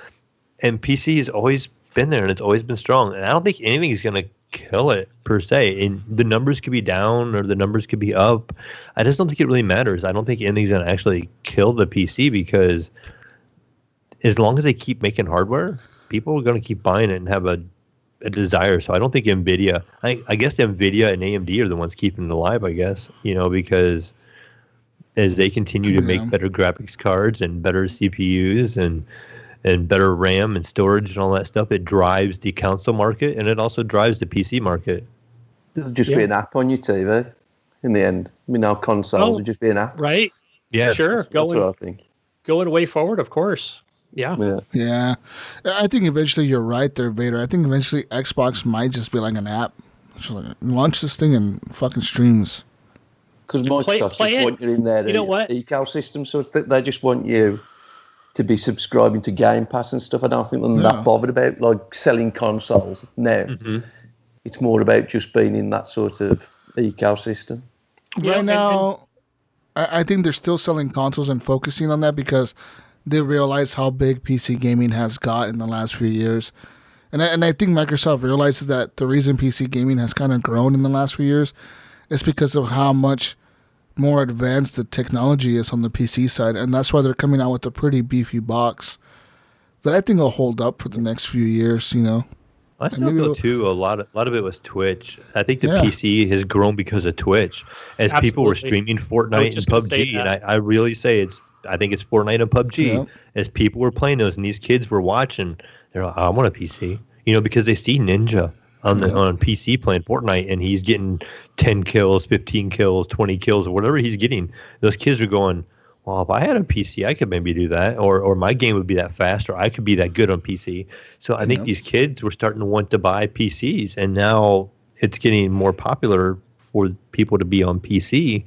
And PC has always been there, and it's always been strong. And I don't think anything is going to kill it per se. And the numbers could be down or the numbers could be up. I just don't think it really matters. I don't think anything's going to actually kill the PC, because as long as they keep making hardware, people are going to keep buying it and have a desire. So I don't think NVIDIA, I guess NVIDIA and AMD are the ones keeping it alive, I guess, because as they continue to make better graphics cards and better CPUs and better RAM and storage and all that stuff, it drives the console market, and it also drives the PC market. It'll just be an app on your TV in the end. I mean, now consoles will just be an app. Right. Yeah. Sure. That's what I think. Going way forward, of course. Yeah. Yeah. I think eventually you're right there, Vader. I think eventually Xbox might just be like an app. Just like, launch this thing and fucking streams. Because Microsoft just want you in their ecosystem, so they just want you to be subscribing to Game Pass and stuff. I don't think they're that bothered about like selling consoles now. Mm-hmm. It's more about just being in that sort of ecosystem. Right now, I think they're still selling consoles and focusing on that because they realize how big PC gaming has got in the last few years. And I think Microsoft realizes that the reason PC gaming has kind of grown in the last few years is because of how much more advanced the technology is on the PC side, and that's why they're coming out with a pretty beefy box that I think will hold up for the next few years. I still feel too. A lot of it was Twitch. I think the PC has grown because of Twitch, as people were streaming Fortnite and PUBG, and I really say I think it's Fortnite and PUBG. As people were playing those, and these kids were watching, they're like, I want a PC, because they see Ninja on PC playing Fortnite, and he's getting 10 kills, 15 kills, 20 kills, or whatever he's getting. Those kids are going, well, if I had a PC, I could maybe do that, or my game would be that fast, or I could be that good on PC. So I think these kids were starting to want to buy PCs, and now it's getting more popular for people to be on PC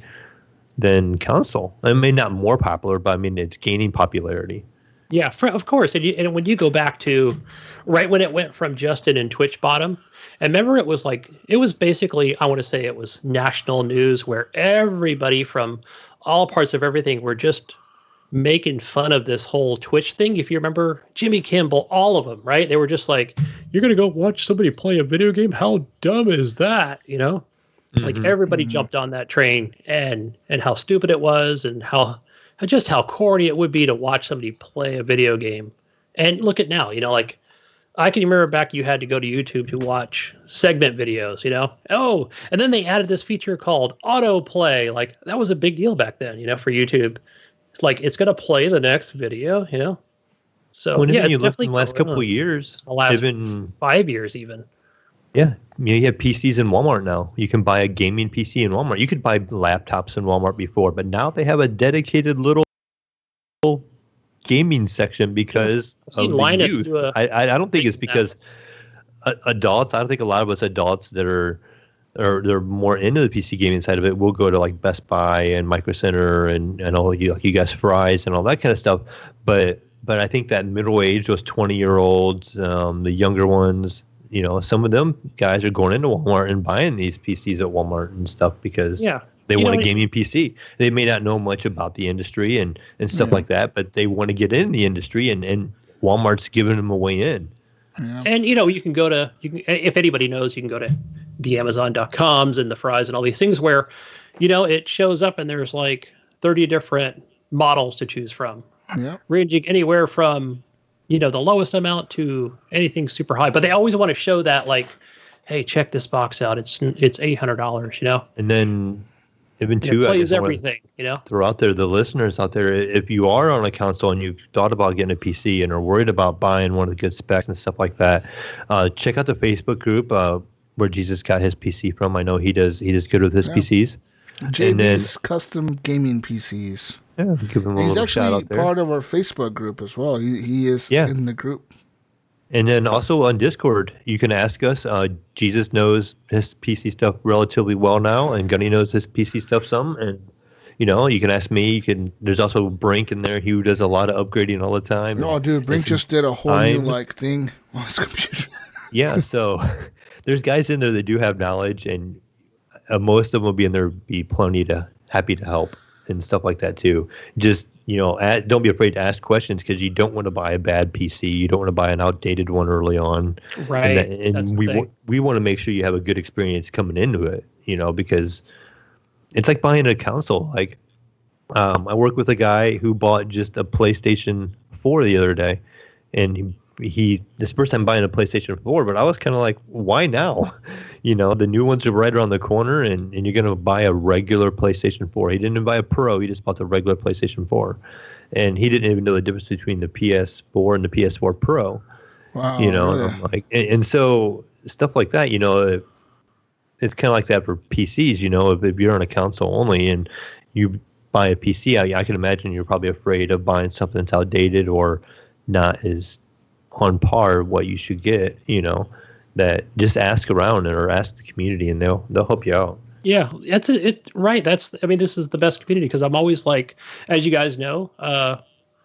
than console. I mean, not more popular, but I mean, it's gaining popularity. Yeah, of course. And when you go back to right when it went from Justin and Twitch bottom, and remember it was basically, I want to say it was national news where everybody from all parts of everything were just making fun of this whole Twitch thing. If you remember Jimmy Kimmel, all of them, right? They were just like, you're going to go watch somebody play a video game? How dumb is that? It's like everybody jumped on that train and how stupid it was and how corny it would be to watch somebody play a video game. And look at now, I can remember back you had to go to YouTube to watch segment videos, Oh, and then they added this feature called autoplay. Like that was a big deal back then, for YouTube. It's like, it's going to play the next video, So you look in the last couple of years, the last 5 years even. Yeah. You have PCs in Walmart now. You can buy a gaming PC in Walmart. You could buy laptops in Walmart before, but now they have a dedicated little gaming section because of the youth. I don't think it's because adults. I don't think a lot of us adults that are they're more into the PC gaming side of it will go to like Best Buy and Micro Center and all you guys Fry's and all that kind of stuff. But I think that middle age, those 20-year-olds, the younger ones, some of them guys are going into Walmart and buying these PCs at Walmart and stuff because they want a gaming PC. They may not know much about the industry and stuff like that, but they want to get in the industry, and Walmart's giving them a way in. Yeah. And, you can go to, if anybody knows, you can go to the Amazon.coms and the Fry's and all these things where, it shows up and there's like 30 different models to choose from, ranging anywhere from, the lowest amount to anything super high. But they always want to show that like, hey, check this box out. It's $800, And then even too, it plays everything, throw out there, the listeners out there, if you are on a console and you've thought about getting a PC and are worried about buying one of the good specs and stuff like that, check out the Facebook group where Jesus got his PC from. I know he does good with his PCs. JB's custom gaming PCs. Yeah, give him a He's little shout out there. Actually part of our Facebook group as well. He is in the group. And then also on Discord, you can ask us. Jesus knows his PC stuff relatively well now, and Gunny knows his PC stuff some. And You can ask me. There's also Brink in there. He does a lot of upgrading all the time. Oh, dude, Brink just did a whole new thing on his computer. Yeah, so there's guys in there that do have knowledge, and most of them will be in there, be happy to help and stuff like that too. Just don't be afraid to ask questions, because you don't want to buy a bad PC. You don't want to buy an outdated one early on. Right. And we want to make sure you have a good experience coming into it. Because it's like buying a console. Like I work with a guy who bought just a PlayStation 4 the other day, and he this first time buying a PlayStation 4, but I was kind of like, why now? The new ones are right around the corner, and you're going to buy a regular PlayStation 4. He didn't even buy a Pro. He just bought the regular PlayStation 4. And he didn't even know the difference between the PS4 and the PS4 Pro. Wow. And I'm like, and so stuff like that, it's kind of like that for PCs, if you're on a console only and you buy a PC, I can imagine you're probably afraid of buying something that's outdated or not as on par what you should get, that just ask around or ask the community, and they'll help you out. Yeah, that's it. Right. This is the best community, because I'm always like, as you guys know,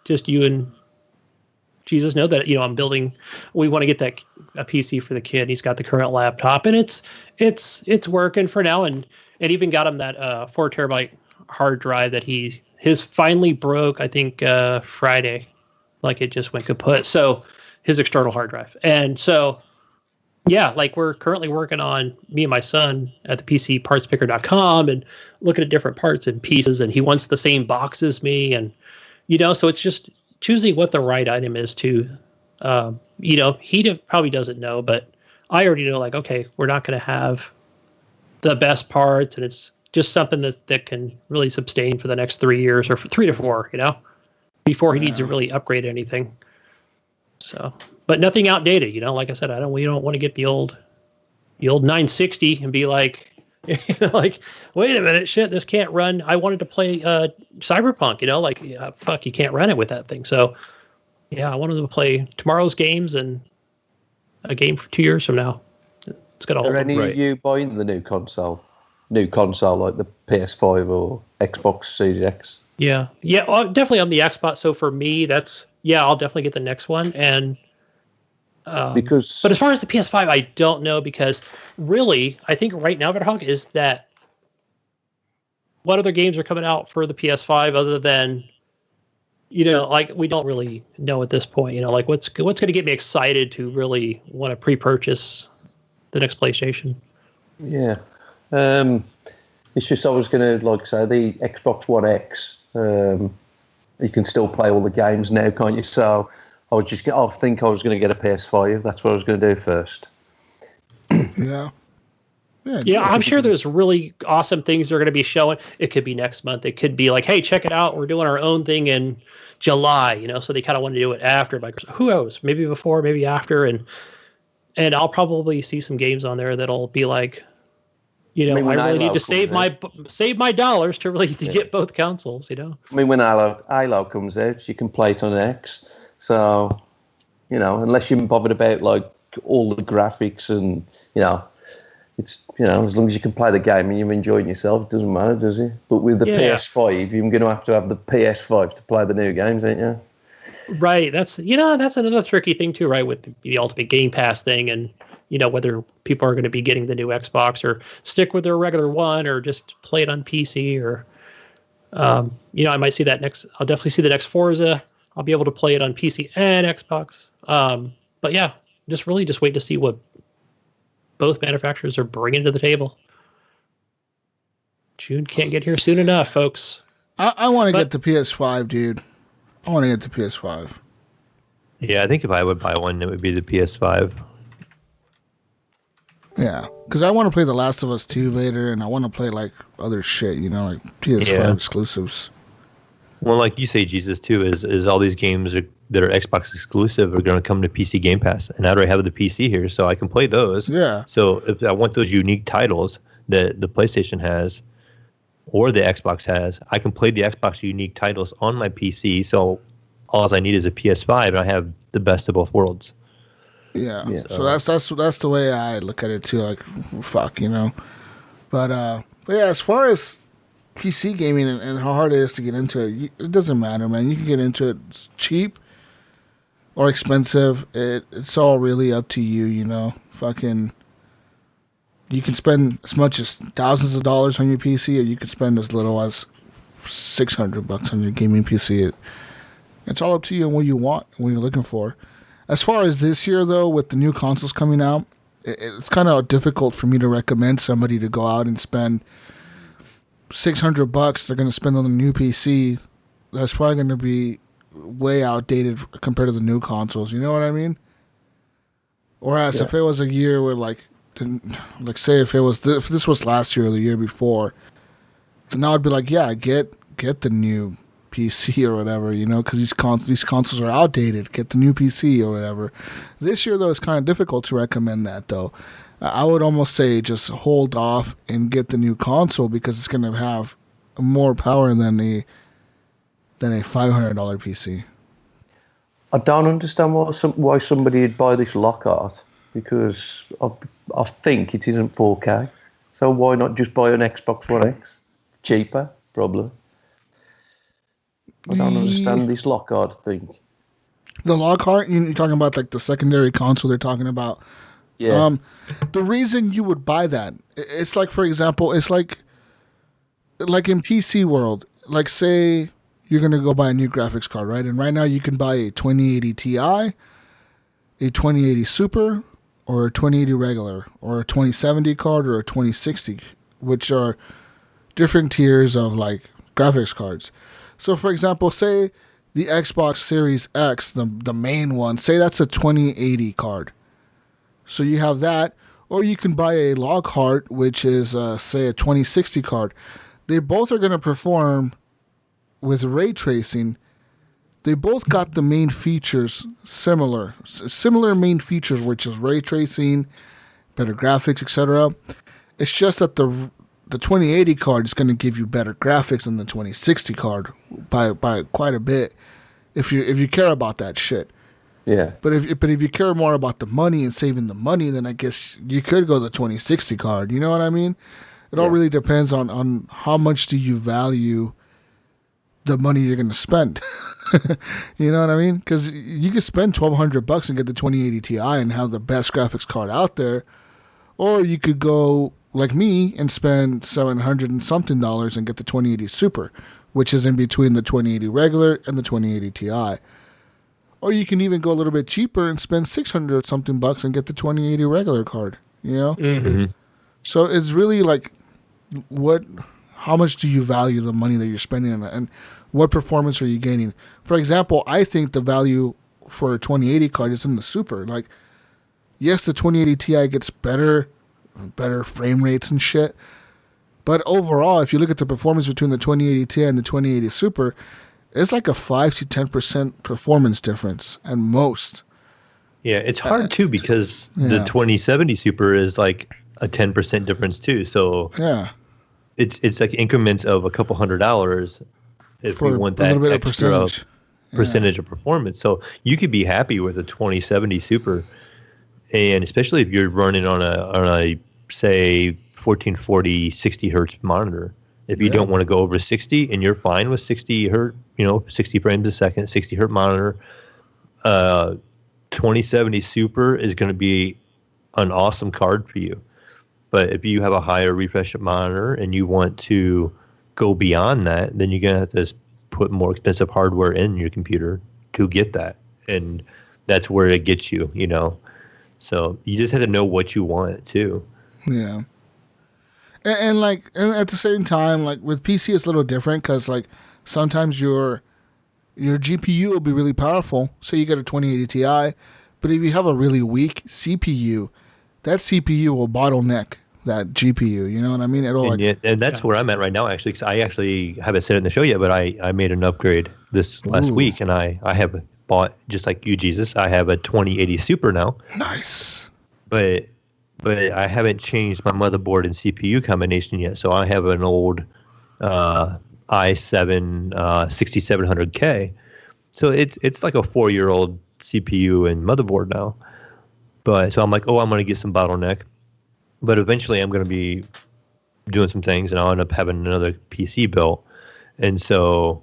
just you and Jesus know that, I'm building, we want to get a PC for the kid. He's got the current laptop, and it's working for now. And even got him that 4 terabyte hard drive that his finally broke, I think, Friday, like it just went kaput. So his external hard drive. And so, yeah, like we're currently working on, me and my son, at the PCPartsPicker.com, and looking at different parts and pieces, and he wants the same box as me. And, so it's just choosing what the right item is to, he probably doesn't know, but I already know, like, okay, we're not going to have the best parts, and it's just something that can really sustain for the next 3 years, or 3 to 4, before he needs to really upgrade anything. So, but nothing outdated, like I said, we don't want to get the old 960 and be like, like, wait a minute, shit, this can't run. I wanted to play Cyberpunk, fuck, you can't run it with that thing. So, yeah, I wanted to play tomorrow's games and a game for 2 years from now. It's got a whole. Are any of you buying the new console like the PS5 or Xbox Series X? Yeah, definitely on the Xbox. So for me, I'll definitely get the next one. And but as far as the PS5, I don't know, because really, I think right now, Vedderholic, is that what other games are coming out for the PS5 other than, like, we don't really know at this point. Like what's going to get me excited to really want to pre-purchase the next PlayStation. Yeah, it's just I was going to say the Xbox One X. You can still play all the games now, can't you? So I think I was going to get a PS5. That's what I was going to do first. Yeah. Yeah, I'm sure there's really awesome things they're going to be showing. It could be next month. It could be like, hey, check it out, we're doing our own thing in July. So they kind of want to do it after. Who knows? Maybe before, maybe after, and I'll probably see some games on there that'll be like, I really need to save my dollars to really get both consoles. When Halo comes out, you can play it on X. So, unless you're bothered about like all the graphics and it's as long as you can play the game and you're enjoying yourself, it doesn't matter, does it? But with the PS5, you're going to have the PS5 to play the new games, ain't you? Right. That's another tricky thing too, right? With the Ultimate Game Pass thing, and whether people are going to be getting the new Xbox or stick with their regular one or just play it on PC, or, I might see that next. I'll definitely see the next Forza. I'll be able to play it on PC and Xbox. But yeah, just wait to see what both manufacturers are bringing to the table. June can't get here soon enough, folks. I want to get the PS5, dude. I want to get the PS5. Yeah, I think if I would buy one, it would be the PS5. Yeah, because I want to play The Last of Us 2 later, and I want to play like other shit, like PS5 exclusives. Well, like you say, Jesus, too, is all these games that are Xbox exclusive are going to come to PC Game Pass, and I already have the PC here, so I can play those. Yeah. So if I want those unique titles that the PlayStation has or the Xbox has, I can play the Xbox unique titles on my PC. So all I need is a PS5, and I have the best of both worlds. Yeah. So that's the way I look at it too. Like, fuck, But yeah, as far as PC gaming and how hard it is to get into it, it doesn't matter, man. You can get into it. It's cheap or expensive. It's all really up to you, you know. Fucking, you can spend as much as thousands of dollars on your PC, or you can spend as little as $600 on your gaming PC. It's all up to you and what you want, what you're looking for. As far as this year, though, with the new consoles coming out, it's kind of difficult for me to recommend somebody to go out and spend $600 they're going to spend on the new PC. That's probably going to be way outdated compared to the new consoles. You know what I mean? Whereas if it was a year where, like say if this was last year or the year before, then I would be like, yeah, get the new PC or whatever, you know, because these consoles are outdated. Get the new PC or whatever. This year, though, it's kind of difficult to recommend that, though. I would almost say just hold off and get the new console because it's going to have more power than a $500 PC. I don't understand why somebody would buy this Lockhart, because I think it isn't 4K. So why not just buy an Xbox One X? Cheaper, probably. I don't understand this Lockhart thing. The Lockhart, you're talking about like the secondary console they're talking about. Yeah. The reason you would buy that, it's like, for example, it's like in PC world, like say you're going to go buy a new graphics card, right? And right now you can buy a 2080 Ti, a 2080 Super, or a 2080 regular, or a 2070 card, or a 2060, which are different tiers of like graphics cards. So, for example, say the Xbox Series X, the main one, say that's a 2080 card. So you have that, or you can buy a Lockhart, which is, say, a 2060 card. They both are going to perform with ray tracing. They both got the main features similar main features, which is ray tracing, better graphics, etc. It's just that the 2080 card is going to give you better graphics than the 2060 card by quite a bit, if you care about that shit. Yeah. But if you care more about the money and saving the money, then I guess you could go the 2060 card. You know what I mean? It all really depends on how much do you value the money you're going to spend. You know what I mean? Because you could spend $1,200 and get the 2080 Ti and have the best graphics card out there, or you could go like me and spend $700 and something and get the 2080 Super, which is in between the 2080 regular and the 2080 Ti. Or you can even go a little bit cheaper and spend $600 something and get the 2080 regular card, you know? Mm-hmm. So it's really like, how much do you value the money that you're spending on it, and what performance are you gaining? For example, I think the value for a 2080 card is in the Super. Like, yes, the 2080 Ti gets better frame rates and shit, but overall, if you look at the performance between the 2080 Ti and the 2080 Super, it's like a 5 to 10% performance difference at most. Yeah, it's hard too because the 2070 Super is like a 10% difference too. So yeah, it's like increments of a couple $100 if we want that extra percentage of performance. So you could be happy with a 2070 Super, and especially if you're running on a say 1440 60 hertz monitor. If you don't want to go over 60 and you're fine with 60 hertz, 60 frames a second, 60 hertz monitor, 2070 Super is going to be an awesome card for you. But if you have a higher refresh monitor and you want to go beyond that, then you're going to have to put more expensive hardware in your computer to get that. And that's where it gets you, you know. So you just have to know what you want too. Yeah. And at the same time, like with PC, it's a little different because like sometimes your GPU will be really powerful. So you get a 2080 Ti, but if you have a really weak CPU, that CPU will bottleneck that GPU. You know what I mean? And that's where I'm at right now, actually, because I actually haven't said it in the show yet, but I made an upgrade this last week, and I have bought, just like you, Jesus, I have a 2080 Super now. Nice. But I haven't changed my motherboard and CPU combination yet. So I have an old i7 6700K. So it's like a 4-year-old CPU and motherboard now. But so I'm like, I'm going to get some bottleneck. But eventually I'm going to be doing some things, and I'll end up having another PC built. And so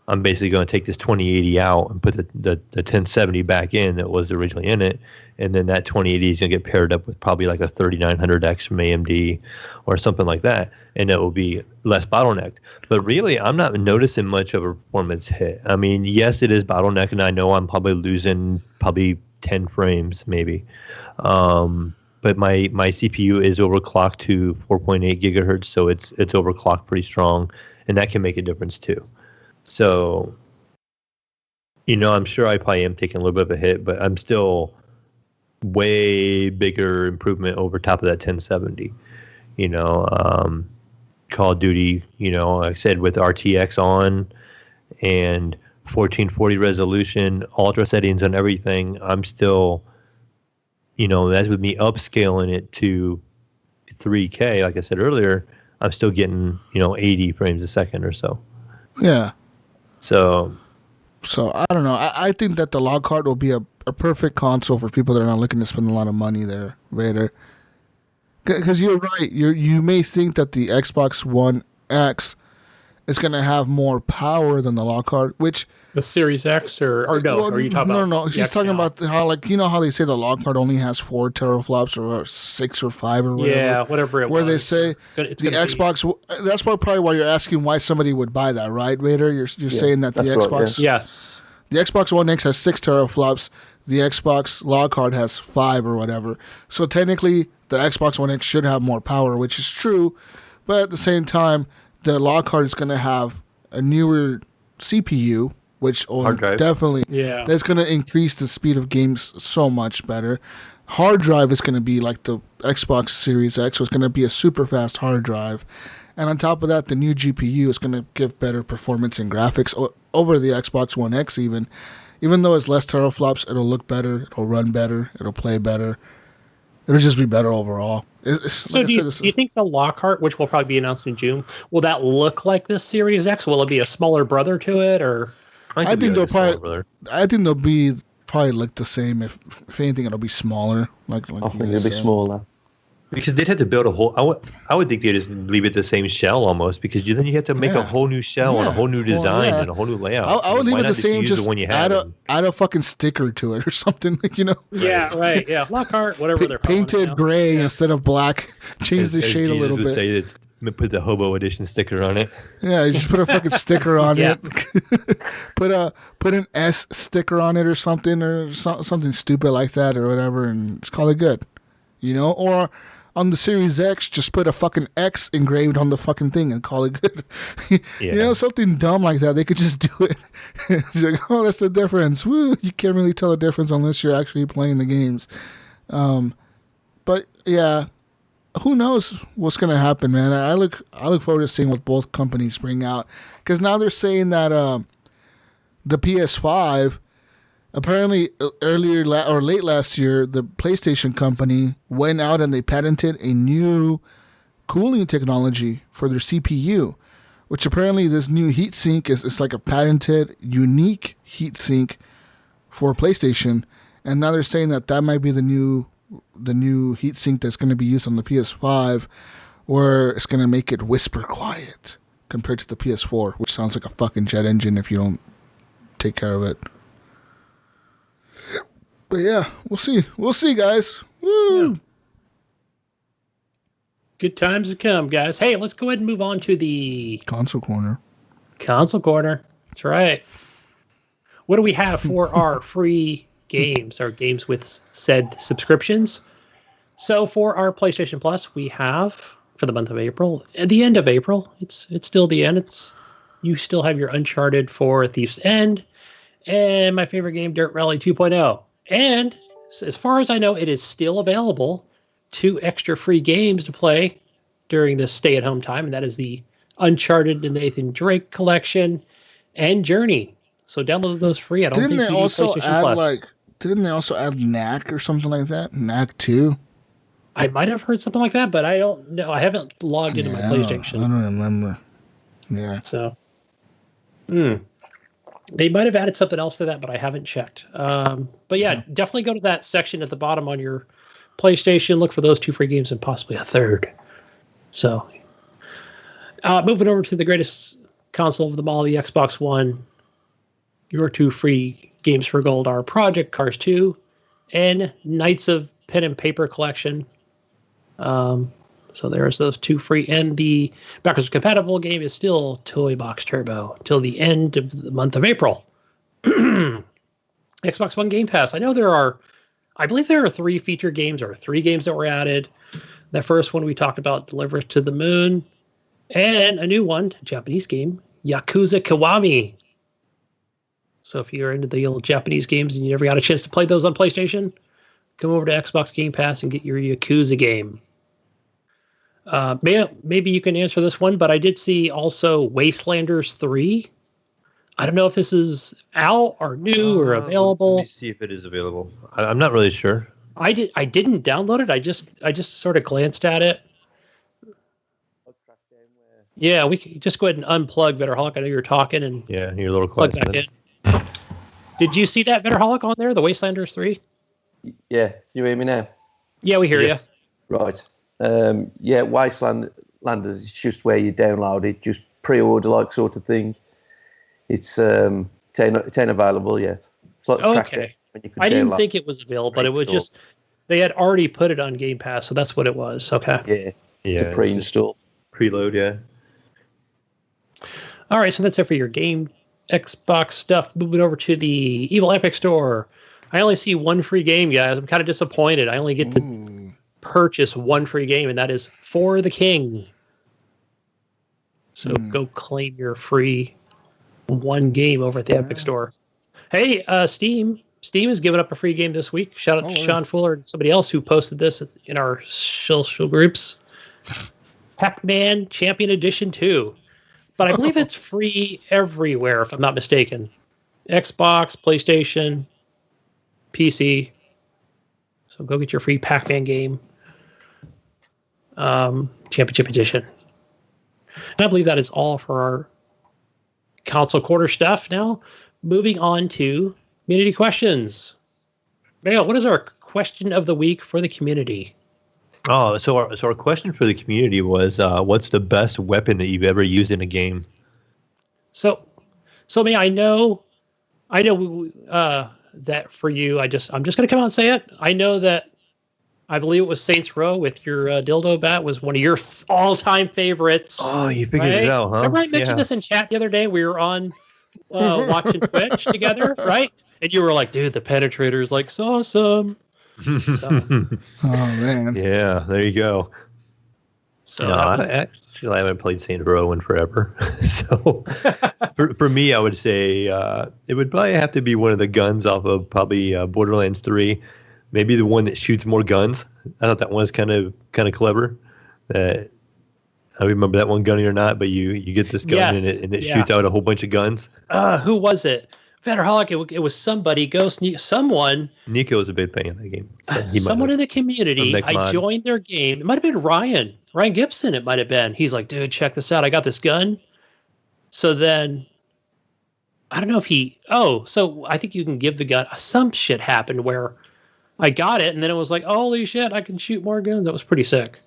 I'm basically going to take this 2080 out and put the 1070 back in that was originally in it. And then that 2080 is going to get paired up with probably like a 3900X from AMD or something like that. And it will be less bottlenecked. But really, I'm not noticing much of a performance hit. I mean, yes, it is bottleneck, and I know I'm probably losing 10 frames maybe. But my CPU is overclocked to 4.8 gigahertz, so it's overclocked pretty strong, and that can make a difference too. So, I'm sure I probably am taking a little bit of a hit, but I'm still way bigger improvement over top of that 1070. Call of Duty, like I said, with RTX on and 1440 resolution, ultra settings on everything, I'm still, that's with me upscaling it to 3K, like I said earlier, I'm still getting, 80 frames a second or so. Yeah. So I don't know. I think that the log card will be a perfect console for people that are not looking to spend a lot of money there, Vader. Because you're right. You may think that the Xbox One X is going to have more power than the log card, which... The Series X or no? Well, are you talking about? No. He's talking about how, how they say the log card only has 4 teraflops or 6 or 5 or whatever. Yeah, whatever it was. Where they say the Xbox... That's probably why you're asking why somebody would buy that, right, Vader? You're saying that the Xbox... Right, yeah. Yes. The Xbox One X has 6 teraflops. The Xbox log card has 5 or whatever. So technically, the Xbox One X should have more power, which is true. But at the same time, the log card is going to have a newer CPU, which definitely that's going to increase the speed of games so much better. Hard drive is going to be like the Xbox Series X, so it's going to be a super fast hard drive. And on top of that, the new GPU is going to give better performance and graphics over the Xbox One X even. Even though it's less teraflops, it'll look better, it'll run better, it'll play better. It'll just be better overall. So do you think the Lockhart, which will probably be announced in June, will that look like this Series X? Will it be a smaller brother to it, or? I think they'll be probably look the same. If anything, it'll be smaller. I think it'll be smaller. Because they'd have to build a whole... I would think they just leave it the same shell almost, because then you have to make a whole new shell and a whole new design and a whole new layout. I would leave it the same, just add a fucking sticker to it or something, Yeah, right, yeah. Lockhart, whatever they're calling it. Painted gray instead of black. Change the shade a little bit. Say put the Hobo Edition sticker on it. Yeah, you just put a fucking sticker on it. Put an S sticker on it or something stupid like that or whatever, and just call it good. Or... on the Series X, just put a fucking X engraved on the fucking thing and call it good. Something dumb like that. They could just do it. It's like, oh, that's the difference. Woo! You can't really tell the difference unless you're actually playing the games. But yeah, who knows what's gonna happen, man? I look forward to seeing what both companies bring out, because now they're saying that the PS5. Apparently, earlier or late last year, the PlayStation company went out and they patented a new cooling technology for their CPU, which apparently this new heatsink is like a patented, unique heatsink for PlayStation. And now they're saying that might be the new heatsink that's going to be used on the PS5, where it's going to make it whisper quiet compared to the PS4, which sounds like a fucking jet engine if you don't take care of it. But yeah, we'll see. We'll see, guys. Woo! Yeah. Good times to come, guys. Hey, let's go ahead and move on to the console corner. Console corner. That's right. What do we have for our free games, our games with said subscriptions? So for our PlayStation Plus, we have for the month of April, at the end of April, it's still the end. You still have your Uncharted 4 Thief's End, and my favorite game, Dirt Rally 2.0. And as far as I know, it is still available. 2 extra free games to play during this stay-at-home time, and that is the Uncharted and Nathan Drake collection and Journey. So download those free. I don't think you need PlayStation Plus. Didn't they also add Knack or something like that? Knack 2? I might have heard something like that, but I don't know. I haven't logged into my PlayStation. I don't remember. Yeah. So, they might have added something else to that, but I haven't checked. But yeah, definitely go to that section at the bottom on your PlayStation. Look for those 2 free games and possibly a third. So Moving over to the greatest console of them all, the Xbox One. Your 2 free games for gold are Project Cars 2 and Knights of Pen and Paper Collection. So there's those 2 free. And the backwards compatible game is still Toy Box Turbo till the end of the month of April. Xbox One Game Pass. I believe there are 3 featured games or 3 games that were added. The first one we talked about, Deliver to the Moon. And a new one, Japanese game, Yakuza Kiwami. So if you're into the old Japanese games and you never got a chance to play those on PlayStation, come over to Xbox Game Pass and get your Yakuza game. Maybe you can answer this one, but I did see also Wastelanders 3. I don't know if this is out or new or available. Let me see if it is available. I'm not really sure. I didn't download it. I just sort of glanced at it. Yeah, we can just go ahead and unplug Vedderholic. I know you're talking and yeah, you're a little quiet. Plug back in. Did you see that Vedderholic on there, the Wastelanders 3? Yeah, you hear me now? Yeah, we hear you. Right. Yeah, Wastelanders is just where you download it, just pre-order like sort of thing. It's it ain't available yet. It's like okay. I didn't think it was available, but it was just they had already put it on Game Pass, so that's what it was. Okay. Yeah. To pre-install. Preload, yeah. All right, so that's it for your game Xbox stuff. Moving over to the Evil Epic Store. I only see 1 free game, guys. I'm kind of disappointed. I only get to purchase 1 free game, and that is For the King. So go claim your free 1 game over at the Epic Store. Hey, Steam. Steam has given up a free game this week. Shout out to Sean Fuller and somebody else who posted this in our social groups. Pac-Man Champion Edition 2. But I believe it's free everywhere, if I'm not mistaken. Xbox, PlayStation, PC. So go get your free Pac-Man game. Championship Edition. And I believe that is all for our console quarter stuff. Now, moving on to community questions. Mayo, what is our question of the week for the community? Oh, so our question for the community was, what's the best weapon that you've ever used in a game? So me, I know, that for you, I'm just going to come out and say it. I know that I believe it was Saints Row with your dildo bat was one of your all-time favorites. Oh, you figured it out, huh? Remember I mentioned this in chat the other day? We were on watching Twitch together, right? And you were like, dude, the Penetrator is like so awesome. Oh, man. Yeah, there you go. So no, I haven't played Saints Row in forever. So for me, I would say it would probably have to be one of the guns off of probably Borderlands 3. Maybe the one that shoots more guns. I thought that one was kind of clever. I remember that one, Gunny or not, but you get this gun and it shoots out a whole bunch of guns. Who was it? Vedderholic, it was somebody, someone. Nico was a big fan of that game. So someone in the community. I joined their game. It might have been Ryan Gibson, it might have been. He's like, dude, check this out. I got this gun. So then, I don't know if so I think you can give the gun. Some shit happened where I got it, and then it was like, holy shit, I can shoot more guns. That was pretty sick.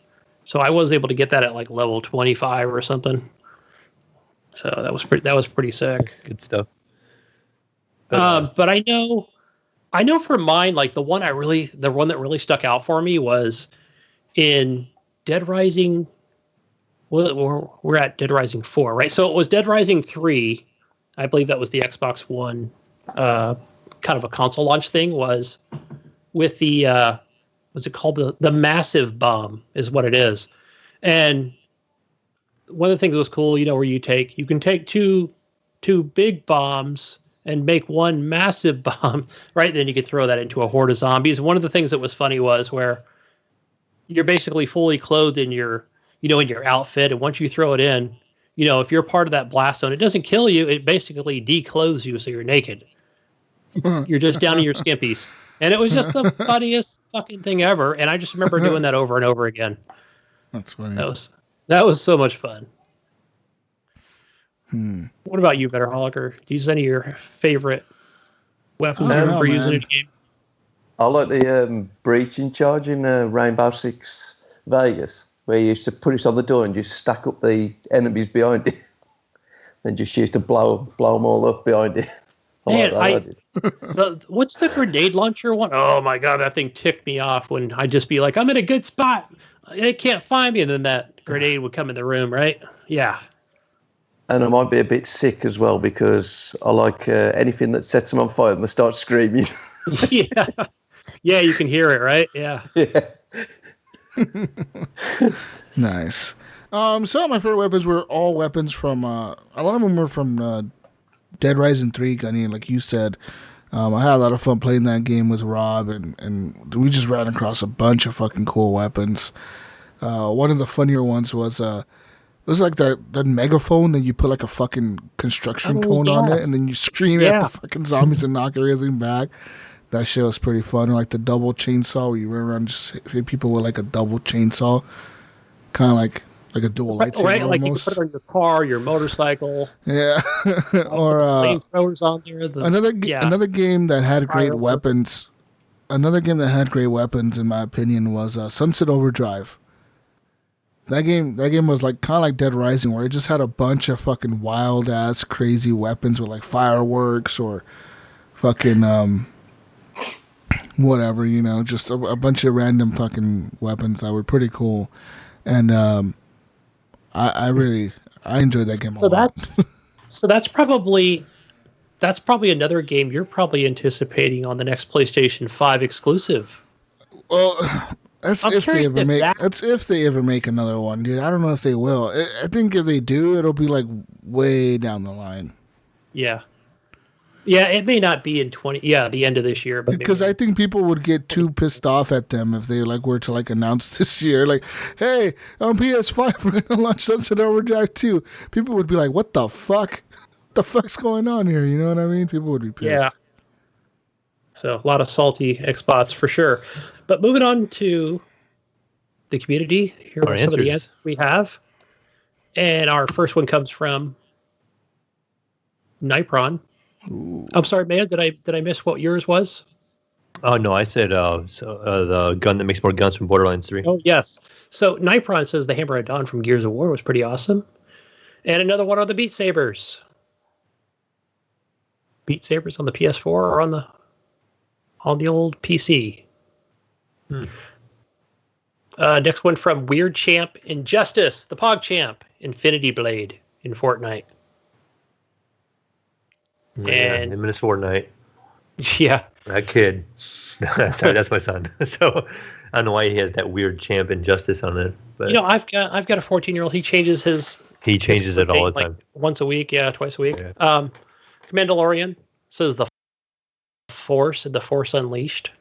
So I was able to get that at like level 25 or something. So that was pretty sick. Good stuff. But I know for mine, like the one that really stuck out for me was in Dead Rising. Well, we're at Dead Rising 4, right? So it was Dead Rising 3. I believe that was the Xbox One, kind of a console launch thing. Was with the what's it called? The massive bomb is what it is. And one of the things that was cool, where you can take two big bombs and make one massive bomb, right? Then you could throw that into a horde of zombies. One of the things that was funny was where you're basically fully clothed in your outfit, and once you throw it in, if you're part of that blast zone, it doesn't kill you. It basically declothes you, so you're naked. You're just down in your skimpies. And it was just the funniest fucking thing ever. And I just remember doing that over and over again. That's funny. That was so much fun. What about you, Vedderholic? Or do you use any of your favorite weapons for using in a game? I like the breaching charge in Rainbow Six Vegas. where you used to put it on the door and just stack up the enemies behind it, and just used to blow them all up behind it. Man, what's the grenade launcher one? Oh my god, that thing ticked me off when I'd just be like, I'm in a good spot. It can't find me, and then that grenade would come in the room, right? Yeah. And I might be a bit sick as well because I like anything that sets them on fire and they start screaming. Yeah. Yeah, you can hear it, right? Yeah. Yeah. Nice. Some of my favorite weapons were all weapons from, a lot of them were from Dead Rising 3, Gunny, like you said. I had a lot of fun playing that game with Rob, and we just ran across a bunch of fucking cool weapons. One of the funnier ones was it was like that megaphone that you put like a fucking construction cone on it, and then you scream at the fucking zombies and knock everything back. That shit was pretty fun. Or like the double chainsaw where you run around and just hit people with like a double chainsaw. Kind of like a dual lightsaber right, like almost. you can put it on your car, your motorcycle. Yeah. Or flamethrowers on there. Another game that had great weapons. Another game that had great weapons, in my opinion, was Sunset Overdrive. That game was like kind of like Dead Rising, where it just had a bunch of fucking wild ass crazy weapons with like fireworks or fucking whatever, just a bunch of random fucking weapons that were pretty cool, and I enjoyed that game a lot. That's probably another game you're probably anticipating on the next PlayStation 5 exclusive. Well. That's if they ever make another one, dude. I don't know if they will. I think if they do, it'll be like way down the line. Yeah. Yeah, it may not be in the end of this year, but because I think people would get too pissed off at them if they were to announce this year, like, hey, on PS5 we're gonna launch Sunset Overdrive 2. People would be like, what the fuck? What the fuck's going on here? You know what I mean? People would be pissed. Yeah. So a lot of salty Xbots for sure. But moving on to the community, here are some of the answers we have. And our first one comes from Nipron. Ooh. I'm sorry, man. Did I miss what yours was? Oh no, I said the gun that makes more guns from Borderlands 3. Oh yes. So Nipron says the Hammer of Dawn from Gears of War was pretty awesome. And another one on the Beat Sabers. Beat Sabers on the PS4 or on the old PC. Next one from Weird Champ Injustice, the Pog Champ, Infinity Blade in Fortnite. And him in his Fortnite. Yeah. That kid. Sorry, that's my son. So I don't know why he has that weird Champ Injustice on it. But I've got a 14-year-old. He changes it all the time. Once a week, twice a week. Yeah. Mandalorian says the Force Unleashed.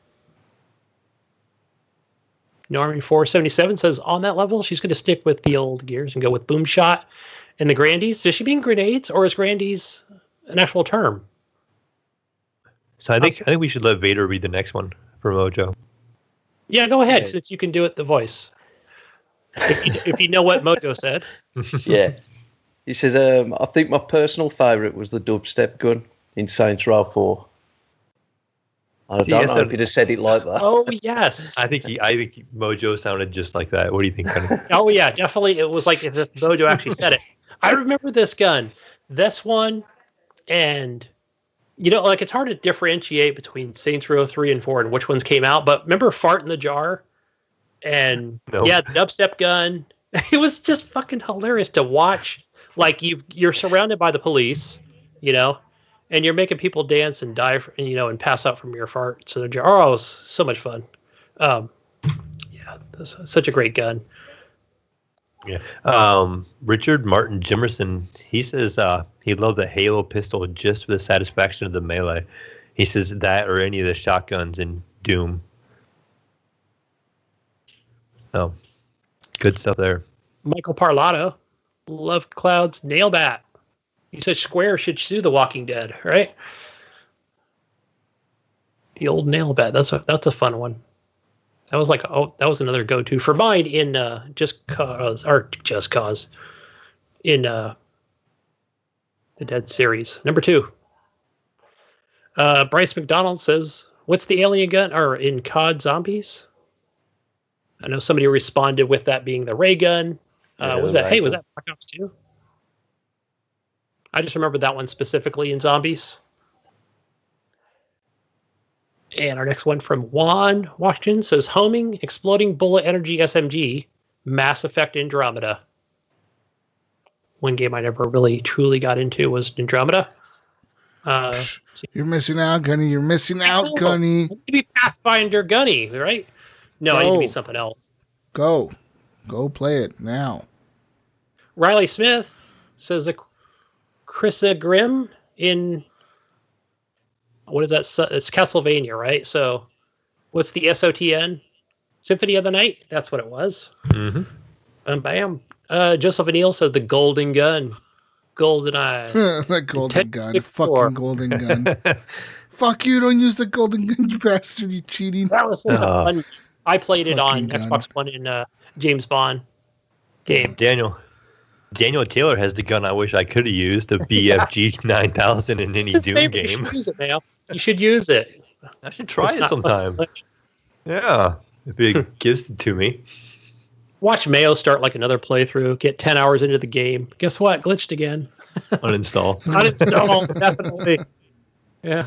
Normie 477 says on that level, she's going to stick with the old Gears and go with Boom Shot and the Grandies. Does she mean grenades, or is Grandies an actual term? So I think we should let Vader read the next one for Mojo. Yeah, go ahead, since you can do it the voice. If you know what Mojo said. Yeah. He says, I think my personal favourite was the dubstep gun in Saints Row 4. I don't know if you'd have said it like that. Oh, yes. I think Mojo sounded just like that. What do you think, Gunny? Oh, yeah, definitely. It was like if Mojo actually said it. I remember this gun. This one, and, it's hard to differentiate between Saints Row 3 and 4 and which ones came out. But remember Fart in the Jar? And, dubstep gun. It was just fucking hilarious to watch. Like, you're surrounded by the police, and you're making people dance and die, and pass out from your farts in a jar. Oh, it was so much fun. That's such a great gun. Yeah. Richard Martin Jimerson, he says he loved the Halo pistol just for the satisfaction of the melee. He says that or any of the shotguns in Doom. Oh, good stuff there. Michael Parlato, loved Cloud's nail bat. He says Square should sue The Walking Dead, right? The old nail bat. That's a fun one. That was another go-to for mine in Just Cause in the Dead series. Number 2. Bryce McDonald says, "What's the alien gun?" Or in COD Zombies. I know somebody responded with that being the ray gun. Was that Black Ops 2? I just remember that one specifically in zombies. And our next one from Juan Washington says, homing, exploding bullet energy SMG, Mass Effect Andromeda. One game I never really truly got into was Andromeda. You're missing out, Gunny. You're missing out, Gunny. It need to be Pathfinder Gunny, right? No, I need to be something else. Go play it now. Riley Smith says that Chrissa Grimm in... What is that? It's Castlevania, right? So what's the SOTN? Symphony of the Night? That's what it was. Mm-hmm. Bam. Joseph O'Neill said the Golden Gun. Golden Eye. The Golden Gun. Fucking Golden Gun. Fuck you, don't use the Golden Gun, you bastard, you cheating. That was such a fun... I played it on Xbox One in James Bond game. Daniel Taylor has the gun I wish I could have used, the BFG 9000 in any Doom game. You should use it, man. You should use it. I should try it sometime. Yeah, if it gives it to me. Watch Mayo start like another playthrough, get 10 hours into the game. Guess what? Glitched again. Uninstall. Uninstall, definitely. Yeah.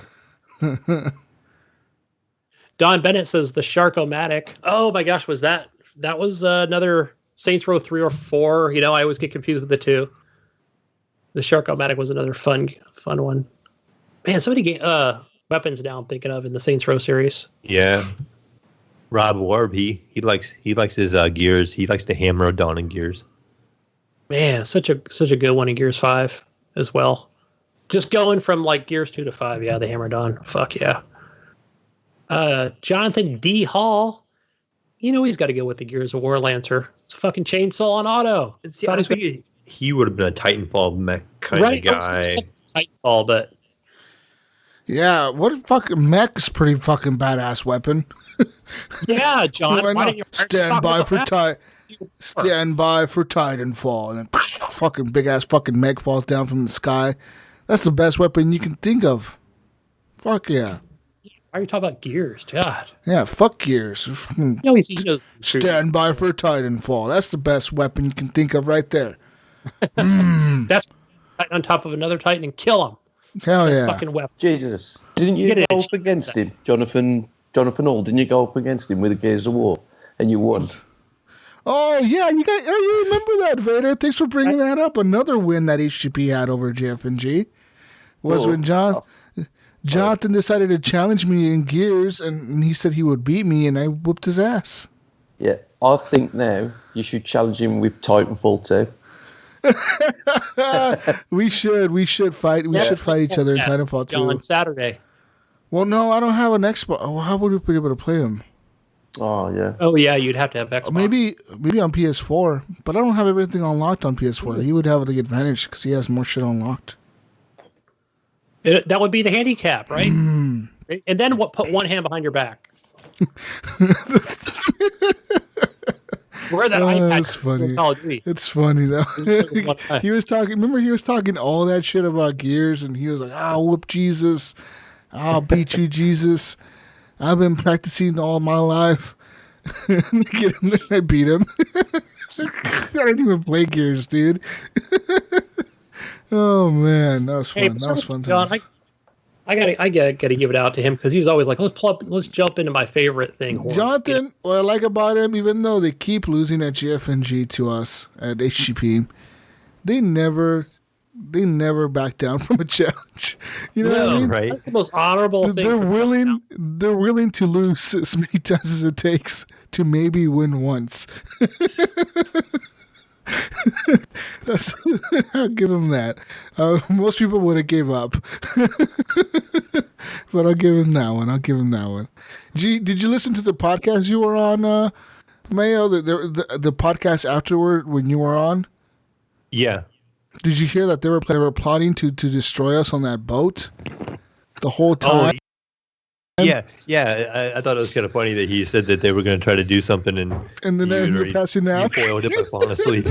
Don Bennett says the Shark-O-Matic. Oh my gosh, was that was another Saints Row 3 or 4. You know, I always get confused with the two. The Shark-O-Matic was another fun one. Man, so many weapons now I'm thinking of in the Saints Row series. Yeah. Rob Warb, he likes his gears. He likes the hammer of Dawn and gears. Man, such a good one in Gears 5 as well. Just going from like Gears 2 to 5, yeah, the hammer Dawn. Fuck yeah. Jonathan D. Hall, you know he's got to go with the Gears of War Lancer. It's a fucking chainsaw on auto. See, I think he would have been a Titanfall mech kind of guy. Titanfall, but yeah, what fucking mech's pretty fucking badass weapon. Yeah, John. Why don't you stand by for Titanfall, and then fucking big ass fucking mech falls down from the sky. That's the best weapon you can think of. Fuck yeah. Why are you talking about Gears? God. Yeah, fuck Gears. No, he knows. Stand by for Titanfall. That's the best weapon you can think of right there. That's on top of another Titan and kill him. Hell yeah. Fucking weapon. Jesus. Didn't you go up against him, Jonathan Hall? Didn't you go up against him with the Gears of War and you won? Oh, yeah. You remember that, Vader. Thanks for bringing that up. Another win that HGP had over JF&G was when Jonathan decided to challenge me in Gears, and he said he would beat me, and I whooped his ass. Yeah, I think now you should challenge him with Titanfall 2. We should fight. We should fight each other in Titanfall 2 on Saturday. Well, no, I don't have an Xbox. Well, how would we be able to play him? Oh yeah. Oh yeah, you'd have to have Xbox. Maybe on PS4, but I don't have everything unlocked on PS4. He would have the advantage because he has more shit unlocked. That would be the handicap, right? And then put one hand behind your back. Where that iPad? That's funny. It's funny though. He was talking. Remember, he was talking all that shit about Gears, and he was like, "I'll whoop Jesus. I'll beat you, Jesus. I've been practicing all my life." I beat him. I didn't even play Gears, dude. Oh man, that was fun. That was fun. John, I gotta give it out to him because he's always like, let's jump into my favorite thing. Jonathan, what I like about him, even though they keep losing at GF&G to us at HGP, they never back down from a challenge. You know what I mean? Right. That's the most honorable thing. They're willing to lose as many times as it takes to maybe win once. I'll give him that. Most people would have gave up, but I'll give him that one. Did you listen to the podcast you were on, Mayo? The podcast afterward when you were on? Yeah. Did you hear that they were plotting to destroy us on that boat the whole time? Yeah. I thought it was kind of funny that he said that they were going to try to do something, and then you're passing out. You foiled it by falling asleep.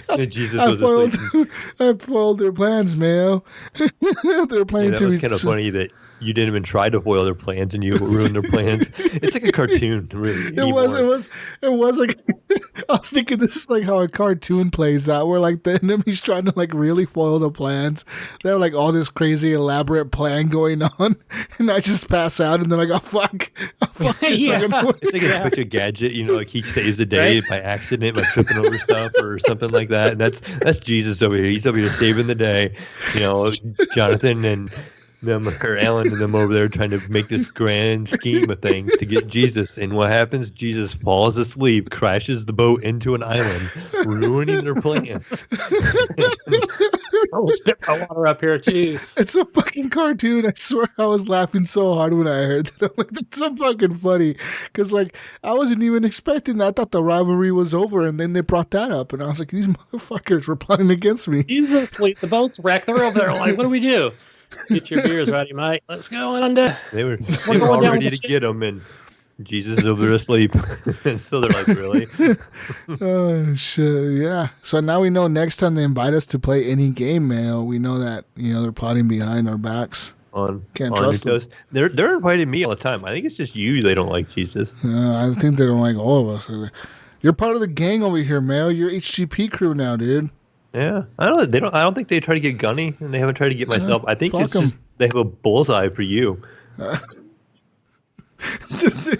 And Jesus was asleep. I foiled their plans, Mayo. They're planning that was kind of funny that you didn't even try to foil their plans and you ruined their plans. It's like a cartoon, really. It was like I was thinking this is like how a cartoon plays out, where like the enemy's trying to like really foil the plans. They have like all this crazy elaborate plan going on, and I just pass out, and they're like, "Oh fuck, Yeah. It's like Inspector Gadget, like he saves the day by accident by tripping over stuff or something like that. And that's Jesus over here. He's over here saving the day. Jonathan and them, or Alan and them over there trying to make this grand scheme of things to get Jesus. And what happens? Jesus falls asleep, crashes the boat into an island, ruining their plans. Oh, spit my water up here, jeez. It's a fucking cartoon. I swear I was laughing so hard when I heard that. I'm like, that's so fucking funny. Because, like, I wasn't even expecting that. I thought the rivalry was over, and then they brought that up. And I was like, these motherfuckers were plotting against me. He's asleep. The boat's wrecked. They're over there like, what do we do? Get your beers ready, mate. Let's go on to... They were all ready to get him, and Jesus is over there asleep. And so they're like, really? Oh, shit, yeah. So now we know next time they invite us to play any game, Mayo, we know that, they're plotting behind our backs. Can't trust them. They're inviting me all the time. I think it's just you they don't like, Jesus. I think they don't like all of us. You're part of the gang over here, Mayo. You're HGP crew now, dude. Yeah, I don't think they try to get Gunny, and they haven't tried to get myself. I think it's just they have a bullseye for you. They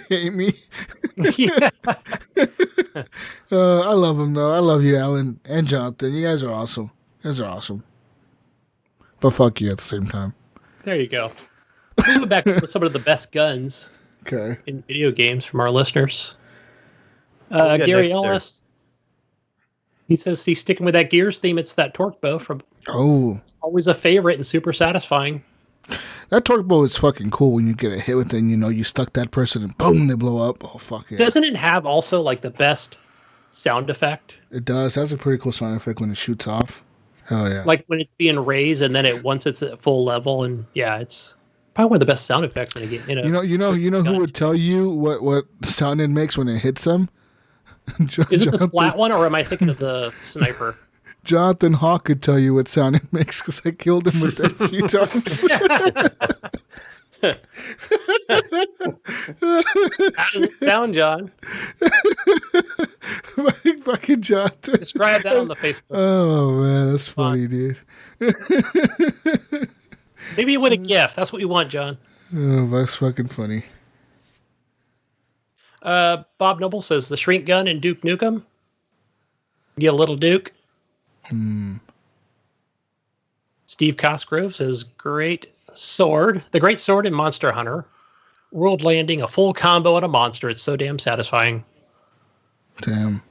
hate me. Yeah. I love them though. I love you, Alan and Jonathan. You guys are awesome. But fuck you at the same time. There you go. Moving back to some of the best guns in video games from our listeners. Gary Ellis. He says he's sticking with that Gears theme. It's that torque bow from. Oh. It's always a favorite and super satisfying. That torque bow is fucking cool when you get a hit with it and you stuck that person and boom, they blow up. Oh, fuck yeah. Doesn't it have also like the best sound effect? It does. It has a pretty cool sound effect when it shoots off. Hell yeah. Like when it's being raised and then once it's at full level, and yeah, it's probably one of the best sound effects in a game. You know who would tell you what sound it makes when it hits them? Is it the splat one, or am I thinking of the sniper? Jonathan Hawk could tell you what sound it makes because I killed him with that a few times. How does it sound, John? Fucking Jonathan. Describe that on the Facebook. Oh, man, that's funny, dude. Maybe with a GIF. That's what you want, John. Oh, that's fucking funny. Bob Noble says the shrink gun in Duke Nukem. Get a little Duke. Steve Cosgrove says great sword. The great sword in Monster Hunter. World landing, a full combo on a monster. It's so damn satisfying. Damn.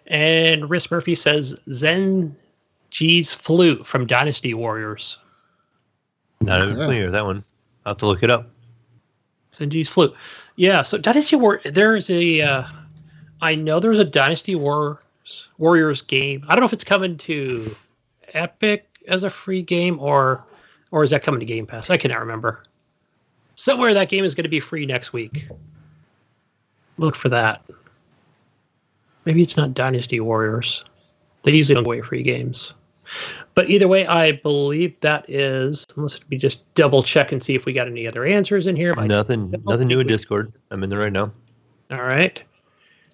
And Riss Murphy says Zen G's flute from Dynasty Warriors. Not even familiar with that one. I'll have to look it up. Zen G's flute. Yeah, so Dynasty there's a I know there's a Dynasty Warriors game. I don't know if it's coming to Epic as a free game or is that coming to Game Pass? I cannot remember. Somewhere that game is going to be free next week. Look for that. Maybe it's not Dynasty Warriors. They usually don't go away free games. But either way, I believe that is, unless we just double check and see if we got any other answers in here. Nothing new in Discord. I'm in there right now. All right.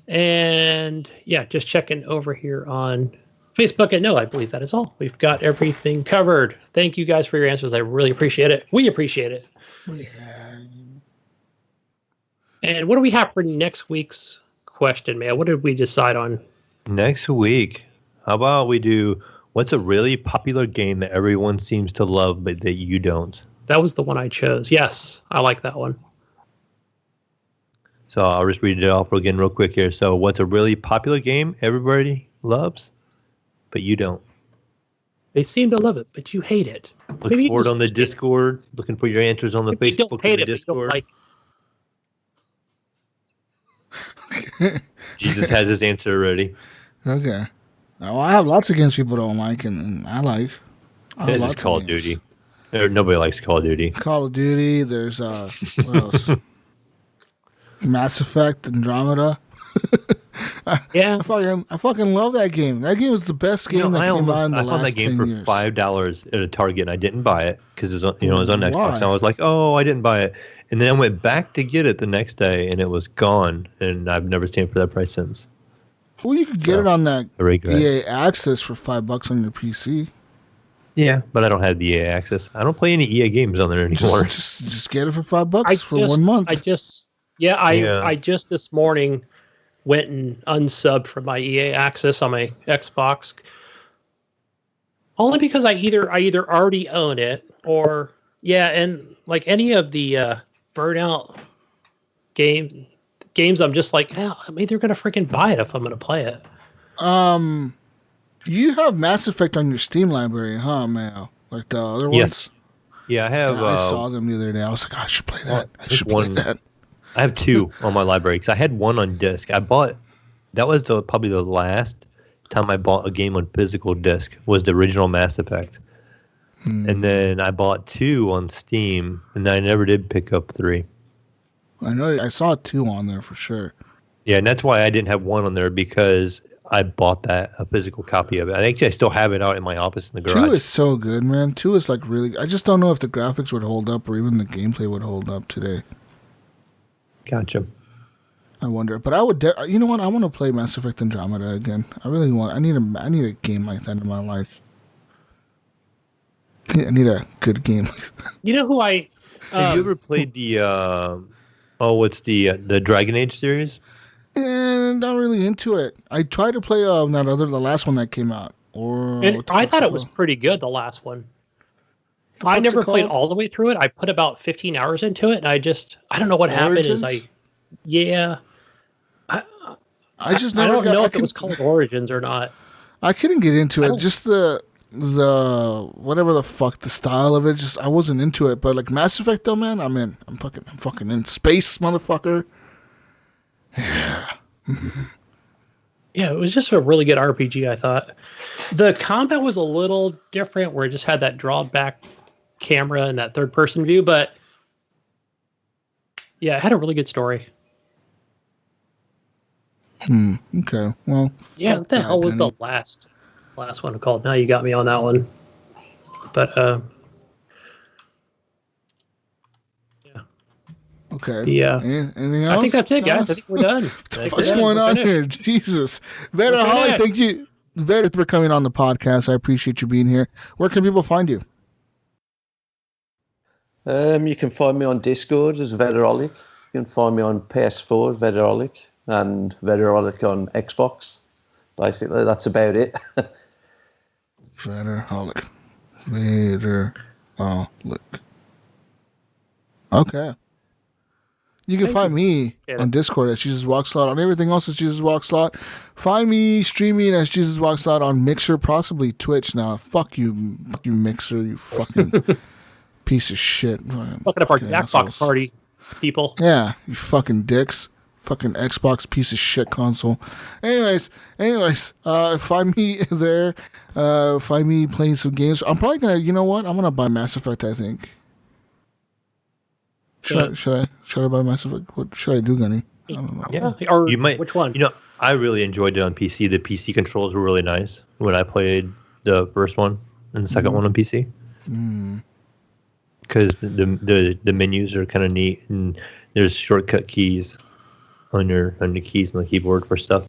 And yeah, just checking over here on Facebook. And no, I believe that is all. We've got everything covered. Thank you guys for your answers. I really appreciate it. We appreciate it. Yeah. And what do we have for next week's question, man? What did we decide on? Next week, how about we do what's a really popular game that everyone seems to love but that you don't? That was the one I chose. Yes, I like that one. So I'll just read it off again real quick here. So what's a really popular game everybody loves but you don't? They seem to love it, but you hate it. Look for it on the Discord. Looking for your answers on the Facebook and the Discord. Jesus has his answer already. Okay. Well, I have lots of games people don't like, and I like. This is Call of Duty. Nobody likes Call of Duty. Call of Duty. There's what else? Mass Effect, Andromeda. Yeah. I fucking love that game. That game was the best game that came out in the I found last that game 10 for years. $5 at a Target, and I didn't buy it because it was on, it was on Xbox. Why? And I was like, oh, I didn't buy it, and then I went back to get it the next day, and it was gone, and I've never seen it for that price since. Well, you could get it on that I regret it. EA Access for $5 on your PC. Yeah, but I don't have the EA access. I don't play any EA games on there anymore. Just get it for $5 for 1 month. I just this morning went and unsubbed from my EA Access on my Xbox. Only because I either already own it or and like any of the Burnout games, I'm just like, I'm either gonna freaking buy it if I'm gonna play it. You have Mass Effect on your Steam library, huh, Mayo? Like the other ones? Yes. Yeah, I have. I saw them the other day. I was like, I should play that. I have 2 on my library because I had 1 on disc. That was probably the last time I bought a game on physical disc was the original Mass Effect. And then I bought 2 on Steam, and then I never did pick up 3. I know. I saw 2 on there for sure. Yeah, and that's why I didn't have 1 on there because I bought a physical copy of it. I still have it out in my office in the garage. 2 is so good, man. 2 is like really. I just don't know if the graphics would hold up or even the gameplay would hold up today. Gotcha. I wonder, but I would. You know what? I want to play Mass Effect Andromeda again. I really want. I need a game like that in my life. I need a good game. You know who I? Have you ever played the? What's the Dragon Age series? And not really into it. I tried to play the last one that came out. I thought it was pretty good, the last one. I never played all the way through it. I put about 15 hours into it, and I don't know what happened. I just never. I don't know if it was called Origins or not. I couldn't get into it. Just the whatever the fuck the style of it. Just I wasn't into it. But like Mass Effect, though, man, I'm in. I'm fucking in space, motherfucker. Yeah. Yeah, it was just a really good RPG, I thought. The combat was a little different where it just had that drawback camera and that third-person view, but yeah, it had a really good story. Okay. Well, yeah, what the hell was the last one called? Now you got me on that one. But okay. Yeah. Anything else? I think that's it, guys. I think we're done. What the fuck's going on here? Jesus. Vedderholic, thank you, Vedder, for coming on the podcast. I appreciate you being here. Where can people find you? You can find me on Discord as Vedderholic. You can find me on PS4, Vedderholic, and Vedderholic on Xbox. Basically, that's about it. Vedderholic. Okay. You can find me on Discord at Jesus Walk Slot. On everything else as Jesus Walk Slot. Find me streaming as Jesus Walk Slot on Mixer, possibly Twitch. Now, fuck you Mixer, you fucking piece of shit. Fucking up our Jackbox party, people. Yeah, you fucking dicks. Fucking Xbox piece of shit console. Anyways, find me there. Find me playing some games. I'm probably gonna. You know what? I'm gonna buy Mass Effect. I think. Should I buy Mass Effect? What should I do, Gunny? I don't know. Yeah, or you might. Which one? You know, I really enjoyed it on PC. The PC controls were really nice when I played the first one and the second one on PC. Because the menus are kind of neat and there's shortcut keys on the keys on the keyboard for stuff.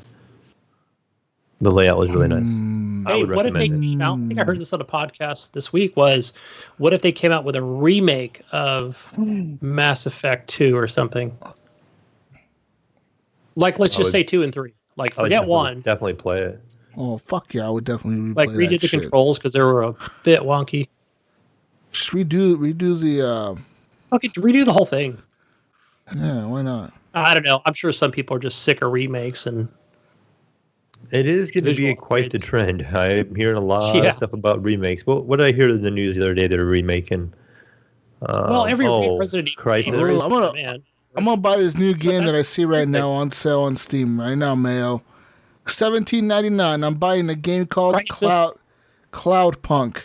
The layout was really nice. Hey, what if they came out? I think I heard this on a podcast this week. What if they came out with a remake of Mass Effect 2 or something? Like, let's just say 2 and 3. Like, forget 1. Definitely play it. Oh fuck yeah! I would definitely replay redid the controls because they were a bit wonky. Just redo the. Okay, redo the whole thing. Yeah, why not? I don't know. I'm sure some people are just sick of remakes and. It is going to be quite the trend. I'm hearing a lot of stuff about remakes. What did I hear in the news the other day that are remaking? Every Resident Evil Crisis. I'm gonna buy this new game that I see right now on sale on Steam right now, Mayo. $17.99. I'm buying a game called Cloudpunk.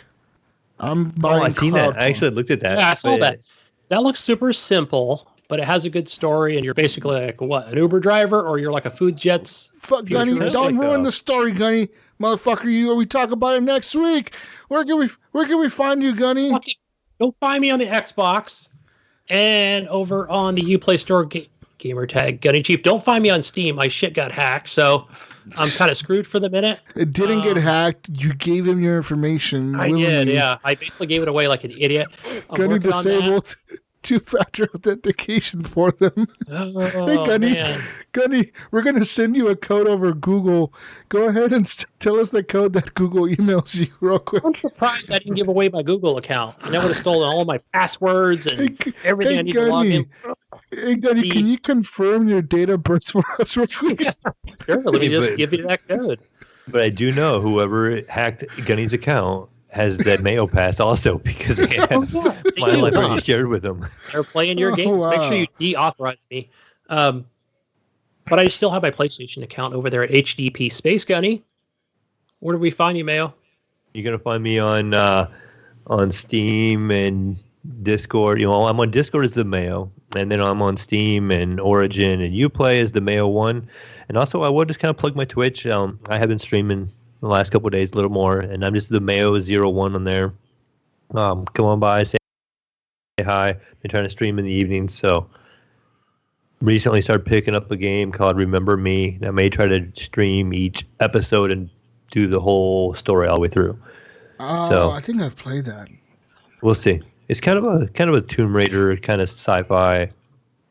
I'm buying. I've seen that. I actually looked at that. Yeah, I saw that. That looks super simple, but it has a good story, and you're basically like what, an Uber driver, or you're like a Food Jets. Fuck Gunny, don't ruin the story, Gunny, motherfucker. We talk about it next week. Where can we find you, Gunny? Go find me on the Xbox and over on the Uplay Store gamer tag Gunny Chief. Don't find me on Steam. My shit got hacked, so I'm kind of screwed for the minute. It didn't get hacked. You gave him your information. I did, yeah. I basically gave it away like an idiot. Gunny disabled two-factor authentication for them. Hey, Gunny. Man. Gunny, we're going to send you a code over Google. Go ahead and tell us the code that Google emails you real quick. I'm surprised I didn't give away my Google account. I would have stolen all my passwords and everything I need to log in. Hey, Gunny, can you confirm your date of birth for us real quick? Sure, let me just give you that code. But I do know whoever hacked Gunny's account has that Mayo pass also, because I had my life already shared with them. They're playing your games. Wow. Make sure you deauthorize me. But I still have my PlayStation account over there at HGP Space Gunny. Where do we find you, Mayo? You're gonna find me on Steam and Discord. I'm on Discord as the Mayo, and then I'm on Steam and Origin and Uplay as the Mayo 1. And also, I will just kind of plug my Twitch. I have been streaming the last couple of days a little more, and I'm just the Mayo 01 on there. Come on by, say hi. Been trying to stream in the evenings, so recently started picking up a game called Remember Me. I may try to stream each episode and do the whole story all the way through. So I think I've played that. We'll see. It's kind of a Tomb Raider kind of sci-fi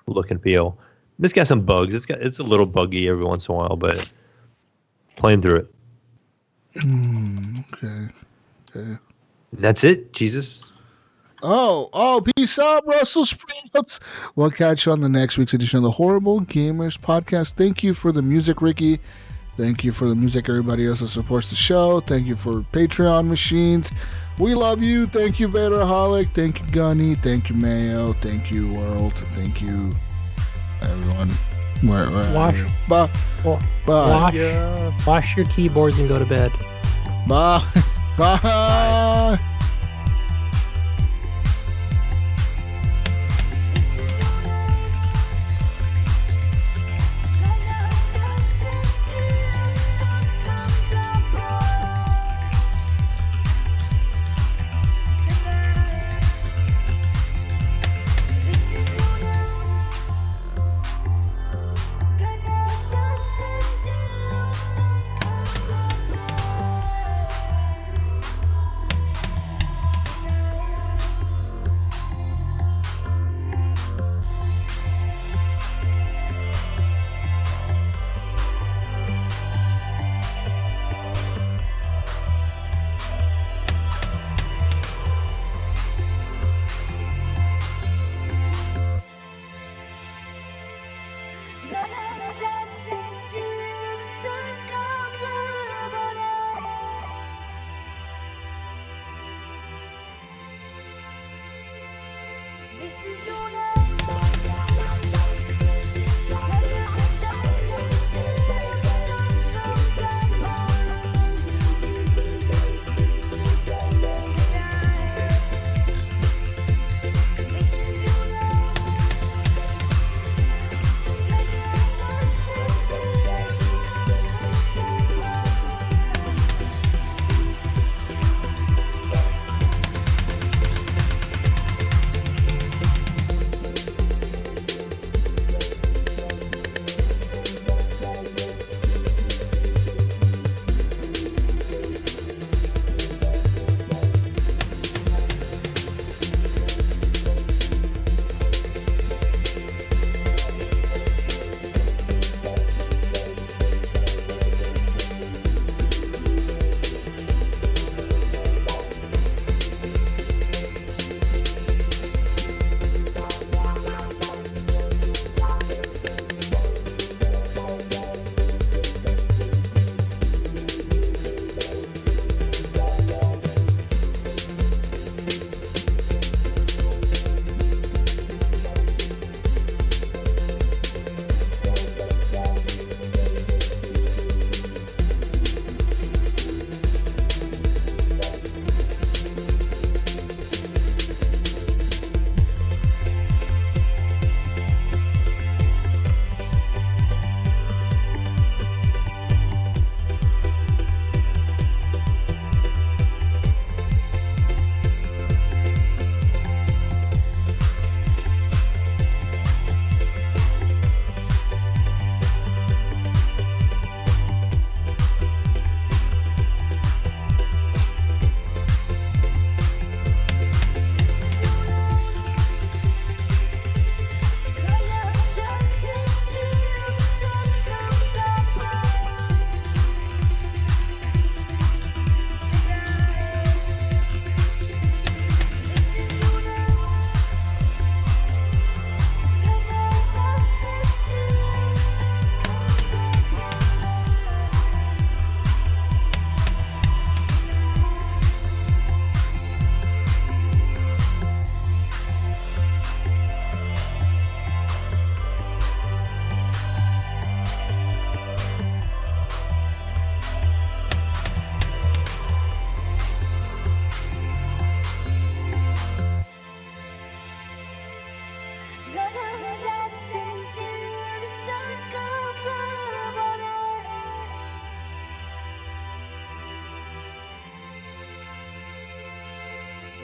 look and feel. This got some bugs. It's a little buggy every once in a while, but playing through it. Okay. And that's it, Jesus. Oh, peace out, Russell Sprouts. We'll catch you on the next week's edition of the Horrible Gamers Podcast. Thank you for the music, Ricky. Thank you for the music, everybody else that supports the show. Thank you for Patreon machines. We love you. Thank you, Vedderholic. Thank you, Gunny. Thank you, Mayo. Thank you, World. Thank you, everyone. Bye. Wash your keyboards and go to bed. Bye. Bye.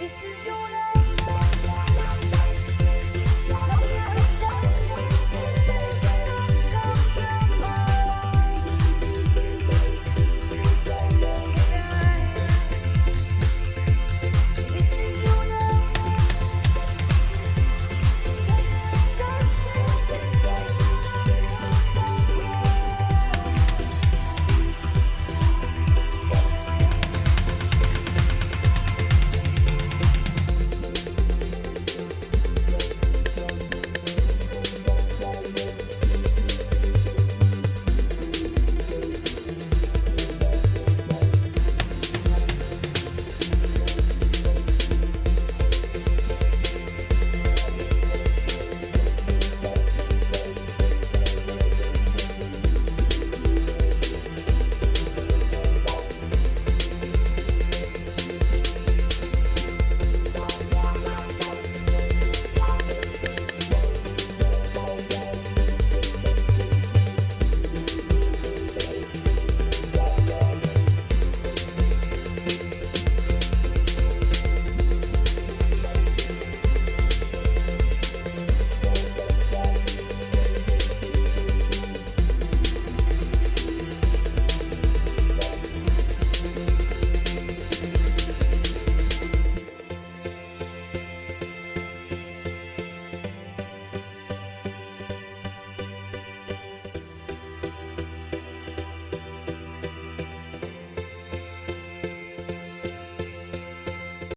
This is your life.